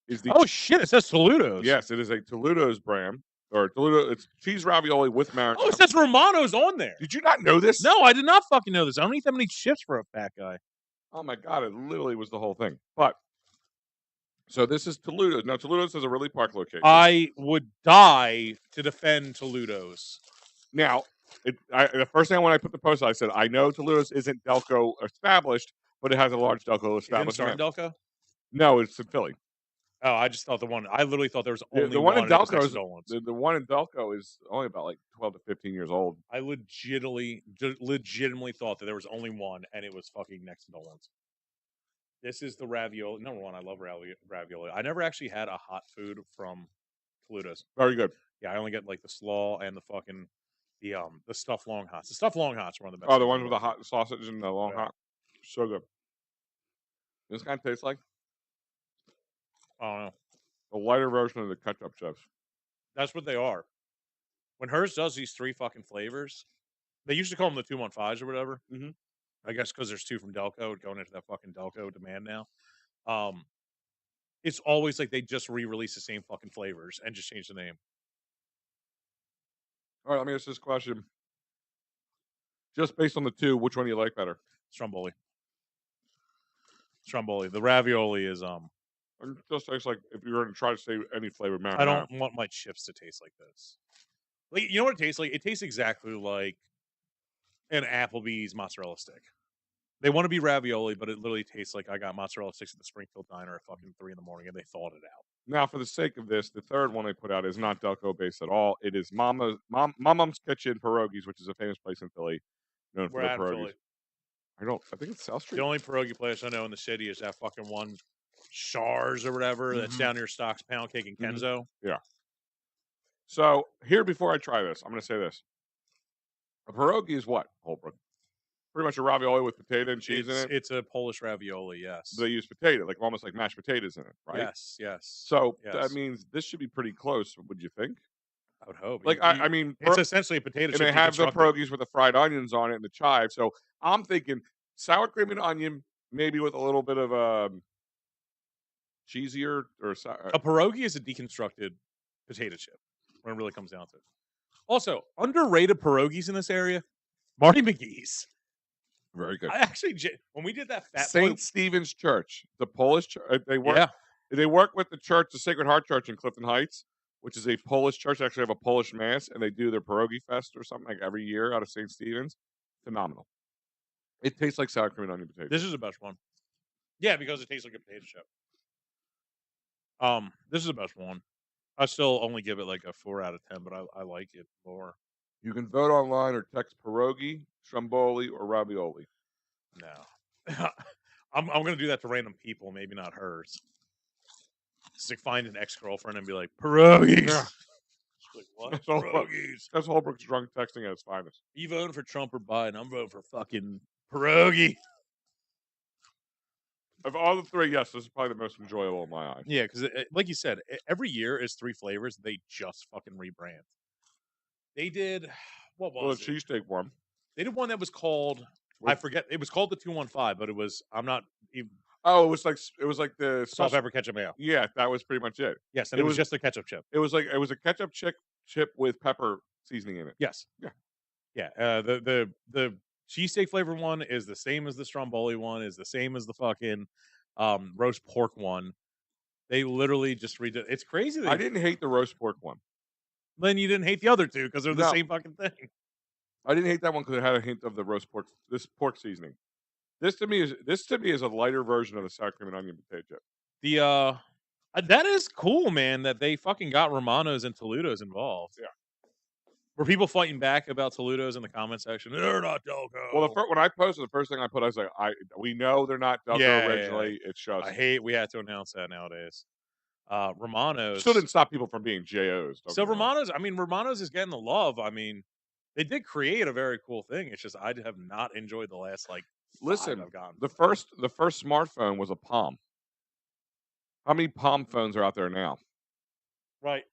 Is the
Oh shit! It says Toledo's.
Yes, it is a Toledo's brand or Toledo. It's cheese ravioli with marinara.
Oh, it says Romano's on there.
Did you not know this?
No, I did not fucking know this. I don't eat that many chips for a fat guy.
Oh my god! It literally was the whole thing. But so this is Toledo's. Now Toledo's is a Ridley Park location.
I would die to defend Toledo's.
Now, the first thing when I put the post, I said I know Toledo's isn't Delco established, but it has a large Delco establishment.
It didn't start in Delco?
No, it's in Philly.
Oh, I just thought the one. I literally thought there was only
the one in Delco.
The
one in Delco is only about like 12 to 15 years old.
I legitimately thought that there was only one, and it was fucking next to Nolan's. This is the ravioli. Number one, I love ravioli. I never actually had a hot food from Toledo's.
Very good.
Yeah, I only get like the slaw and the fucking the stuffed long hots. The stuffed long hots are one of the best.
Oh, the ones with the hot sausage and the long hot. So good. This kind of tastes like?
I don't know.
A lighter version of the ketchup chips.
That's what they are. When hers does these 3 fucking flavors, they used to call them the 215s or whatever.
Mm-hmm.
I guess because there's 2 from Delco going into that fucking Delco demand now. It's always like they just re-release the same fucking flavors and just change the name.
All right, let me ask this question. Just based on the 2, which one do you like better?
Stromboli. The ravioli is
It just tastes like if you were going to try to say any flavor marinara.
I don't want my chips to taste like this. Like, you know what it tastes like? It tastes exactly like an Applebee's mozzarella stick. They want to be ravioli, but it literally tastes like I got mozzarella sticks at the Springfield Diner at fucking 3 a.m. and they thawed it out.
Now, for the sake of this, the third one they put out is not Delco based at all. It is Mom's Kitchen Pierogies, which is a famous place in Philly, known for their pierogies. I think it's South Street.
The only pierogi place I know in the city is that fucking one, Shars or whatever, that's down near Stock's Pound Cake in Kenzo.
Yeah. So here, before I try this, I'm going to say this: a pierogi is what, Holbrook? Pretty much a ravioli with potato and cheese in it.
It's a Polish ravioli, yes.
They use potato, like almost like mashed potatoes in it, right?
Yes.
So that means this should be pretty close. Would you think?
I would hope.
Like I mean,
it's essentially a potato chip.
And they have the pierogies with the fried onions on it and the chive. So I'm thinking sour cream and onion, maybe with a little bit of cheesier or sour.
A pierogi is a deconstructed potato chip when it really comes down to it. Also, underrated pierogies in this area, Marty McGee's.
Very good.
I actually, when we did that
St. Stephen's Church, the Polish church, they work with the church, the Sacred Heart Church in Clifton Heights, which is a Polish church. They actually have a Polish mass, and they do their pierogi fest or something like every year out of St. Stephen's. Phenomenal. It tastes like sour cream and onion potato.
This is the best one. Yeah, because it tastes like a potato chip. This is the best one. I still only give it like a 4 out of 10, but I like it more.
You can vote online or text pierogi, stromboli, or ravioli.
No. I'm going to do that to random people, maybe not hers. Just like find an ex-girlfriend and be like, pierogies. Yeah. Like, what?
That's
pierogies.
That's Holbrook's drunk texting at its finest.
You voting for Trump or Biden? I'm voting for fucking pierogi.
Of all the 3, yes, this is probably the most enjoyable in my eyes.
Yeah, because like you said, every year is 3 flavors. They just fucking rebrand. They did, what was it?
The cheesesteak one.
They did one that was called, I forget, it was called the 215, but it was, I'm not even.
Oh, it was like the
salt, pepper, ketchup, mayo.
Yeah, that was pretty much it.
Yes, and it was just a ketchup chip.
It was a ketchup chip with pepper seasoning in it.
Yes. Yeah. The cheesesteak flavor one is the same as the stromboli one, is the same as the fucking roast pork one. They literally just redid. It's crazy.
I didn't hate the roast pork one.
Then you didn't hate the other 2 because they're the same fucking thing.
I didn't hate that one because it had a hint of the roast pork. This pork seasoning. This to me is a lighter version of the sour cream and onion potato chip.
That is cool, man. That they fucking got Romano's and Toledo's involved.
Yeah.
Were people fighting back about Toledo's in the comment section? They're not Delco.
Well, when I posted, the first thing I put, I was like, we know they're not Delco originally.
Yeah.
It's just
we had to announce that nowadays. Romano's
still didn't stop people from being JOs.
So Romano's is getting the love. They did create a very cool thing. It's just I have not enjoyed the last like 5 I've gotten.
The first smartphone was a Palm. How many Palm phones are out there now?
Right.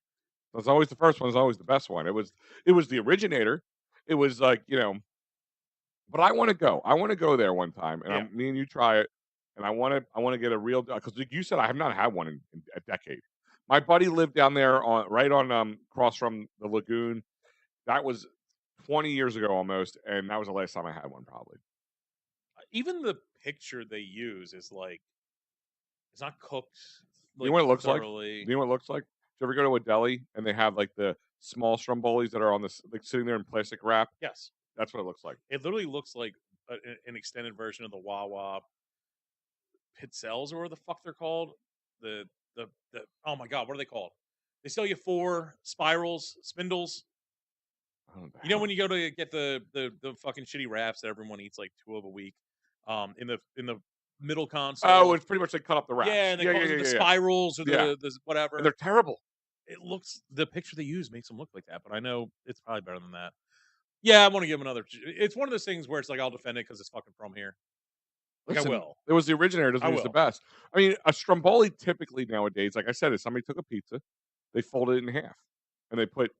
That's always the first one. Is always the best one. It was the originator. It was like, but I want to go. I want to go there one time, and
Yeah.
me and you try it. And I want to get a real, because like you said, I have not had one in a decade. My buddy lived down there right on across from the lagoon. That was 20 years ago almost, and that was the last time I had one probably.
Even the picture they use is like it's not cooked.
You know what it looks
thoroughly.
like? Do you know what it looks like? Do you ever go to a deli and they have like the small strombolis that are on this, like sitting there in plastic wrap?
Yes.
That's what it looks like.
It literally looks like an extended version of the Wawa pizzelles, or what the fuck they're called. The oh my god, what are they called? They sell you 4 spindles. You know when you go to get the fucking shitty wraps that everyone eats like 2 of a week, in the middle console.
Oh, it's pretty much they cut up the wraps.
Yeah, and they call them the spirals or the whatever.
And they're terrible.
The picture they use makes them look like that, but I know it's probably better than that. Yeah, I want to give them another. It's one of those things where it's like I'll defend it because it's fucking from here.
Listen,
I will.
It was the originator. Doesn't mean it's the best. I mean, a stromboli typically nowadays, like I said, is somebody took a pizza, they folded it in half, and they put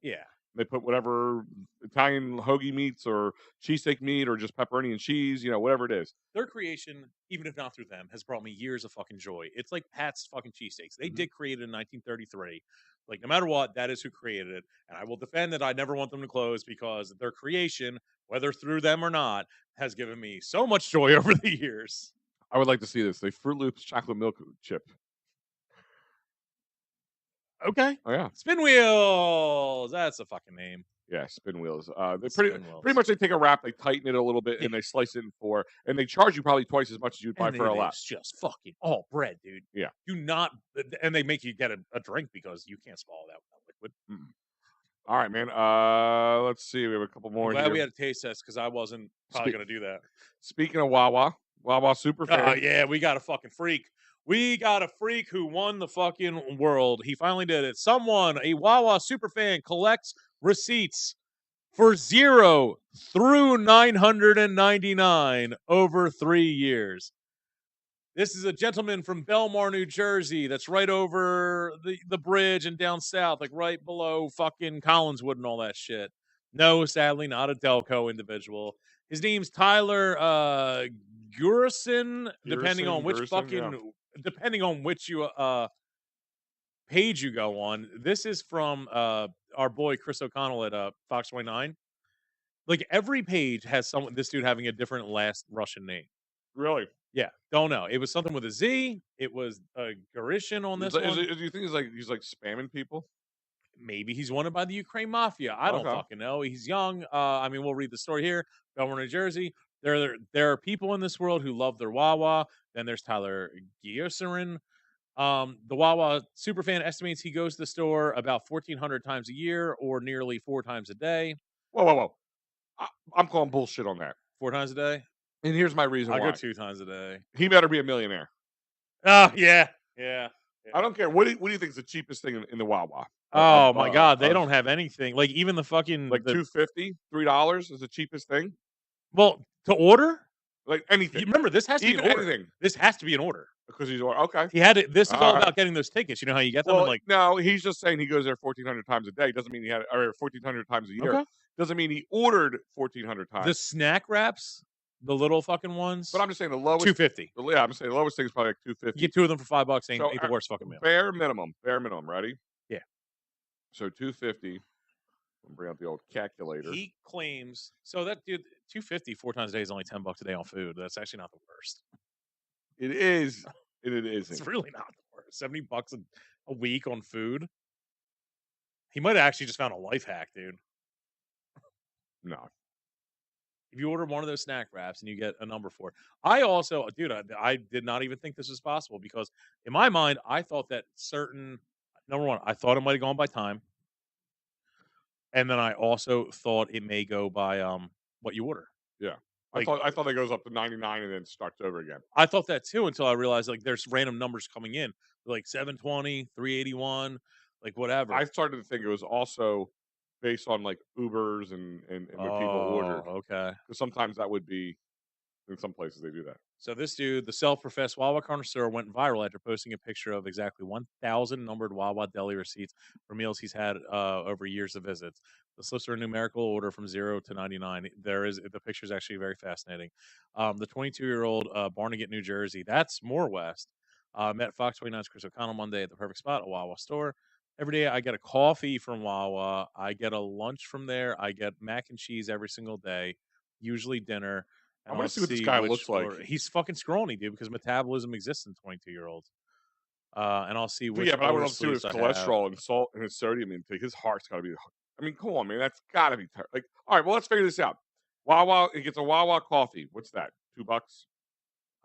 whatever Italian hoagie meats or cheesesteak meat or just pepperoni and cheese, whatever it is.
Their creation, even if not through them, has brought me years of fucking joy. It's like Pat's fucking cheesesteaks. They did create it in 1933. Like, no matter what, that is who created it. And I will defend that I never want them to close because their creation, whether through them or not, has given me so much joy over the years.
I would like to see this. The Fruit Loops chocolate milk chip.
Okay.
Oh yeah.
Spin Wheels. That's a fucking name.
Yeah, Spin Wheels. They pretty much they take a wrap, they tighten it a little bit, and they slice it in 4, and they charge you probably twice as much as you'd buy for a lot.
It's just fucking all bread, dude.
Yeah.
Do not, and they make you get a drink because you can't swallow that liquid.
All right, man. Let's see. We have a couple more.
I'm glad we had a taste test because I wasn't probably going to do that.
Speaking of Wawa Superfan.
Oh yeah, we got a fucking freak. We got a freak who won the fucking world. He finally did it. Someone, a Wawa superfan, collects receipts for 0 through 999 over 3 years. This is a gentleman from Belmar, New Jersey. That's right over the bridge and down south, like right below fucking Collinswood and all that shit. No, sadly, not a Delco individual. His name's Tyler Gurison, depending on which page you go on. This is from our boy Chris O'Connell at Fox 29. Like every page has this dude having a different last Russian name.
Really?
Yeah, don't know. It was something with a Z. It was Gorishin on this one.
Do you think he's like spamming people?
Maybe he's wanted by the Ukraine mafia. I don't fucking know. He's young. We'll read the story here. Belmar, New Jersey. There are people in this world who love their Wawa. Then there's Tyler Gioserin. The Wawa superfan estimates he goes to the store about 1,400 times a year or nearly 4 times a day.
Whoa. I'm calling bullshit on that.
4 times a day?
And here's my reason why.
I go 2 times a day.
He better be a millionaire.
Oh, yeah.
I don't care. What do you think is the cheapest thing in the Wawa?
Oh, my God. They don't have anything. Like, even the fucking...
Like $2.50, $3 is the cheapest thing?
Well, to order?
Like anything.
Remember, this has to be an order.
Anything.
This has to be an order.
Because he's okay.
He had it. This is all about getting those tickets. You know how you get them?
Well, no, he's just saying he goes there 1,400 times a day. Doesn't mean he had, or 1,400 times a year. Okay. Doesn't mean he ordered 1,400 times.
The snack wraps, the little fucking ones.
But I'm just saying the lowest.
$2.50.
Yeah, I'm saying the lowest thing is probably like $2.50.
You get 2 of them for $5. Ain't the worst fucking meal.
Bare minimum. Ready?
Yeah.
So $2.50. I'll bring out the old calculator.
He claims that dude $2.50 4 times a day is only $10 a day on food. That's actually not the worst.
It is. It isn't.
It's really not the worst. $70 a week on food. He might have actually just found a life hack, dude.
No.
If you order one of those snack wraps and you get a number for it. I also, dude, I did not even think this was possible because in my mind, I thought that number one, I thought it might have gone by time. And then I also thought it may go by what you order.
Yeah.
Like,
I thought it goes up to 99 and then starts over again.
I thought that too until I realized like there's random numbers coming in, like 720, 381, like whatever.
I started to think it was also based on like Ubers and what people ordered.
Oh, okay.
Because sometimes that would be in some places they do that.
So this dude, the self-professed Wawa connoisseur, went viral after posting a picture of exactly 1,000 numbered Wawa deli receipts for meals he's had over years of visits. The slips are in numerical order from 0 to 99. The picture is actually very fascinating. The 22-year-old Barnegat, New Jersey, that's more west. Met Fox 29's Chris O'Connell Monday at the perfect spot, a Wawa store. Every day I get a coffee from Wawa. I get a lunch from there. I get mac and cheese every single day, usually dinner.
I
And
want
I'll
to see what this
see
guy
which
looks like.
order. He's fucking scrawny, dude, because metabolism exists in 22-year-olds. And I'll see
But
which
yeah, but I would
order
love to see what his
sleeves I have.
cholesterol and salt and his sodium intake. His heart's got to be. I mean, come on, man. That's got to be like. All right, well, let's figure this out. Wawa, he gets a Wawa coffee. What's that? $2?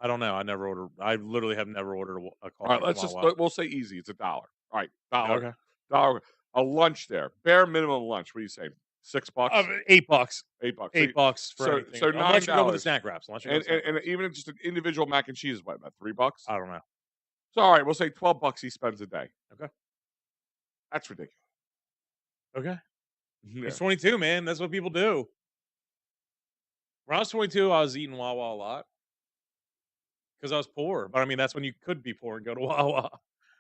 I don't know. I never ordered. I literally have never ordered a
All
coffee
right,
from
let's just
Wawa.
we'll say easy. It's $1. All right, dollar,
Okay.
dollar. A lunch there, bare minimum lunch. What do you say? $6?
$8.
$8.
$8 for anything.
So
Unless you're going with the
$9.
snack wraps. Unless you're going with snack
And
wraps.
even just an individual mac and cheese is what, about $3?
I don't know.
So all right, we'll say $12 he spends a day.
Okay.
That's ridiculous.
Okay.
Yeah.
He's 22, man. That's what people do. When I was 22, I was eating Wawa a lot because I was poor. But I mean, that's when you could be poor and go to Wawa.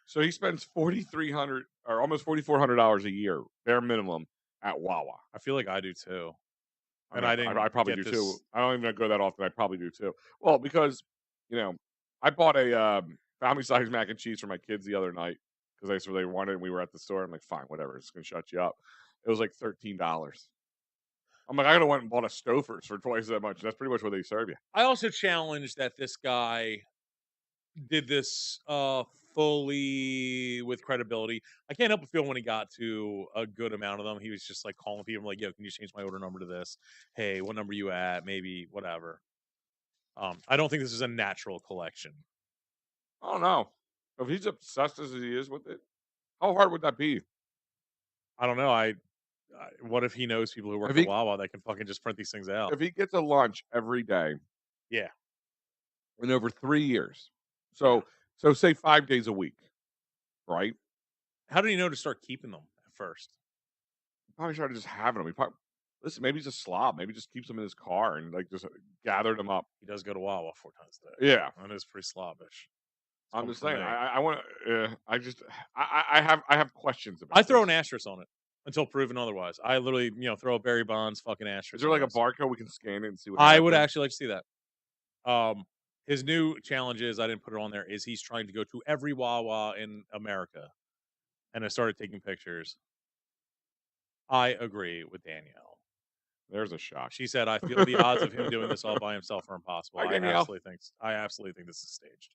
So he spends $4,300 or almost $4,400 a year, bare minimum, at Wawa.
I feel like I do too.
I
And
mean,
I didn't.
I probably
get
do
this.
too. I don't even go that often. I probably do too. Well, because I bought a family size mac and cheese for my kids the other night because they wanted it and we were at the store. I'm like, fine, whatever. It's gonna shut you up. It was like $13. I'm like, I could have went and bought a Stouffer's for twice that much. That's pretty much what they serve you.
I also challenge that this guy did this fully with credibility. I can't help but feel when he got to a good amount of them, he was just like calling people like, "Yo, can you change my order number to this? Hey, what number you at? Maybe whatever." I don't think this is a natural collection.
I don't know. If he's obsessed as he is with it, how hard would that be?
I don't know. What if he knows people who work at Wawa that can fucking just print these things out?
If he gets a lunch every day,
Yeah.
in over 3 years, so say 5 days a week, right?
How did he know to start keeping them at first?
Probably started just having them. Listen, maybe he's a slob. Maybe he just keeps them in his car and like just gathered them up.
He does go to Wawa 4 times a day.
Yeah,
That is pretty slobbish.
I'm just saying. I want to. I have questions about.
I throw an
this.
asterisk on it until proven otherwise. I literally, throw a Barry Bonds fucking asterisk.
Is there like a barcode we can scan it and see what?
I would actually like to see that. His new challenge is, I didn't put it on there, is he's trying to go to every Wawa in America, and I started taking pictures. I agree with Danielle.
There's a shock.
She said, "I feel the odds of him doing this all by himself are impossible."
Hi,
I absolutely think this is staged.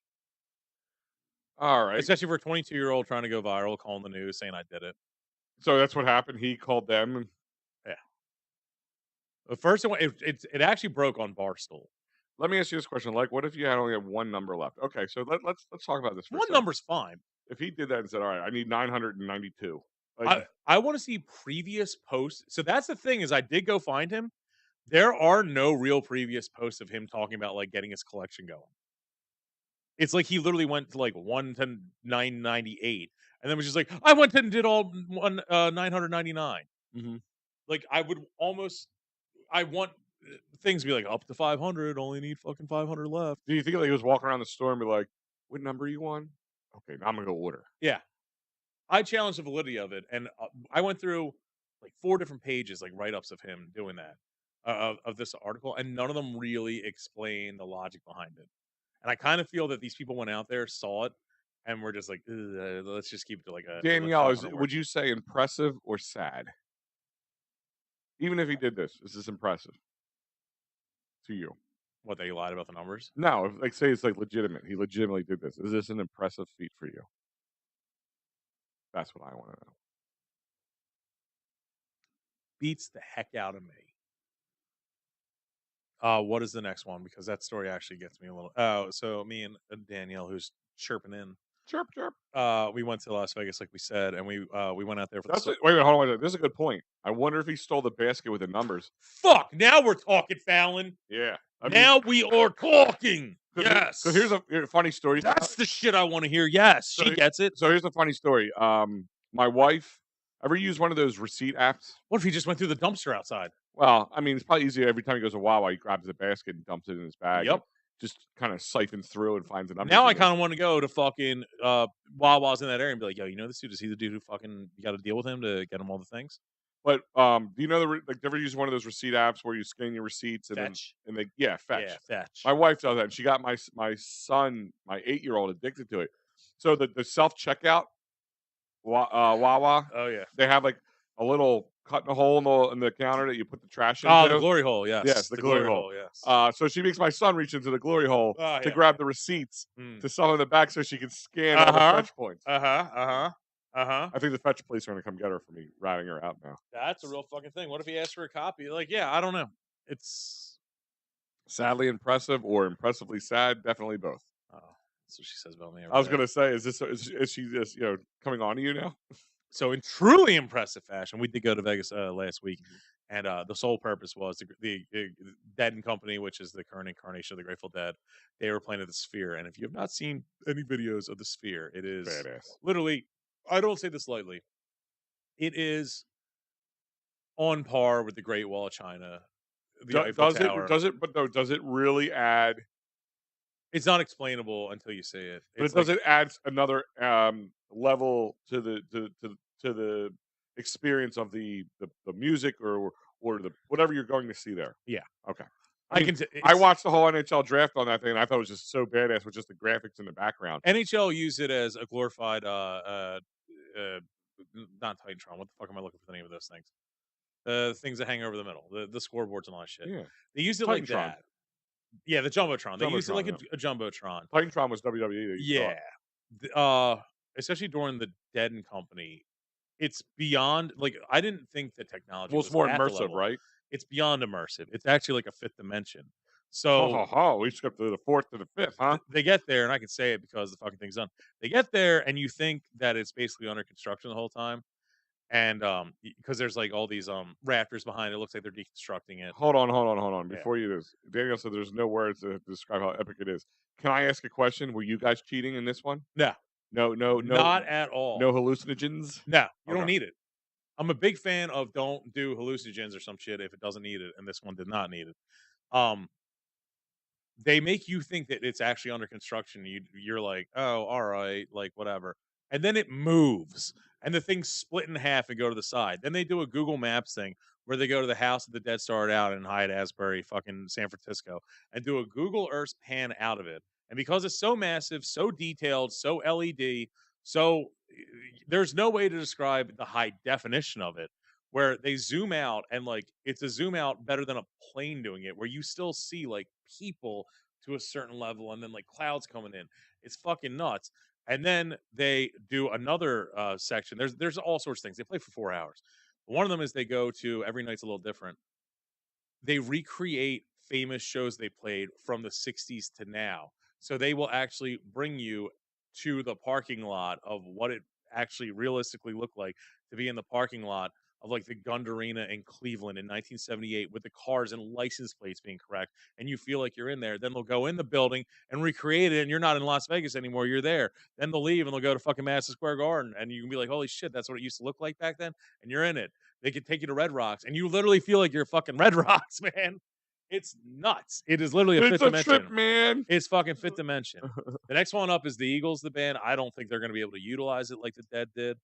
All right,
Especially for a 22-year-old trying to go viral, calling the news saying I did it.
so that's what happened. He called them.
Yeah. The first one, it actually broke on Barstool.
Let me ask you this question: like, what if you only have one number left? Okay, so let's talk about this.
One number's fine.
If he did that and said, "All right, I need 992,"
I want to see previous posts. So that's the thing, is I did go find him. There are no real previous posts of him talking about like getting his collection going. It's like he literally went to like 1 to 998, and then was just like, I went and did all 999.
mm-hmm.
Like I want things to be like up to 500. Only need fucking 500 left.
Do you think like he was walking around the store and be like, "What number you on?" Okay, now I'm gonna go order.
Yeah, I challenged the validity of it, and I went through like 4 different pages, like write ups of him doing that, of this article, and none of them really explain the logic behind it. And I kind of feel that these people went out there, saw it, and were just like, let's just keep it to like a
Danielle. Would you say impressive or sad? Even if he did this, is this impressive to you?
What, they lied about the numbers?
No, if, like say it's like legitimate. He legitimately did this. Is this an impressive feat for you? That's what I want to know.
Beats the heck out of me. What is the next one? Because that story actually gets me a little. Oh, so me and Danielle, who's chirping in.
Chirp, chirp.
We went to Las Vegas, like we said, and we went out there for
That's
the.
it. Wait, hold on. This is a good point. I wonder if he stole the basket with the numbers.
Fuck! Now we're talking, Fallon.
Yeah.
Now we are talking. Yes.
So here's a funny story.
That's the shit I want to hear. Yes, she gets it.
So here's a funny story. My wife, ever use one of those receipt apps?
What if he just went through the dumpster outside?
Well, I mean, it's probably easier every time he goes to Wawa, he grabs the basket and dumps it in his bag.
Yep.
Just kind of siphons through and finds a number.
Now I kind of want to go to fucking Wawa's in that area and be like, yo, you know this dude? Is he the dude who fucking you got to deal with him to get him all the things?
But do you know ever use one of those receipt apps where you scan your receipts and
Fetch.
Fetch.
Yeah, Fetch.
My wife does that, and she got my son, my 8-year-old, addicted to it. So the self checkout Wawa.
Oh yeah.
They have like a little cut in a hole in the counter that you put the trash in.
Oh, the glory hole. Yes.
Yes, the glory hole.
Yes.
So she makes my son reach into the glory hole to
yeah.
grab the receipts to sell in the back so she can scan all the fetch points. I think the fetch police are going to come get her for me ratting her out now.
That's a real fucking thing. What if he asked for a copy? Like, yeah, I don't know. It's
sadly impressive or impressively sad. Definitely both.
Oh, that's what she says about me.
I was going to say, is she just coming on to you now?
So in truly impressive fashion, we did go to Vegas last week, and the sole purpose was the Dead and Company, which is the current incarnation of the Grateful Dead. They were playing at the Sphere, and if you have not seen any videos of the Sphere, it is
badass.
Literally, I don't say this lightly. It is on par with the Great Wall of China.
Does it really add?
It's not explainable until you see it.
But does it add another level to the experience of the music or the whatever you're going to see there?
Yeah.
Okay.
I
watched the whole NHL draft on that thing, and I thought it was just so badass with just the graphics in the background.
NHL used it as a glorified, not Titantron. What the fuck am I looking for the name of those things? The things that hang over the middle, the scoreboards and all that shit.
Yeah.
They used it like that. Yeah, the Jumbotron. They used it like
yeah.
a Jumbotron.
Titantron was WWE.
Yeah. Especially during the Dead and Company. It's beyond, like, I didn't think the technology was
more immersive, right?
It's beyond immersive. It's actually like a fifth dimension. So
we skipped to the fourth to the fifth, huh?
They get there, and I can say it because the fucking thing's done. They get there, and you think that it's basically under construction the whole time. And because there's like all these rafters behind it, looks like they're deconstructing it.
Hold on. Before you do this, Daniel said there's no words to describe how epic it is. Can I ask a question? Were you guys cheating in this one?
No.
No,
not at all.
No hallucinogens.
No, you don't need it. I'm a big fan of don't do hallucinogens or some shit if it doesn't need it, and this one did not need it. They make you think that it's actually under construction. You're like, oh, all right, like whatever. And then it moves, and the thing's split in half and go to the side. Then they do a Google Maps thing where they go to the house that the dead started out in Hyatt-Asbury, fucking San Francisco, and do a Google Earth pan out of it. And because it's so massive, so detailed, so LED, so there's no way to describe the high definition of it, where they zoom out and like it's a zoom out better than a plane doing it, where you still see like people to a certain level and then like clouds coming in. It's fucking nuts. And then they do another section. There's all sorts of things. They play for 4 hours. One of them is they go to, every night's a little different. They recreate famous shows they played from the 60s to now. So they will actually bring you to the parking lot of what it actually realistically looked like to be in the parking lot of like the Gund Arena in Cleveland in 1978 with the cars and license plates being correct, and you feel like you're in there. Then they'll go in the building and recreate it, and you're not in Las Vegas anymore. You're there. Then they'll leave and they'll go to fucking Madison Square Garden, and you can be like, holy shit, that's what it used to look like back then, and you're in it. They could take you to Red Rocks, and you literally feel like you're fucking Red Rocks, man. It's nuts. It is literally a fifth dimension.
Trip, man.
It's fucking fifth dimension. The next one up is the Eagles, the band. I don't think they're going to be able to utilize it like the Dead did.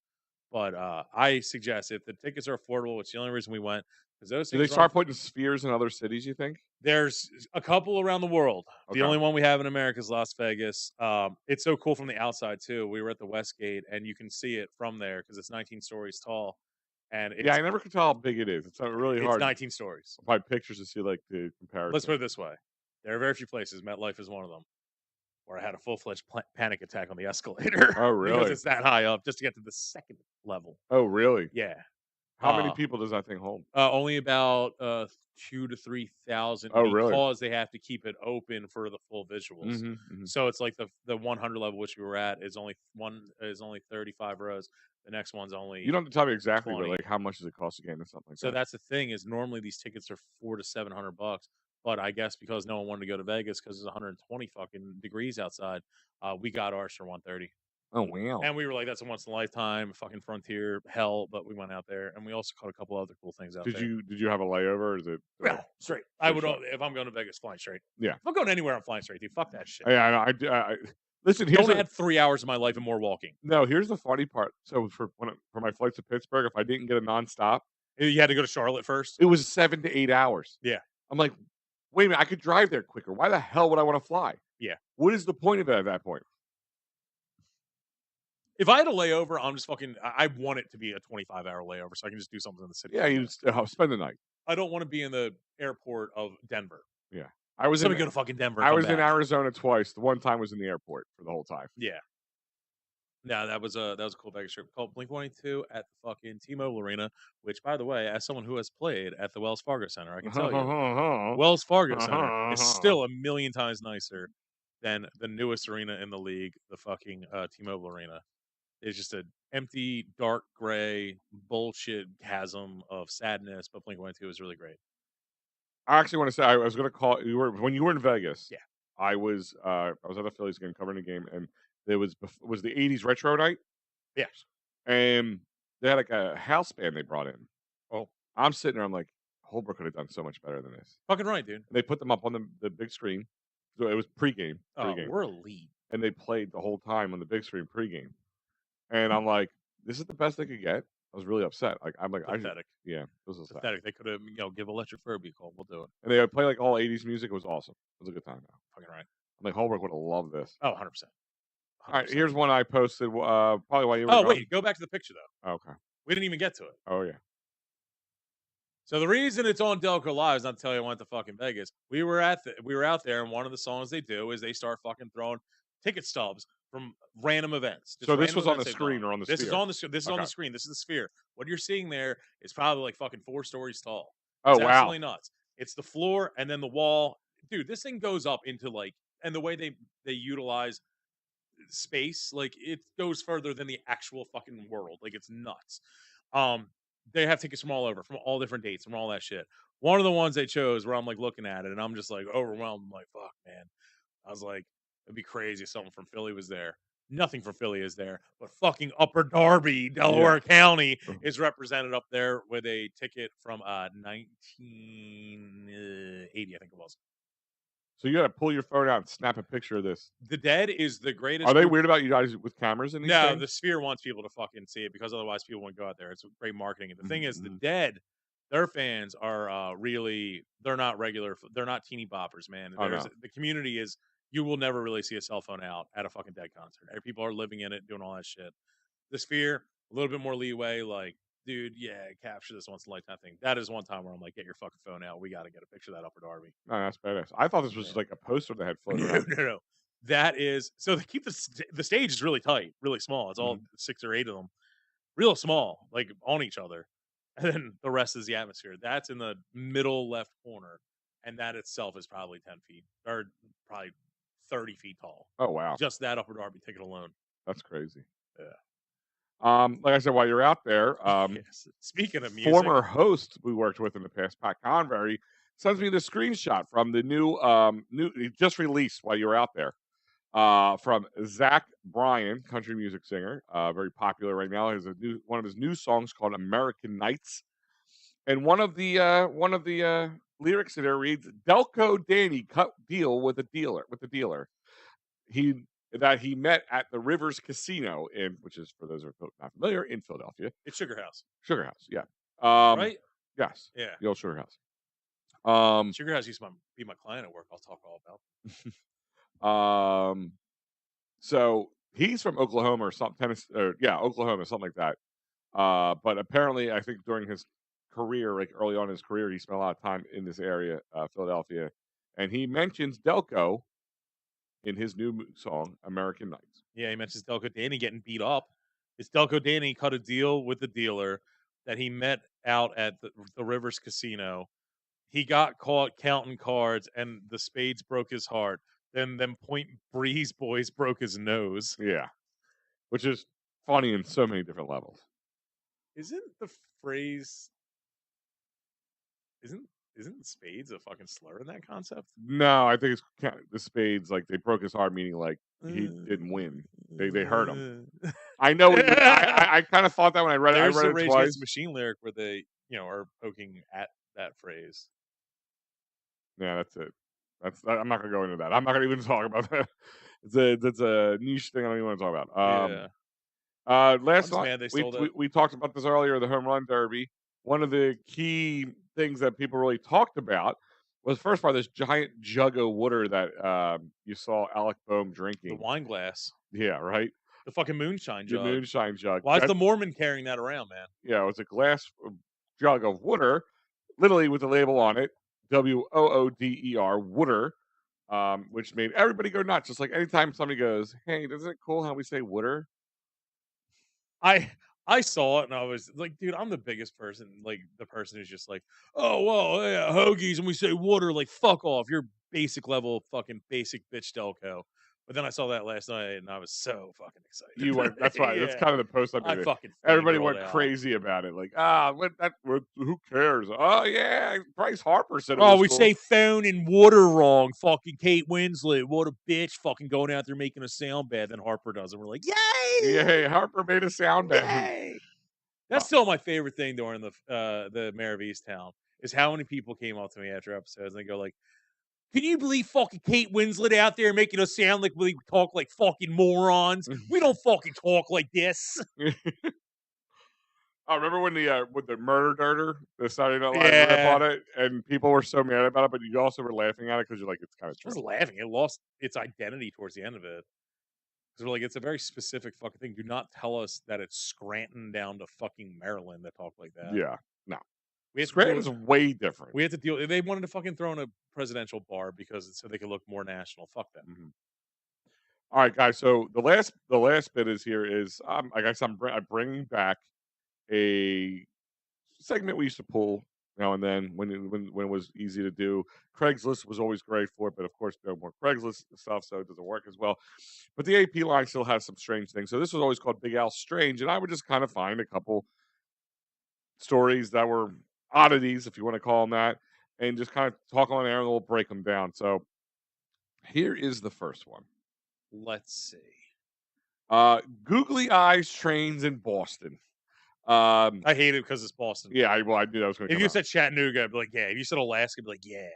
But I suggest if the tickets are affordable, it's the only reason we went. Because those
things. Do they start putting spheres in other cities? You think?
There's a couple around the world. Okay. The only one we have in America is Las Vegas. It's so cool from the outside too. We were at the Westgate, and you can see it from there because it's 19 stories tall. And
yeah, I never could tell how big it is. It's really hard.
It's 19 stories.
By pictures to see like the comparison.
Let's put it this way: there are very few places. MetLife is one of them, where I had a full-fledged panic attack on the escalator.
Oh, really?
Because it's that high up just to get to the second level.
Oh, really?
Yeah.
How many people does that thing hold?
Only about 2 to 3,000
Oh, really?
because they have to keep it open for the full visuals. So it's like the 100 level which we were at is only 35 rows. The next one's
You
only
don't have to tell me exactly,
20.
but like how much does it cost again or something like
So
that?
that's the thing is normally these tickets are $400 to $700, but I guess because no one wanted to go to Vegas because it's 120 fucking degrees outside, we got ours for 130.
Oh, wow.
And we were like, that's a once in a lifetime fucking frontier hell, but we went out there and we also caught a couple other cool things out there.
Did you have a layover? Or is it
Yeah, straight. I would if I'm going to Vegas, flying straight.
Yeah.
If I'm going anywhere, I'm flying straight, dude. Fuck that shit.
Yeah, I listen.
Don't add 3 hours of my life and more walking.
No, here's the funny part. So for my flights to Pittsburgh, if I didn't get a nonstop,
You had to go to Charlotte first.
it was 7 to 8 hours.
Yeah.
I'm like, wait a minute, I could drive there quicker. Why the hell would I want to fly?
Yeah.
What is the point of it at that point?
If I had a layover, I'm just fucking. I want it to be a 25-hour layover, so I can just do something in the city.
Yeah, you spend the night.
I don't want to be in the airport of Denver.
Yeah, I was
Let me go to fucking Denver.
I was in Arizona twice. The one time was in the airport for the whole time.
Yeah. Yeah, that was a cool Vegas trip called Blink-182 at the fucking T-Mobile Arena, which, by the way, as someone who has played at the Wells Fargo Center, I can tell you, Wells Fargo Center is still a million times nicer than the newest arena in the league, the fucking T-Mobile Arena. It's just an empty, dark gray bullshit chasm of sadness, but Blink-182 is really great.
I actually want to say I was going to call when you were in Vegas.
Yeah,
I was at the Phillies game covering a game, and there was the '80s retro night.
Yes,
and they had like a house band they brought in.
Oh,
I'm sitting there. I'm like, Holbrook could have done so much better than this.
Fucking right, dude.
And they put them up on the big screen. So it was pregame.
We're elite.
And they played the whole time on the big screen pregame. And I'm like, this is the best they could get. I was really upset. Like I'm like,
pathetic.
Yeah, this was
pathetic. They could have, give Electric Furby a call. We'll do it.
And they play like all '80s music. It was awesome. It was a good time.
Fucking right.
I'm like, Holbrook would have loved this.
Oh, 100%.
All right, here's one I posted. Probably while you were.
Oh, wait, go back to the picture though.
Okay.
We didn't even get to it.
Oh yeah.
So the reason it's on Delco Live is not to tell you I went to fucking Vegas. We were out there, and one of the songs they do is they start fucking throwing ticket stubs from random events.
So this was on the screen or on the
This
sphere?
is on the this is on the screen. This is the sphere. What you're seeing there is probably like fucking 4 stories tall.
Oh
It's
wow.
absolutely nuts. It's the floor and then the wall. Dude, this thing goes up into like, and the way they utilize space, like it goes further than the actual fucking world. Like it's nuts. They have tickets from all over, from all different dates, from all that shit. One of the ones they chose where I'm like looking at it and I'm just like overwhelmed. I'm like, fuck, man. I was like, it'd be crazy if someone from Philly was there. Nothing from Philly is there, but fucking Upper Darby, Delaware County is represented up there with a ticket from 1980, I think it was.
So you got to pull your phone out and snap a picture of this.
The Dead is the greatest.
Are they weird about you guys with cameras in these
No,
things?
the Sphere wants people to fucking see it because otherwise people won't go out there. It's great marketing. And the thing is, the Dead, their fans are really, they're not regular, they're not teeny boppers, man. The community is, you will never really see a cell phone out at a fucking Dead concert. People are living in it, doing all that shit. The Sphere, a little bit more leeway, like, dude, yeah, capture this once in a lifetime thing. That is one time where I'm like, get your fucking phone out. We got to get a picture of that Upper Darby.
No, that's badass. I thought this was like a poster they had floating around.
No. That is, so they keep the stage is really tight, really small. It's all 6 or 8 of them, real small, like on each other. And then the rest is the atmosphere. That's in the middle left corner. And that itself is probably 10 feet or probably 30 feet tall.
Oh, wow.
Just that Upper Darby ticket alone.
That's crazy.
Yeah.
Like I said, while you're out there,
yes. Speaking of music,
former host we worked with in the past, Pat Convery, sends me the screenshot from the new just released while you were out there, from Zach Bryan, country music singer, very popular right now. He has one of his new songs called "American Nights," and one of the lyrics in there reads, "Delco Danny cut deal with the dealer. He met at the Rivers Casino which is, for those who are not familiar, in Philadelphia.
It's Sugar House.
Sugar House, yeah.
Right?
Yes.
Yeah.
The old Sugar House.
Sugar House used to be my client at work. I'll talk all
about. So he's from Oklahoma or something, Tennessee, Oklahoma, something like that. But apparently, I think during his career, like early on in his career, he spent a lot of time in this area, Philadelphia, and he mentions Delco in his new song, American Nights.
Yeah, he mentions Delco Danny getting beat up. It's Delco Danny cut a deal with the dealer. that he met out at the Rivers Casino. He got caught counting cards, and the spades broke his heart. Then them Point Breeze boys broke his nose.
Yeah, which is funny in so many different levels.
Isn't the phrase? Isn't spades a fucking slur in that concept?
No, I think it's the spades. Like they broke his heart, meaning like he didn't win. They hurt him. I know. I kind of thought that when I read it. I read
a
it
Rage
twice.
Against the Machine lyric where they are poking at that phrase.
Yeah, that's it. I'm not gonna go into that. I'm not gonna even talk about that. It's a niche thing I don't even want to talk about. Last night we talked about this earlier, the home run derby. One of the key things that people really talked about was first part this giant jug of water that you saw Alec Boehm drinking.
The wine glass.
Yeah, right.
The fucking moonshine jug.
The moonshine jug.
Why is the Mormon carrying that around, man?
Yeah, it was a glass jug of water, literally with the label on it, WOODER, water. Which made everybody go nuts. Just like anytime somebody goes, "Hey, isn't it cool how we say water?"
I saw it and I was like, dude, I'm the biggest person, like the person who's just like, oh well, yeah, hoagies, and we say water, like fuck off. You're basic level fucking basic bitch Delco. But then I saw that last night and I was so fucking excited.
You went. That's right. That's kind of the post I made. Everybody went crazy about it. Like, who cares? Oh yeah, Bryce Harper said.
Oh, we say phone and water wrong. Fucking Kate Winslet, what a bitch! Fucking going out there making a sound bad. Then Harper does it. We're like, yay!
Yay! Harper made a sound bad.
Yay! That's still my favorite thing during the Mayor of Easttown is how many people came up to me after episodes and they go like, can you believe fucking Kate Winslet out there making us sound like we talk like fucking morons? We don't fucking talk like this.
I remember when the Murder Dirter, the Saturday Night Live rip on it, and people were so mad about it, but you also were laughing at it because you're like, it's kind of true.
I was laughing. It lost its identity towards the end of it. Because we're like, it's a very specific fucking thing. Do not tell us that it's Scranton down to fucking Maryland that talk like that.
Yeah, no. Scranton's way different.
We had to deal. They wanted to fucking throw in a presidential bar because so they could look more national. Fuck them.
Mm-hmm. All right, guys. So the last bit is I guess I'm bringing back a segment we used to pull now and then when it was easy to do. Craigslist was always great for it, but of course no more Craigslist stuff, so it doesn't work as well. But the AP line still has some strange things. So this was always called Big Al Strange, and I would just kind of find a couple stories that were oddities, if you want to call them that, and just kind of talk on air and we'll break them down. So here is the first one.
Let's
see. Googly eyes trains in Boston.
I hate it because it's Boston.
Yeah, I knew that was going to come
If you
out.
said Chattanooga, I'd be like, yeah. If you said Alaska, I'd be like, yeah.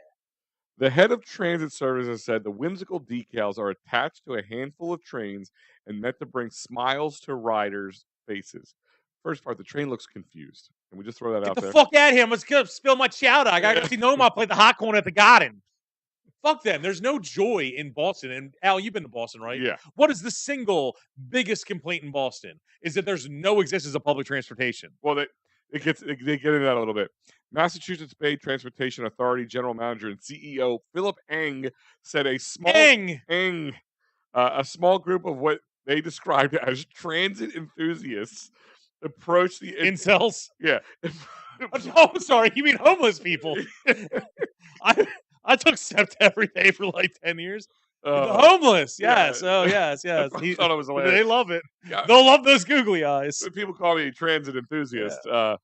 The head of transit services said the whimsical decals are attached to a handful of trains and meant to bring smiles to riders' faces. First part, the train looks confused. Can we just throw that out there?
Get the fuck out of here. I'm just going to spill my chowder. I got to see Noma play the hot corn at the Garden. Fuck them. There's no joy in Boston. And Al, you've been to Boston, right?
Yeah.
What is the single biggest complaint in Boston? Is that there's no existence of public transportation.
Well, they get into that a little bit. Massachusetts Bay Transportation Authority General Manager and CEO Philip Eng said a small group of what they described as transit enthusiasts approached the
incels.
Yeah.
Oh, sorry. You mean homeless people? I took SEPTA every day for like 10 years. The homeless, yes. Yeah. Oh, yes.
I thought it was hilarious.
They love it. Yeah. They'll love those googly eyes.
People call me a transit enthusiast.
Yeah.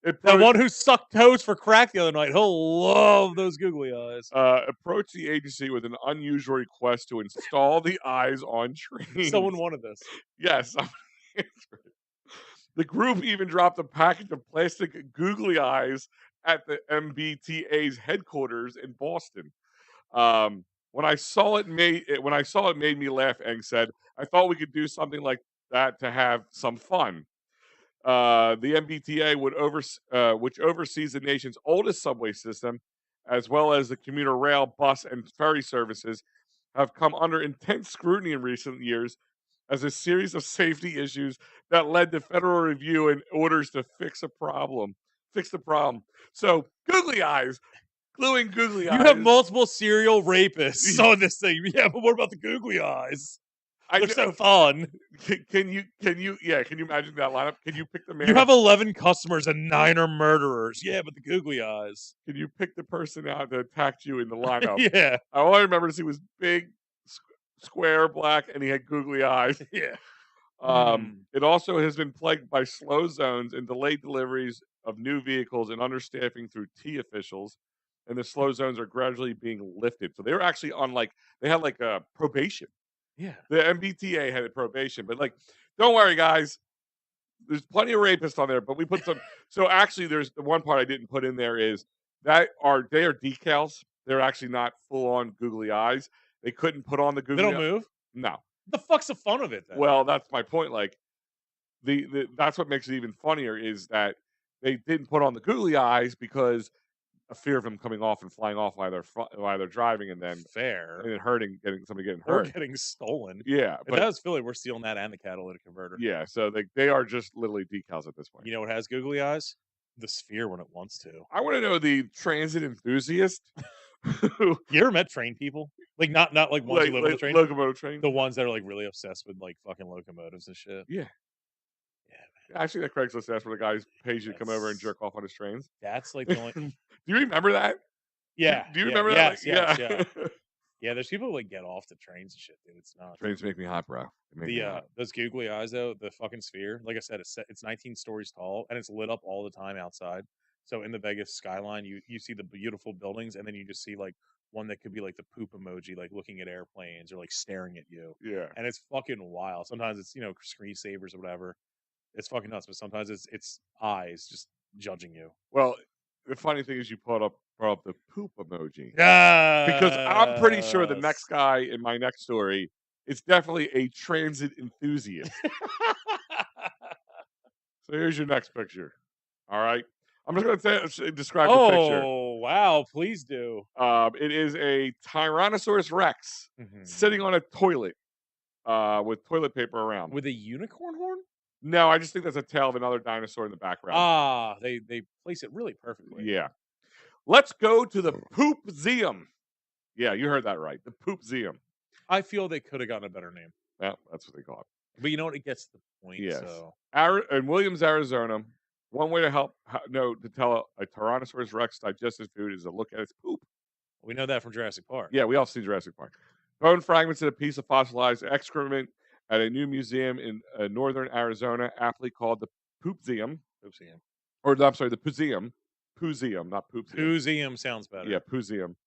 The one who sucked toes for crack the other night, he'll love those googly eyes.
Approached the agency with an unusual request to install the eyes on trains.
Someone wanted this.
Yes. The group even dropped a package of plastic googly eyes at the MBTA's headquarters in Boston. When I saw it made me laugh. Eng said, "I thought we could do something like that to have some fun." The MBTA which oversees the nation's oldest subway system, as well as the commuter rail, bus, and ferry services, have come under intense scrutiny in recent years as a series of safety issues that led to federal review and orders to fix the problem. So, googly eyes, gluing googly eyes.
You have multiple serial rapists on this thing. Yeah, but what about the googly eyes? They're so fun.
Can you imagine that lineup? Can you pick the man?
You have 11 customers and 9 are murderers. Yeah, but the googly eyes.
Can you pick the person out that attacked you in the lineup?
Yeah.
All I remember is he was big, square, black, and he had googly eyes.
Yeah.
It also has been plagued by slow zones and delayed deliveries of new vehicles and understaffing through T officials. And the slow zones are gradually being lifted. So they were actually on they had a probation.
Yeah.
The MBTA had a probation, but don't worry, guys. There's plenty of rapists on there, but we put some. So actually, there's the one part I didn't put in there is they are decals. They're actually not full on googly eyes. They couldn't put on the googly.
They don't move.
No.
The fuck's the fun of it then?
Well, that's my point. That's what makes it even funnier is that they didn't put on the googly eyes because of fear of them coming off and flying off while they're driving, and then
fair
and then somebody getting
or
hurt,
getting stolen.
Yeah,
if that was Philly, we're stealing that and the catalytic converter.
Yeah, so they are just literally decals at this point.
You know what has googly eyes? The sphere when it wants to.
I want to know the transit enthusiast.
You ever met train people? Not like ones who live on the train.
Locomotive train.
The ones that are really obsessed with fucking locomotives and shit.
Yeah. Yeah, actually, that Craigslist that's where the guy pays you to come over and jerk off on his trains.
That's the only.
Do you remember that?
Yeah.
Do you remember that?
Yes. Yeah, there's people who get off the trains and shit, dude. It's not.
Trains make me hot, bro.
Those googly eyes though, the fucking sphere. Like I said, it's 19 stories tall and it's lit up all the time outside. So in the Vegas skyline, you see the beautiful buildings, and then you just see one that could be the poop emoji, looking at airplanes or staring at you.
Yeah.
And it's fucking wild. Sometimes it's screensavers or whatever. It's fucking nuts, but sometimes it's eyes just judging you.
Well, the funny thing is you brought up the poop emoji. Yeah. Because I'm pretty sure the next guy in my next story is definitely a transit enthusiast. So here's your next picture. All right. I'm just going to describe the picture.
Oh, wow. Please do.
It is a Tyrannosaurus Rex sitting on a toilet with toilet paper around.
With a unicorn horn?
No, I just think that's a tail of another dinosaur in the background.
Ah, they place it really perfectly.
Yeah. Let's go to the Poopseum. Yeah, you heard that right. The Poopseum.
I feel they could have gotten a better name.
Yeah, that's what they call it.
But you know what? It gets the point.
Yes.
So.
In Williams, Arizona, one way to to tell a Tyrannosaurus Rex digestive food is to look at its poop.
We know that from Jurassic Park.
Yeah, we all see Jurassic Park. Bone fragments and a piece of fossilized excrement at a new museum in northern Arizona, aptly called the Poopseum. Or, I'm sorry, the Poopseum. Poopseum, not Poopseum.
Poopseum sounds better.
Yeah, Poopseum.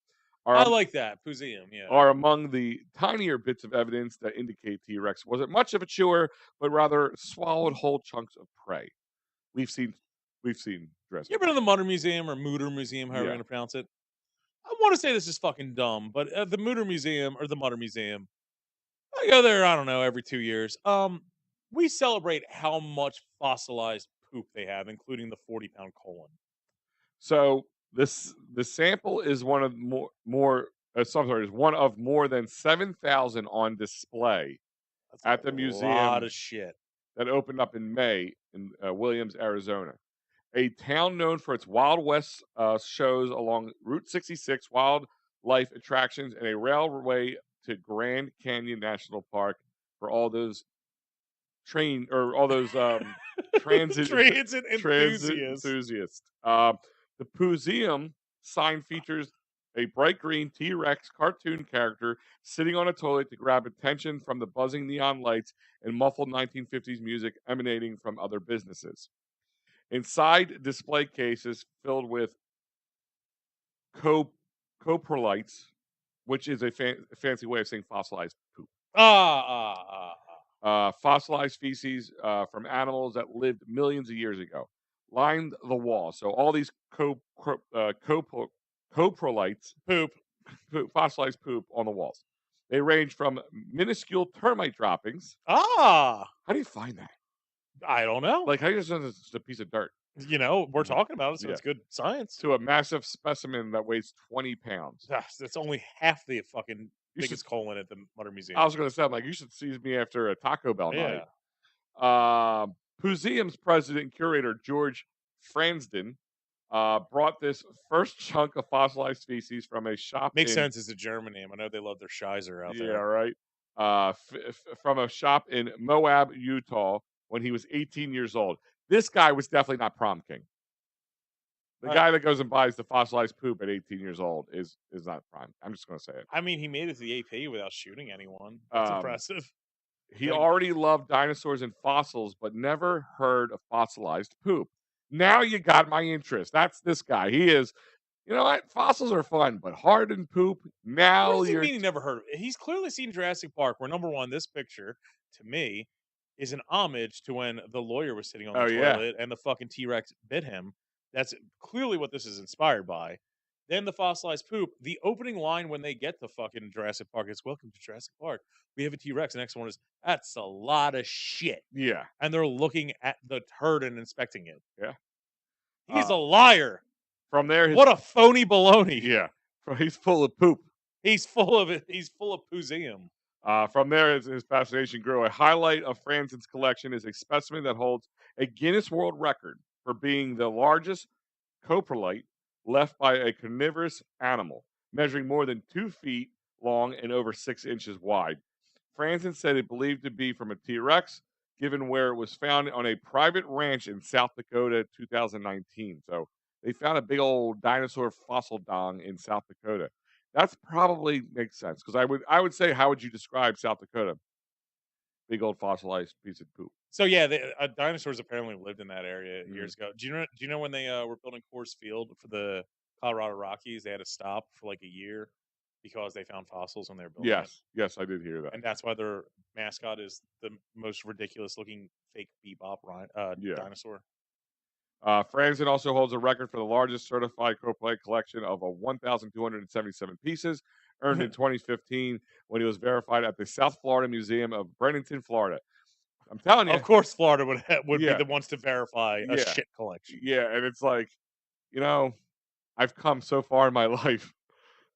I like that. Poopseum, yeah.
Are among the tinier bits of evidence that indicate T-Rex wasn't much of a chewer, but rather swallowed whole chunks of prey. We've seen Jurassic.
You ever been to the Mutter Museum or Mutter Museum, however you're going to pronounce it? I want to say this is fucking dumb, but at the Mutter Museum or the Mutter Museum, I go there, I don't know, every 2 years. We celebrate how much fossilized poop they have, including the 40-pound colon.
So the sample is one of one of more than 7,000 on display at the museum. A
lot of shit.
That opened up in May in Williams, Arizona. A town known for its Wild West shows along Route 66, wildlife attractions, and a railway to Grand Canyon National Park for all those transit enthusiasts. The Poopseum sign features a bright green T-Rex cartoon character sitting on a toilet to grab attention from the buzzing neon lights and muffled 1950s music emanating from other businesses. Inside display cases filled with coprolites, which is a fancy way of saying fossilized poop. Fossilized feces from animals that lived millions of years ago lined the wall. So all these coprolites, fossilized poop on the walls. They range from minuscule termite droppings. How do you find that?
I don't know.
How do you just know it's just a piece of dirt?
We're talking about it, so it's good science.
To a massive specimen that weighs 20 pounds.
That's only half the fucking biggest colon at the Mutter Museum.
I was going to say, you should see me after a Taco Bell night. Poopseum's president and curator, George Fransden, brought this first chunk of fossilized species from a shop.
Makes sense. It's a German name. I know they love their Scheiser out there.
Yeah, right. from a shop in Moab, Utah, when he was 18 years old. This guy was definitely not prom king. The guy that goes and buys the fossilized poop at 18 years old is not prime. I'm just going to say it.
I mean, he made it to the AP without shooting anyone. That's impressive.
He already loved dinosaurs and fossils, but never heard of fossilized poop. Now you got my interest. That's this guy. He is, you know what? Fossils are fun, but hardened poop,
What
now
does he
you're.
mean he never heard of it? He's clearly seen Jurassic Park, where number one, this picture, to me, is an homage to when the lawyer was sitting on the
Oh, yeah.
toilet and the fucking T-Rex bit him. That's clearly what this is inspired by. Then the fossilized poop. The opening line when they get to fucking Jurassic Park is "Welcome to Jurassic Park. We have a T-Rex." The next one is "That's a lot of shit."
Yeah.
And they're looking at the turd and inspecting it.
Yeah.
He's a liar.
From there,
What a phony baloney.
Yeah. He's full of poop.
He's full of it. He's full of pooseum.
From there, his fascination grew. A highlight of Franzen's collection is a specimen that holds a Guinness World Record for being the largest coprolite left by a carnivorous animal, measuring more than 2 feet long and over 6 inches wide. Franzen said it believed to be from a T-Rex, given where it was found on a private ranch in South Dakota, 2019. So they found a big old dinosaur fossil dong in South Dakota. That's probably makes sense because I would say, how would you describe South Dakota? Big old fossilized piece of poop.
So yeah, dinosaurs apparently lived in that area years ago. Do you know when they were building Coors Field for the Colorado Rockies, they had to stop for like a year because they found fossils when they were building it.
Yes, I did hear that.
And that's why their mascot is the most ridiculous looking fake bebop dinosaur.
Franzen also holds a record for the largest certified coprolite collection of 1,277 pieces, earned in 2015 when he was verified at the South Florida Museum of Bradenton, Florida. I'm telling you.
Of course, Florida would be the ones to verify a shit collection.
Yeah, and it's like, you know, I've come so far in my life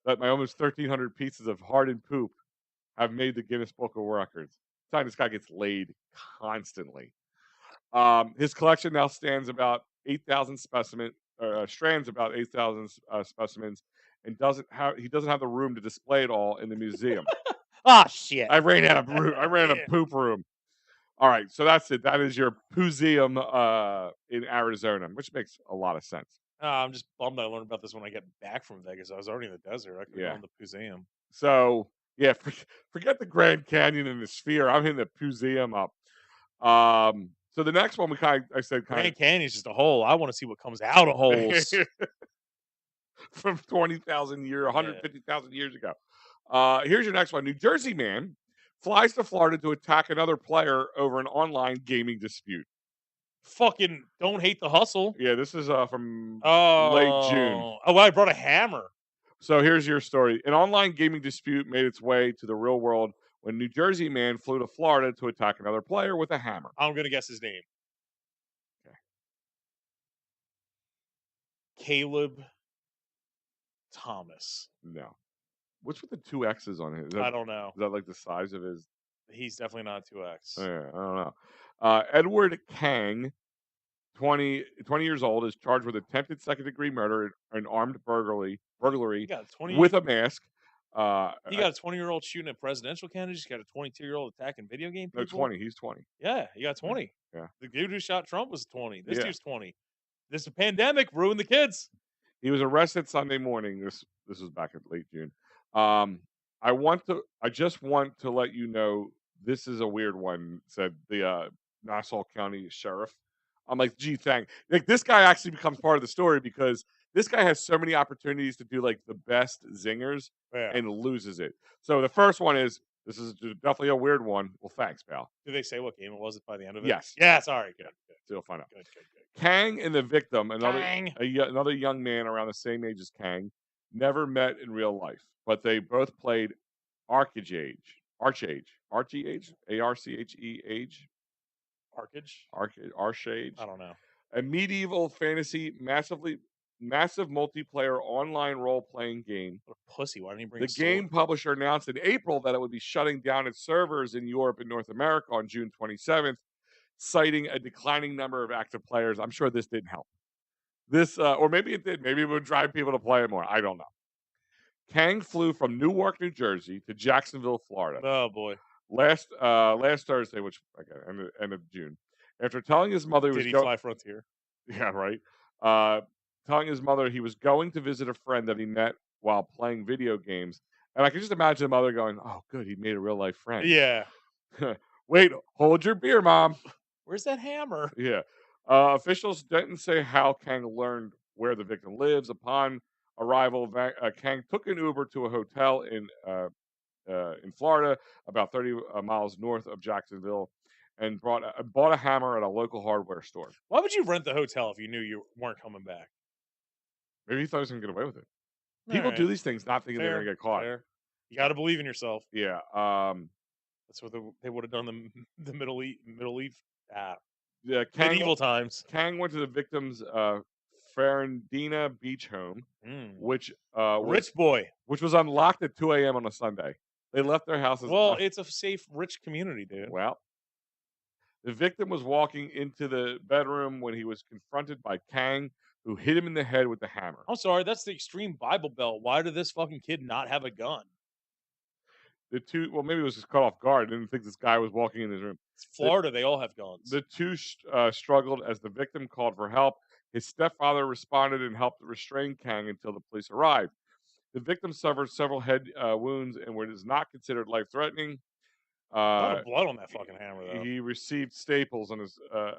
that my almost 1,300 pieces of hardened poop have made the Guinness Book of Records. Time this guy gets laid constantly. His collection now stands about 8,000 strands about 8,000 specimens, and he doesn't have the room to display it all in the museum.
Shit!
I ran out of room. I ran out of poop room. All right, so that's it. That is your Pooseum in Arizona, which makes a lot of sense.
I'm just bummed I learned about this when I get back from Vegas. I was already in the desert. I could have gone to the museum.
So yeah, forget the Grand Canyon and the Sphere. I'm hitting the Pooseum up. So the next one Grand
Canyon's just a hole. I want to see what comes out of holes
from 20,000 years, 150,000 years ago. Here's your next one. New Jersey man flies to Florida to attack another player over an online gaming dispute.
Fucking don't hate the hustle.
Yeah, this is from late June.
Oh, I brought a hammer.
So here's your story. An online gaming dispute made its way to the real world when a New Jersey man flew to Florida to attack another player with a hammer.
I'm going to guess his name.
Okay.
Caleb Thomas.
No. What's with the 2 X's on it?
I don't know.
Is that like the size of his?
He's definitely not a 2X.
Yeah, I don't know. Edward Kang, 20 years old, is charged with attempted second-degree murder and armed burglary with a mask.
He got a 20-year-old shooting at presidential candidates. He got a 22-year-old attacking video game people.
No, 20. He's 20.
Yeah, he got 20.
Yeah.
The dude who shot Trump was 20. This dude's 20. This pandemic ruined the kids.
He was arrested Sunday morning. This was back in late June. I just want to let you know this is a weird one, said the Nassau County Sheriff. I'm like, gee, like this guy actually becomes part of the story because this guy has so many opportunities to do like the best zingers and loses it. So the first one is, this is definitely a weird one. Well, thanks, pal.
Did they say what game it was by the end of it?
Yes.
Yeah, sorry. Good.
So you'll find out.
Good.
Kang and the victim, another young man around the same age as Kang, never met in real life, but they both played Archage, Archage,
I don't know.
A medieval fantasy, massive multiplayer online role-playing game.
What a pussy! Why didn't he bring
the game publisher announced in April that it would be shutting down its servers in Europe and North America on June 27th, citing a declining number of active players. I'm sure this didn't help. Or maybe it did. Maybe it would drive people to play it more. I don't know. Kang flew from Newark, New Jersey to Jacksonville, Florida.
Oh, boy.
Last Thursday, which end of June, after telling his mother he was
Did he fly Frontier?
Yeah, right. Telling his mother he was going to visit a friend that he met while playing video games, and I can just imagine the mother going, "Oh, good, he made a real life friend."
Yeah.
Wait, hold your beer, mom.
Where's that hammer?
Yeah. Officials didn't say how Kang learned where the victim lives. Upon arrival, Kang took an Uber to a hotel in Florida, about 30 miles north of Jacksonville, and bought a hammer at a local hardware store.
Why would you rent the hotel if you knew you weren't coming back?
Maybe he thought he was going to get away with it. People do these things not thinking they're going to get caught.
Fair. You got to believe in yourself.
Yeah.
That's what they would have done the Middle East.
Yeah.
Medieval times.
Kang went to the victim's Ferrandina beach home, which
rich boy,
which was unlocked at 2 a.m. on a Sunday. They left their houses.
Well, it's a safe, rich community, dude.
Well, the victim was walking into the bedroom when he was confronted by Kang, who hit him in the head with the hammer.
I'm sorry, that's the extreme Bible Belt. Why did this fucking kid not have a gun?
Maybe it was just caught off guard. Didn't think this guy was walking in his room.
It's Florida, they all have guns.
The two struggled as the victim called for help. His stepfather responded and helped restrain Kang until the police arrived. The victim suffered several head wounds and was not considered life-threatening.
A lot of blood on that fucking hammer, though.
He received staples at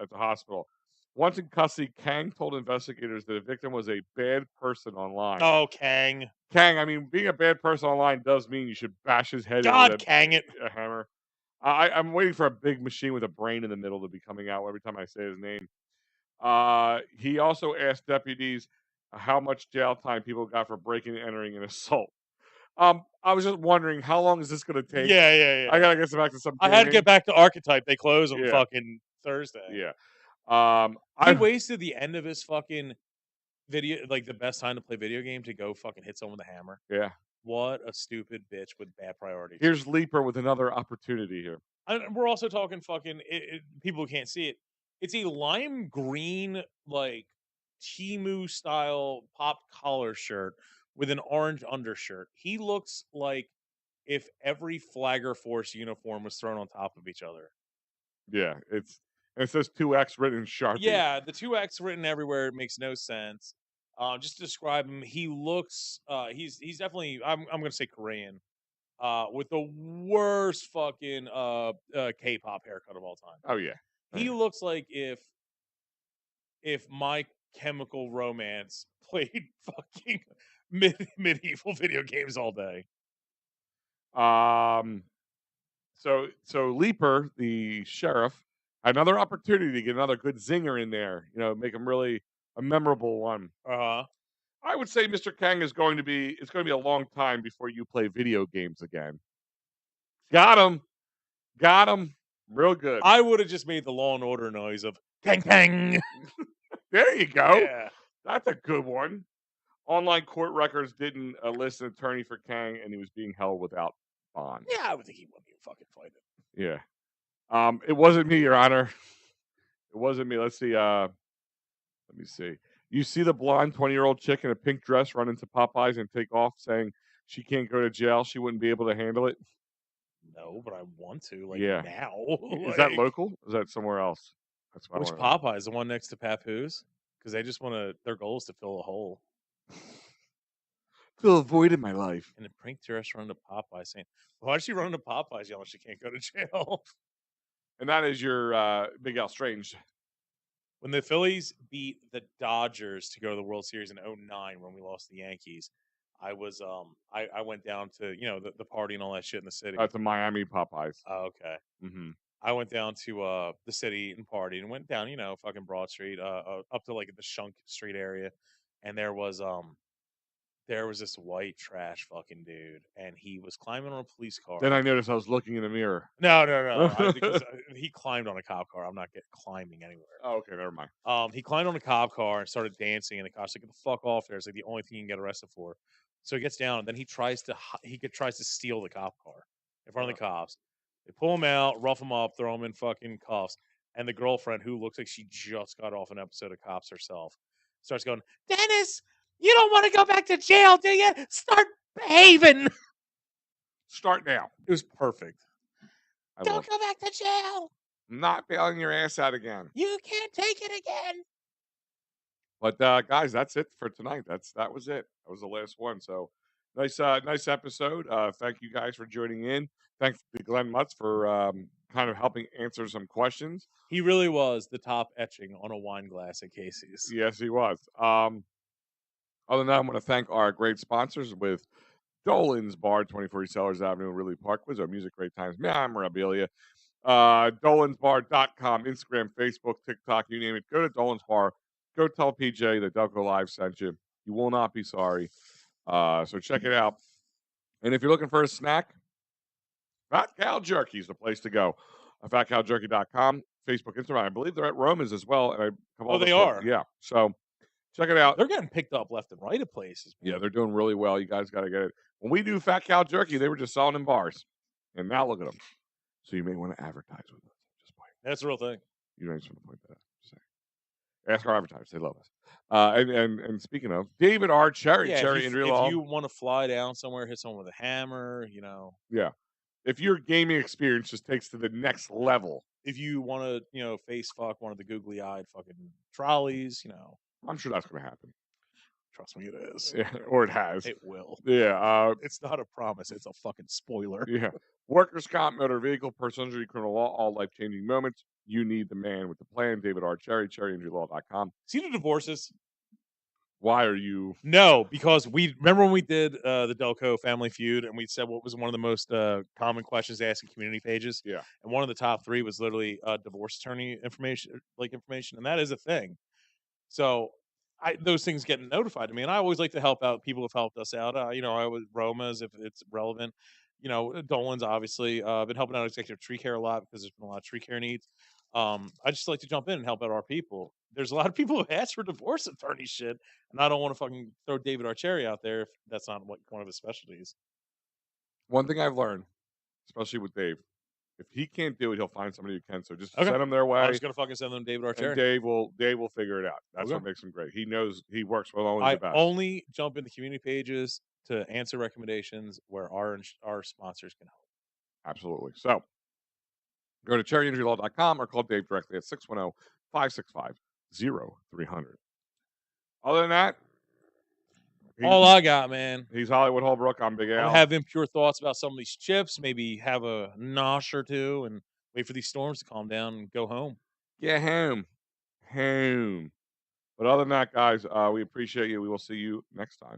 the hospital. Once in custody, Kang told investigators that the victim was a bad person online.
Oh, Kang.
Kang, I mean, being a bad person online does mean you should bash his head
in
with a hammer. I'm waiting for a big machine with a brain in the middle to be coming out every time I say his name. He also asked deputies how much jail time people got for breaking and entering an assault. I was just wondering, how long is this going to take?
Yeah.
I gotta get back to some.
I had to get back to Archetype. They close on fucking Thursday.
Yeah.
He wasted the end of his fucking video, like the best time to play video game, to go fucking hit someone with a hammer.
Yeah.
What a stupid bitch with bad priorities.
Here's Leaper with another opportunity here.
We're also talking fucking people who can't see it. It's a lime green, like Timu style pop collar shirt with an orange undershirt. He looks like if every Flagger Force uniform was thrown on top of each other.
Yeah, it says 2X written in Sharpie.
Yeah, the 2X written everywhere. It makes no sense. Just to describe him, he looks he's definitely I'm gonna say Korean. With the worst fucking K-pop haircut of all time.
Oh yeah.
He looks like if My Chemical Romance played fucking medieval video games all day.
So Leaper, the sheriff, had another opportunity to get another good zinger in there. You know, make him really a memorable one. I would say Mr. Kang it's going to be a long time before you play video games again. Got him, real good.
I would have just made the Law and Order noise of Kang Kang.
There you go.
Yeah.
That's a good one. Online court records didn't list an attorney for Kang, and he was being held without bond.
Yeah, I would think he wouldn't even fucking fight it.
Yeah. It wasn't me, Your Honor. It wasn't me. Let's see. Let me see. You see the blonde 20-year-old chick in a pink dress run into Popeyes and take off saying she can't go to jail. She wouldn't be able to handle it.
No, but I want to. Now.
Is that local? Is that somewhere else?
That's what. Which Popeyes? The one next to Papoose? Because they just want to. Their goal is to fill a hole.
Fill a void in my life.
And a pink dress run to Popeyes saying, "Why is she running to Popeyes yelling she can't go to jail?"
And that is your Big Al Strange.
When the Phillies beat the Dodgers to go to the World Series in 2009 when we lost the Yankees, I was I went down to the party and all that shit in the city.
To Miami Popeyes.
Oh, okay.
Mm-hmm.
I went down to the city and partied and went down fucking Broad Street up to like the Shunk Street area, and there was this white trash fucking dude, and he was climbing on a police car.
Then I noticed I was looking in the mirror.
No. Because he climbed on a cop car. I'm not climbing anywhere.
Oh, okay, never mind.
He climbed on a cop car and started dancing, and the cop's like, "Get the fuck off there!" It's like the only thing you can get arrested for. So he gets down, and then he tries to steal the cop car in front of the cops. They pull him out, rough him up, throw him in fucking cuffs, and the girlfriend, who looks like she just got off an episode of Cops herself, starts going, "Dennis, you don't want to go back to jail, do you? Start behaving."
Start now.
It was perfect. Don't go back to jail.
I'm not bailing your ass out again.
You can't take it again.
But guys, that's it for tonight. That was it. That was the last one. So nice episode. Thank you guys for joining in. Thanks to Glenn Mutz for kind of helping answer some questions.
He really was the top etching on a wine glass at Casey's.
Yes, he was. Other than that, I want to thank our great sponsors with Dolan's Bar, 2040 Sellers Avenue, Ridley Park. Was our music, great times, memorabilia. DolansBar.com, Instagram, Facebook, TikTok, you name it. Go to Dolan's Bar. Go tell PJ that Delco Live sent you. You will not be sorry. So check it out. And if you're looking for a snack, Fat Cow Jerky is the place to go. FatCowJerky.com, Facebook, Instagram. I believe they're at Roma's as well. And
they are.
Yeah. So check it out.
They're getting picked up left and right at places.
Yeah, they're doing really well. You guys got to get it. When we do Fat Cow Jerky, they were just selling in bars. And now look at them. So you may want to advertise with us. Just point.
That's the real thing.
You don't just want to point that out. Ask our advertisers. They love us. And speaking of, David R. Cherry.
Yeah,
Cherry
if
and
you want to fly down somewhere, hit someone with a hammer,
Yeah. If your gaming experience just takes to the next level.
If you want to, face fuck one of the googly-eyed fucking trolleys,
I'm sure that's going to happen.
Trust me, it is.
Yeah, or it has.
It will.
Yeah.
It's not a promise. It's a fucking spoiler.
Yeah. Workers' comp, motor vehicle, personal injury, criminal law, all life-changing moments. You need the man with the plan. David R. Cherry, cherryinjurylaw.com.
See the divorces?
Why are you?
No, because we remember when we did the Delco Family Feud, and we said what was one of the most common questions asked in community pages.
Yeah.
And one of the top 3 was literally divorce attorney information, and that is a thing. So those things get notified to me, and I always like to help out people who've helped us out. I was Roma's if it's relevant. Dolan's obviously been helping out executive tree care a lot because there's been a lot of tree care needs. I just like to jump in and help out our people. There's a lot of people who ask for divorce attorney shit, and I don't want to fucking throw David Archeri out there if that's not one of his specialties.
One thing I've learned, especially with Dave, if he can't do it, he'll find somebody who can. So just send them their way.
I'm just gonna fucking send them David Archeri.
And Dave will figure it out. That's what makes him great. He knows he works with only the best.
I only jump into community pages to answer recommendations where our sponsors can help.
Absolutely. So go to cherryinjurylaw.com or call Dave directly at 610-565-0300. Other than that,
all I got, man.
He's Hollywood Holbrook. I'm Big Al.
I'm having pure thoughts about some of these chips. Maybe have a nosh or two and wait for these storms to calm down and go home.
Get home. But other than that, guys, we appreciate you. We will see you next time.